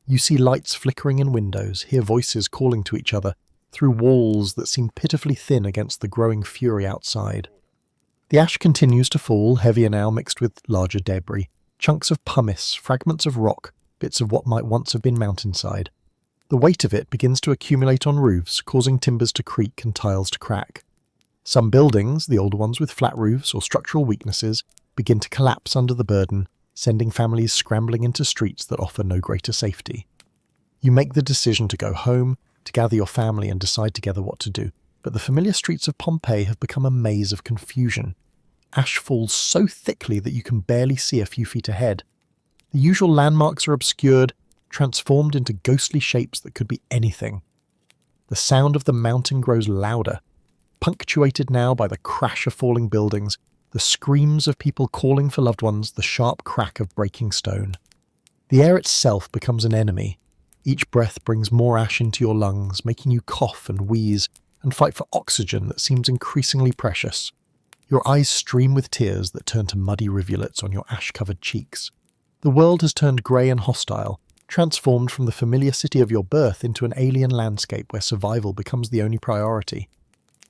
You see lights flickering in windows, hear voices calling to each other, through walls that seem pitifully thin against the growing fury outside. The ash continues to fall, heavier now mixed with larger debris, chunks of pumice, fragments of rock, bits of what might once have been mountainside. The weight of it begins to accumulate on roofs, causing timbers to creak and tiles to crack. Some buildings, the older ones with flat roofs or structural weaknesses, begin to collapse under the burden, sending families scrambling into streets that offer no greater safety. You make the decision to go home, to gather your family and decide together what to do, but the familiar streets of Pompeii have become a maze of confusion. Ash falls so thickly that you can barely see a few feet ahead. The usual landmarks are obscured, transformed into ghostly shapes that could be anything. The sound of the mountain grows louder, punctuated now by the crash of falling buildings, the screams of people calling for loved ones, the sharp crack of breaking stone. The air itself becomes an enemy. Each breath brings more ash into your lungs, making you cough and wheeze and fight for oxygen that seems increasingly precious. Your eyes stream with tears that turn to muddy rivulets on your ash-covered cheeks. The world has turned grey and hostile, transformed from the familiar city of your birth into an alien landscape where survival becomes the only priority.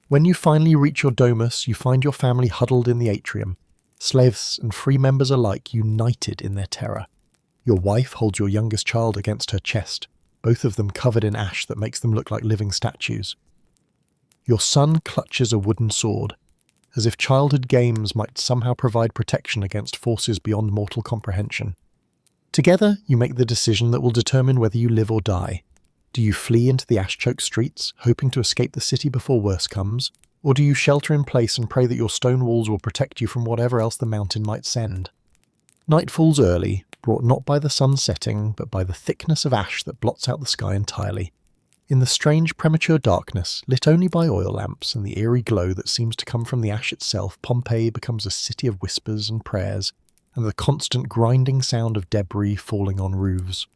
When you finally reach your domus, you find your family huddled in the atrium, slaves and free members alike united in their terror. Your wife holds your youngest child against her chest, both of them covered in ash that makes them look like living statues. Your son clutches a wooden sword, as if childhood games might somehow provide protection against forces beyond mortal comprehension. Together, you make the decision that will determine whether you live or die. Do you flee into the ash-choked streets, hoping to escape the city before worse comes? Or do you shelter in place and pray that your stone walls will protect you from whatever else the mountain might send? Night falls early, brought not by the sun setting, but by the thickness of ash that blots out the sky entirely. In the strange premature darkness, lit only by oil lamps and the eerie glow that seems to come from the ash itself, Pompeii becomes a city of whispers and prayers, and the constant grinding sound of debris falling on roofs.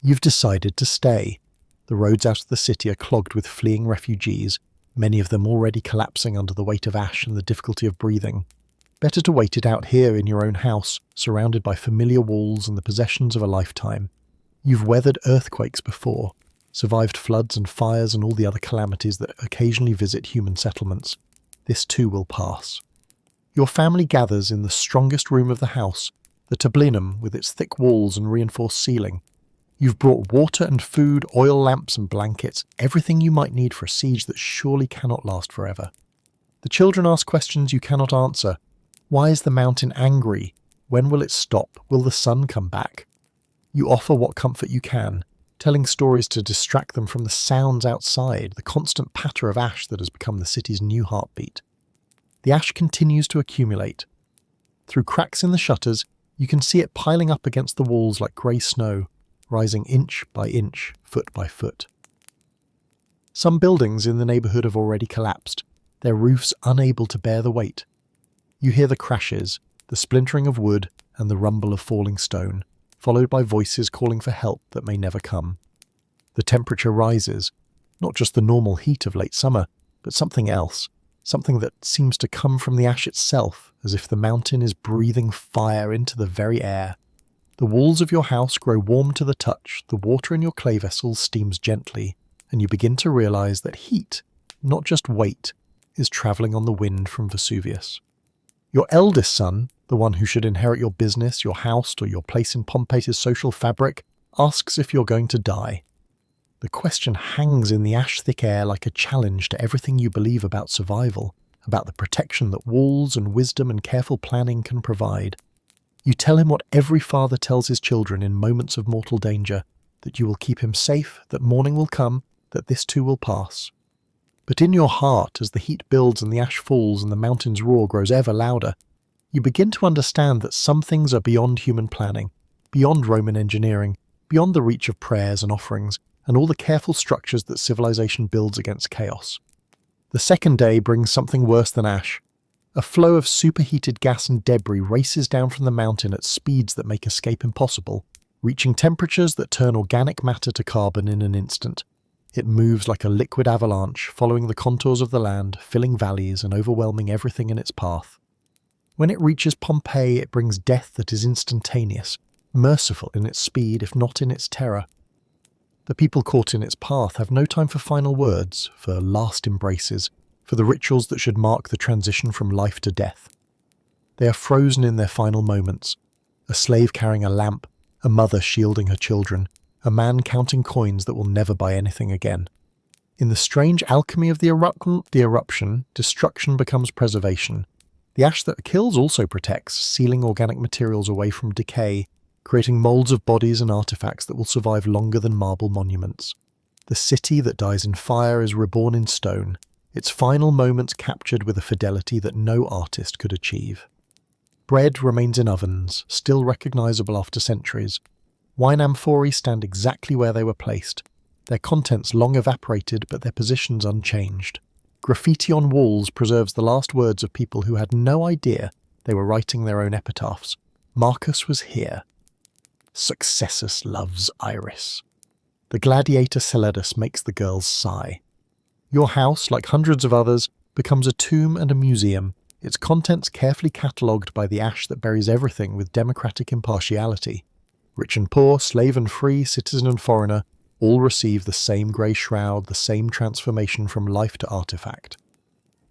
You've decided to stay. The roads out of the city are clogged with fleeing refugees, many of them already collapsing under the weight of ash and the difficulty of breathing. Better to wait it out here in your own house, surrounded by familiar walls and the possessions of a lifetime. You've weathered earthquakes before, survived floods and fires and all the other calamities that occasionally visit human settlements. This too will pass. Your family gathers in the strongest room of the house, the tablinum with its thick walls and reinforced ceiling. You've brought water and food, oil lamps and blankets, everything you might need for a siege that surely cannot last forever. The children ask questions you cannot answer. Why is the mountain angry? When will it stop? Will the sun come back? You offer what comfort you can, telling stories to distract them from the sounds outside, the constant patter of ash that has become the city's new heartbeat. The ash continues to accumulate. Through cracks in the shutters, you can see it piling up against the walls like grey snow, rising inch by inch, foot by foot. Some buildings in the neighbourhood have already collapsed, their roofs unable to bear the weight. You hear the crashes, the splintering of wood, and the rumble of falling stone, followed by voices calling for help that may never come. The temperature rises, not just the normal heat of late summer, but something else, something that seems to come from the ash itself, as if the mountain is breathing fire into the very air. The walls of your house grow warm to the touch, the water in your clay vessels steams gently, and you begin to realize that heat, not just weight, is traveling on the wind from Vesuvius. Your eldest son, the one who should inherit your business, your house, or your place in Pompeii's social fabric, asks if you're going to die. The question hangs in the ash-thick air like a challenge to everything you believe about survival, about the protection that walls and wisdom and careful planning can provide. You tell him what every father tells his children in moments of mortal danger, that you will keep him safe, that morning will come, that this too will pass. But in your heart, as the heat builds and the ash falls and the mountain's roar grows ever louder, you begin to understand that some things are beyond human planning, beyond Roman engineering, beyond the reach of prayers and offerings, and all the careful structures that civilization builds against chaos. The second day brings something worse than ash. A flow of superheated gas and debris races down from the mountain at speeds that make escape impossible, reaching temperatures that turn organic matter to carbon in an instant. It moves like a liquid avalanche, following the contours of the land, filling valleys and overwhelming everything in its path. When it reaches Pompeii, it brings death that is instantaneous, merciful in its speed if not in its terror. The people caught in its path have no time for final words, for last embraces, for the rituals that should mark the transition from life to death. They are frozen in their final moments, a slave carrying a lamp, a mother shielding her children, a man counting coins that will never buy anything again. In the strange alchemy of the eruption, destruction becomes preservation. The ash that kills also protects, sealing organic materials away from decay, creating moulds of bodies and artifacts that will survive longer than marble monuments. The city that dies in fire is reborn in stone, its final moments captured with a fidelity that no artist could achieve. Bread remains in ovens, still recognizable after centuries. Wine amphorae stand exactly where they were placed, their contents long evaporated but their positions unchanged. Graffiti on walls preserves the last words of people who had no idea they were writing their own epitaphs. Marcus was here. Successus loves Iris. The gladiator Celadus makes the girls sigh. Your house, like hundreds of others, becomes a tomb and a museum, its contents carefully catalogued by the ash that buries everything with democratic impartiality. Rich and poor, slave and free, citizen and foreigner, all receive the same grey shroud, the same transformation from life to artifact.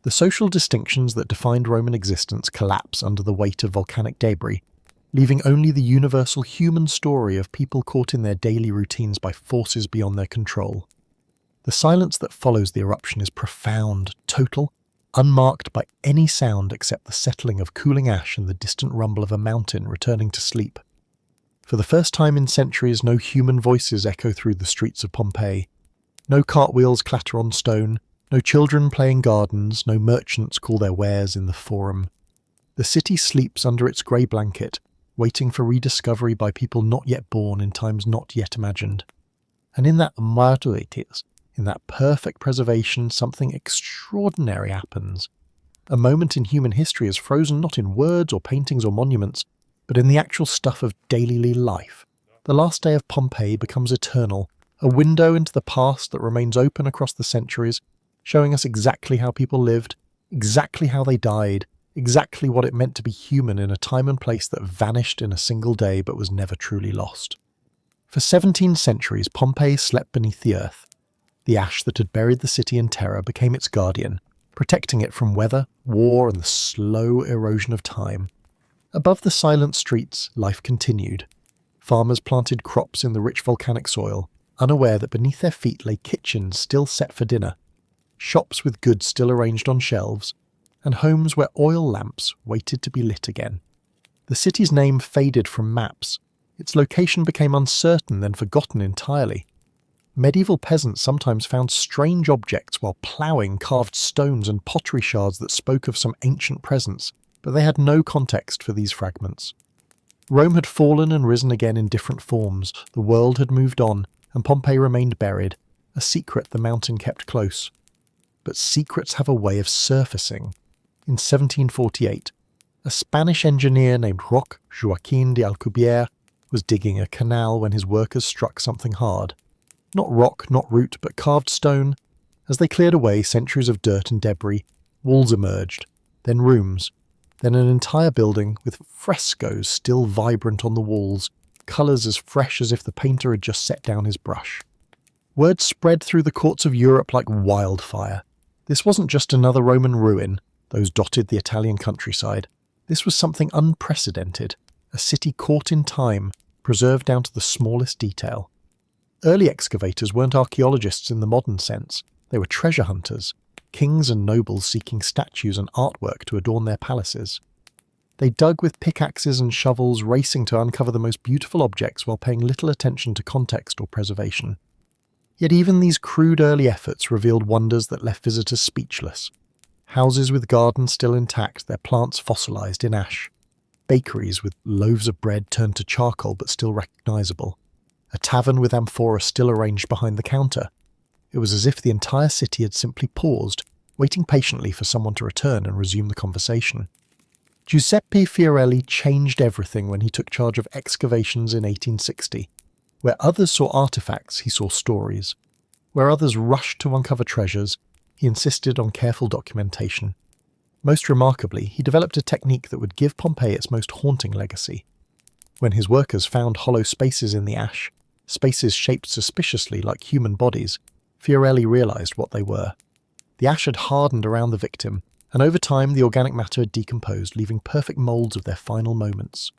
The social distinctions that defined Roman existence collapse under the weight of volcanic debris. leaving only the universal human story of people caught in their daily routines by forces beyond their control. The silence that follows the eruption is profound, total, unmarked by any sound except the settling of cooling ash and the distant rumble of a mountain returning to sleep. For the first time in centuries, no human voices echo through the streets of Pompeii. No cartwheels clatter on stone, no children play in gardens, no merchants call their wares in the forum. The city sleeps under its grey blanket, waiting for rediscovery by people not yet born in times not yet imagined. And in that martyritis, in that perfect preservation, something extraordinary happens. A moment in human history is frozen not in words or paintings or monuments, but in the actual stuff of daily life. The last day of Pompeii becomes eternal, a window into the past that remains open across the centuries, showing us exactly how people lived, exactly how they died, exactly what it meant to be human in a time and place that vanished in a single day but was never truly lost. For 17 centuries, Pompeii slept beneath the earth. The ash that had buried the city in terror became its guardian, protecting it from weather, war, and the slow erosion of time. Above the silent streets, life continued. Farmers planted crops in the rich volcanic soil, unaware that beneath their feet lay kitchens still set for dinner, shops with goods still arranged on shelves, and homes where oil lamps waited to be lit again. The city's name faded from maps. Its location became uncertain, then forgotten entirely. Medieval peasants sometimes found strange objects while ploughing carved stones and pottery shards that spoke of some ancient presence, but they had no context for these fragments. Rome had fallen and risen again in different forms, the world had moved on, and Pompeii remained buried, a secret the mountain kept close. But secrets have a way of surfacing. In 1748, a Spanish engineer named Roque Joaquin de Alcubierre was digging a canal when his workers struck something hard. Not rock, not root, but carved stone. As they cleared away centuries of dirt and debris, walls emerged, then rooms, then an entire building with frescoes still vibrant on the walls, colours as fresh as if the painter had just set down his brush. Word spread through the courts of Europe like wildfire. This wasn't just another Roman ruin, those dotted the Italian countryside. This was something unprecedented, a city caught in time, preserved down to the smallest detail. Early excavators weren't archaeologists in the modern sense, they were treasure hunters, kings and nobles seeking statues and artwork to adorn their palaces. They dug with pickaxes and shovels, racing to uncover the most beautiful objects while paying little attention to context or preservation. Yet even these crude early efforts revealed wonders that left visitors speechless. Houses with gardens still intact, their plants fossilized in ash. Bakeries with loaves of bread turned to charcoal but still recognizable. A tavern with amphora still arranged behind the counter. It was as if the entire city had simply paused, waiting patiently for someone to return and resume the conversation. Giuseppe Fiorelli changed everything when he took charge of excavations in 1860. Where others saw artifacts, he saw stories. Where others rushed to uncover treasures, he insisted on careful documentation. Most remarkably, he developed a technique that would give Pompeii its most haunting legacy. When his workers found hollow spaces in the ash, spaces shaped suspiciously like human bodies, Fiorelli realized what they were. The ash had hardened around the victim, and over time the organic matter had decomposed, leaving perfect molds of their final moments.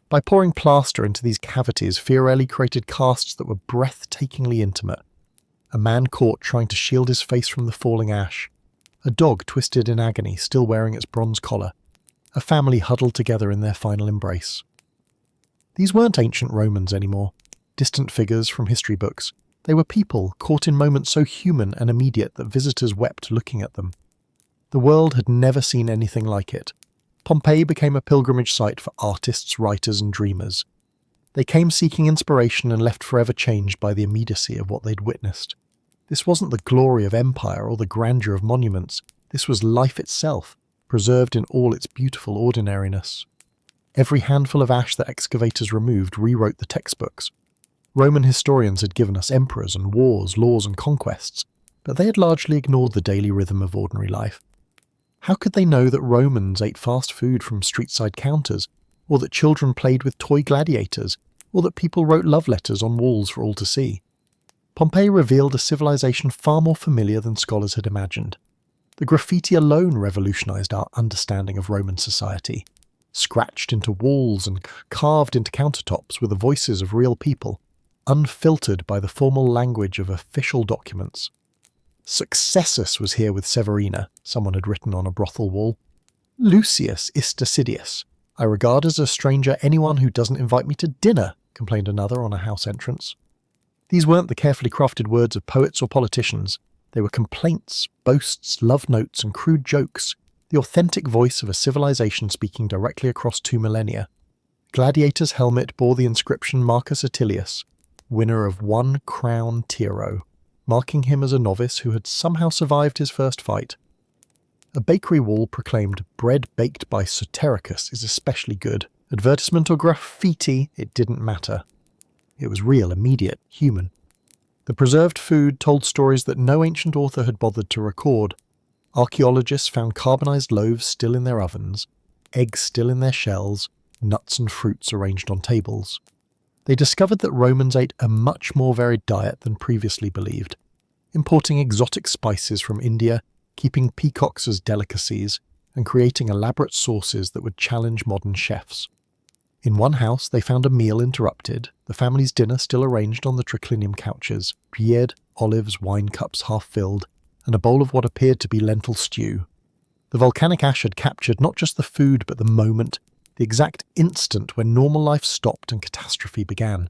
By pouring plaster into these cavities, Fiorelli created casts that were breathtakingly intimate. A man caught trying to shield his face from the falling ash. A dog twisted in agony, still wearing its bronze collar. A family huddled together in their final embrace. These weren't ancient Romans anymore, distant figures from history books. They were people caught in moments so human and immediate that visitors wept looking at them. The world had never seen anything like it. Pompeii became a pilgrimage site for artists, writers, and dreamers. They came seeking inspiration and left forever changed by the immediacy of what they'd witnessed. This wasn't the glory of empire or the grandeur of monuments. This was life itself, preserved in all its beautiful ordinariness. Every handful of ash that excavators removed rewrote the textbooks. Roman historians had given us emperors and wars, laws and conquests, but they had largely ignored the daily rhythm of ordinary life. How could they know that Romans ate fast food from street-side counters, or that children played with toy gladiators, or that people wrote love letters on walls for all to see? Pompeii revealed a civilization far more familiar than scholars had imagined. The graffiti alone revolutionized our understanding of Roman society. scratched into walls and carved into countertops were the voices of real people, unfiltered by the formal language of official documents. Successus was here with Severina, someone had written on a brothel wall. Lucius ist assiduous. I regard as a stranger anyone who doesn't invite me to dinner, complained another on a house entrance. These weren't the carefully crafted words of poets or politicians. They were complaints, boasts, love notes, and crude jokes, the authentic voice of a civilization speaking directly across 2 millennia. Gladiator's helmet bore the inscription Marcus Attilius, winner of 1 crown tiro, marking him as a novice who had somehow survived his first fight. A bakery wall proclaimed bread baked by Sotericus is especially good. Advertisement or graffiti, it didn't matter. It was real, immediate, human. The preserved food told stories that no ancient author had bothered to record. Archaeologists found carbonized loaves still in their ovens, eggs still in their shells, nuts and fruits arranged on tables. They discovered that Romans ate a much more varied diet than previously believed, importing exotic spices from India, keeping peacocks as delicacies, and creating elaborate sauces that would challenge modern chefs. In one house, they found a meal interrupted, the family's dinner still arranged on the triclinium couches, beard, olives, wine cups half filled, and a bowl of what appeared to be lentil stew. The volcanic ash had captured not just the food but the moment, the exact instant when normal life stopped and catastrophe began.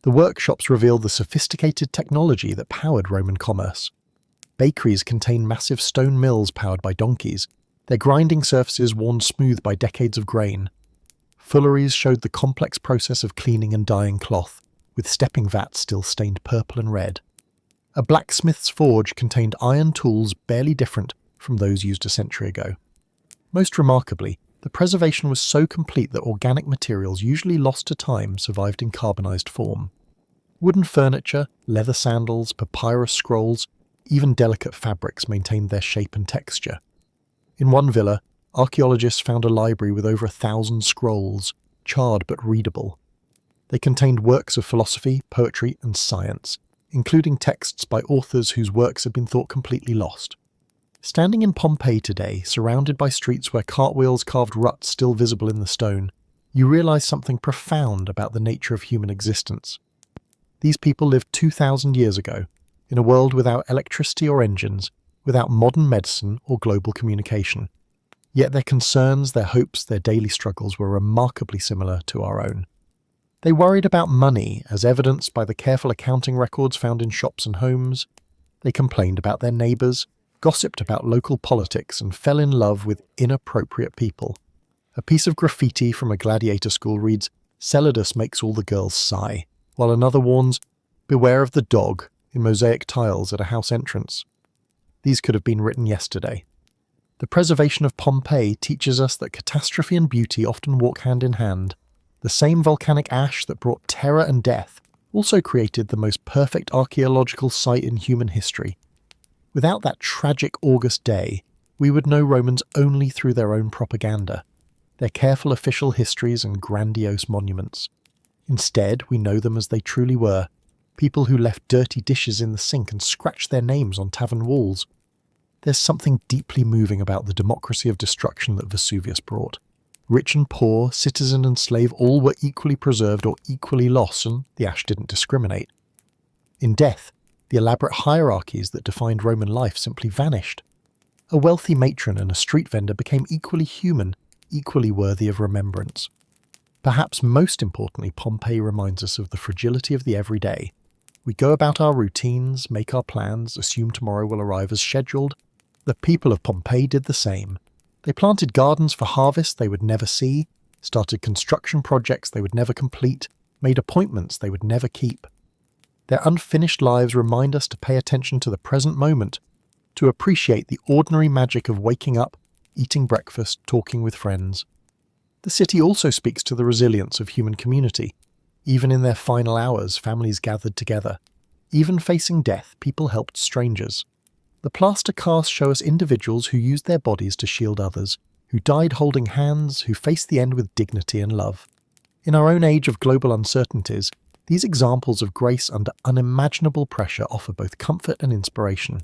The workshops revealed the sophisticated technology that powered Roman commerce. Bakeries contained massive stone mills powered by donkeys, their grinding surfaces worn smooth by decades of grain. Fulleries showed the complex process of cleaning and dyeing cloth, with stepping vats still stained purple and red. A blacksmith's forge contained iron tools barely different from those used a century ago. Most remarkably, the preservation was so complete that organic materials usually lost to time survived in carbonized form. Wooden furniture, leather sandals, papyrus scrolls, even delicate fabrics maintained their shape and texture. In one villa, archaeologists found a library with over 1,000 scrolls, charred but readable. They contained works of philosophy, poetry, and science, including texts by authors whose works had been thought completely lost. Standing in Pompeii today, surrounded by streets where cartwheels carved ruts still visible in the stone, you realize something profound about the nature of human existence. These people lived 2,000 years ago, in a world without electricity or engines, without modern medicine or global communication. Yet their concerns, their hopes, their daily struggles were remarkably similar to our own. They worried about money, as evidenced by the careful accounting records found in shops and homes. They complained about their neighbours, gossiped about local politics, and fell in love with inappropriate people. A piece of graffiti from a gladiator school reads, "Celadus makes all the girls sigh," while another warns, "Beware of the dog," in mosaic tiles at a house entrance. These could have been written yesterday. The preservation of Pompeii teaches us that catastrophe and beauty often walk hand in hand. The same volcanic ash that brought terror and death also created the most perfect archaeological site in human history. Without that tragic August day, we would know Romans only through their own propaganda, their careful official histories and grandiose monuments. Instead, we know them as they truly were, people who left dirty dishes in the sink and scratched their names on tavern walls. There's something deeply moving about the democracy of destruction that Vesuvius brought. Rich and poor, citizen and slave, all were equally preserved or equally lost, and the ash didn't discriminate. In death, the elaborate hierarchies that defined Roman life simply vanished. A wealthy matron and a street vendor became equally human, equally worthy of remembrance. Perhaps most importantly, Pompeii reminds us of the fragility of the everyday. We go about our routines, make our plans, assume tomorrow will arrive as scheduled. The people of Pompeii did the same. They planted gardens for harvest they would never see, started construction projects they would never complete, made appointments they would never keep. Their unfinished lives remind us to pay attention to the present moment, to appreciate the ordinary magic of waking up, eating breakfast, talking with friends. The city also speaks to the resilience of human community. Even in their final hours, families gathered together. Even facing death, people helped strangers. The plaster casts show us individuals who used their bodies to shield others, who died holding hands, who faced the end with dignity and love. In our own age of global uncertainties, these examples of grace under unimaginable pressure offer both comfort and inspiration.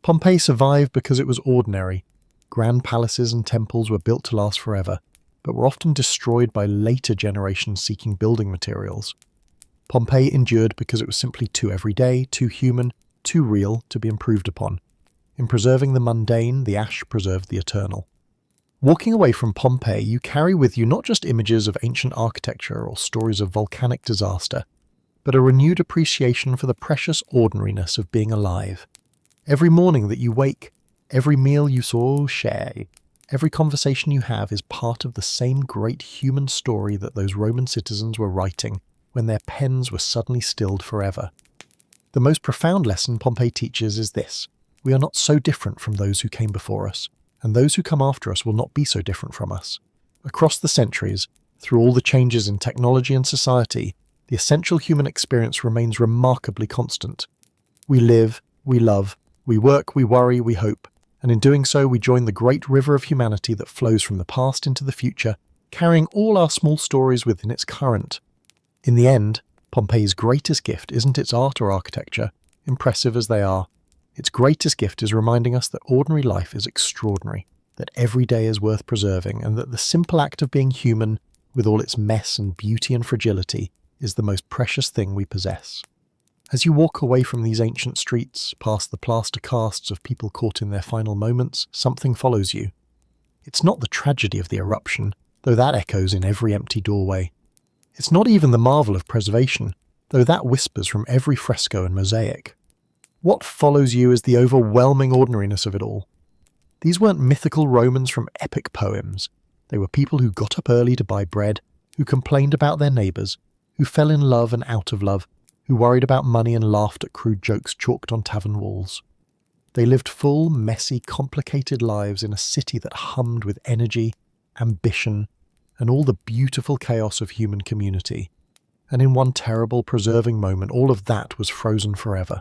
Pompeii survived because it was ordinary. Grand palaces and temples were built to last forever. but were often destroyed by later generations seeking building materials. Pompeii endured because it was simply too everyday, too human, too real to be improved upon. In preserving the mundane, the ash preserved the eternal. Walking away from Pompeii, you carry with you not just images of ancient architecture or stories of volcanic disaster, but a renewed appreciation for the precious ordinariness of being alive. Every morning that you wake, every meal you share, every conversation you have is part of the same great human story that those Roman citizens were writing when their pens were suddenly stilled forever. The most profound lesson Pompeii teaches is this: we are not so different from those who came before us, and those who come after us will not be so different from us. Across the centuries, through all the changes in technology and society, the essential human experience remains remarkably constant. We live, we love, we work, we worry, we hope, and in doing so we join the great river of humanity that flows from the past into the future, carrying all our small stories within its current. In the end, Pompeii's greatest gift isn't its art or architecture, impressive as they are. Its greatest gift is reminding us that ordinary life is extraordinary, that every day is worth preserving, and that the simple act of being human, with all its mess and beauty and fragility, is the most precious thing we possess. As you walk away from these ancient streets, past the plaster casts of people caught in their final moments, something follows you. It's not the tragedy of the eruption, though that echoes in every empty doorway. It's not even the marvel of preservation, though that whispers from every fresco and mosaic. What follows you is the overwhelming ordinariness of it all. These weren't mythical Romans from epic poems. They were people who got up early to buy bread, who complained about their neighbours, who fell in love and out of love, who worried about money and laughed at crude jokes chalked on tavern walls. They lived full, messy, complicated lives in a city that hummed with energy, ambition, and all the beautiful chaos of human community. And in one terrible, preserving moment, all of that was frozen forever.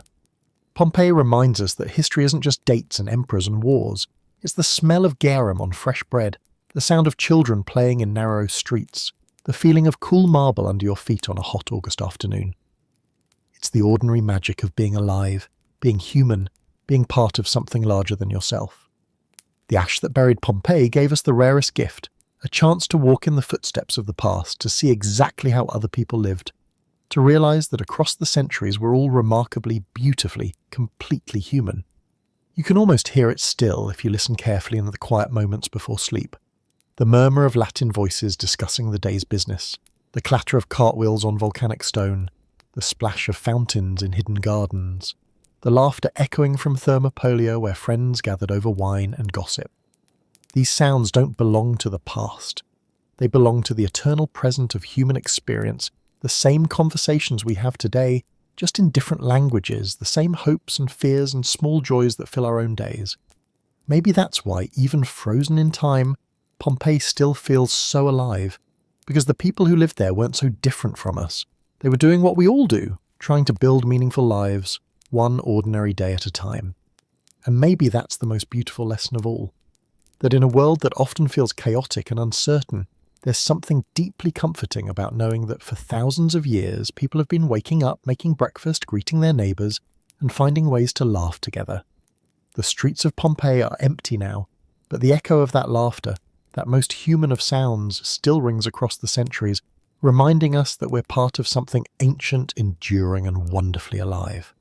Pompeii reminds us that history isn't just dates and emperors and wars. It's the smell of garum on fresh bread, the sound of children playing in narrow streets, the feeling of cool marble under your feet on a hot August afternoon. It's the ordinary magic of being alive, being human, being part of something larger than yourself. The ash that buried Pompeii gave us the rarest gift, a chance to walk in the footsteps of the past, to see exactly how other people lived, to realise that across the centuries we're all remarkably, beautifully, completely human. You can almost hear it still if you listen carefully in the quiet moments before sleep. The murmur of Latin voices discussing the day's business, the clatter of cartwheels on volcanic stone, the splash of fountains in hidden gardens, the laughter echoing from Thermopolia where friends gathered over wine and gossip. These sounds don't belong to the past. They belong to the eternal present of human experience, the same conversations we have today, just in different languages, the same hopes and fears and small joys that fill our own days. Maybe that's why, even frozen in time, Pompeii still feels so alive, because the people who lived there weren't so different from us. They were doing what we all do, trying to build meaningful lives, one ordinary day at a time. And maybe that's the most beautiful lesson of all, that in a world that often feels chaotic and uncertain, there's something deeply comforting about knowing that for thousands of years people have been waking up, making breakfast, greeting their neighbours, and finding ways to laugh together. The streets of Pompeii are empty now, but the echo of that laughter, that most human of sounds, still rings across the centuries, reminding us that we're part of something ancient, enduring, and wonderfully alive.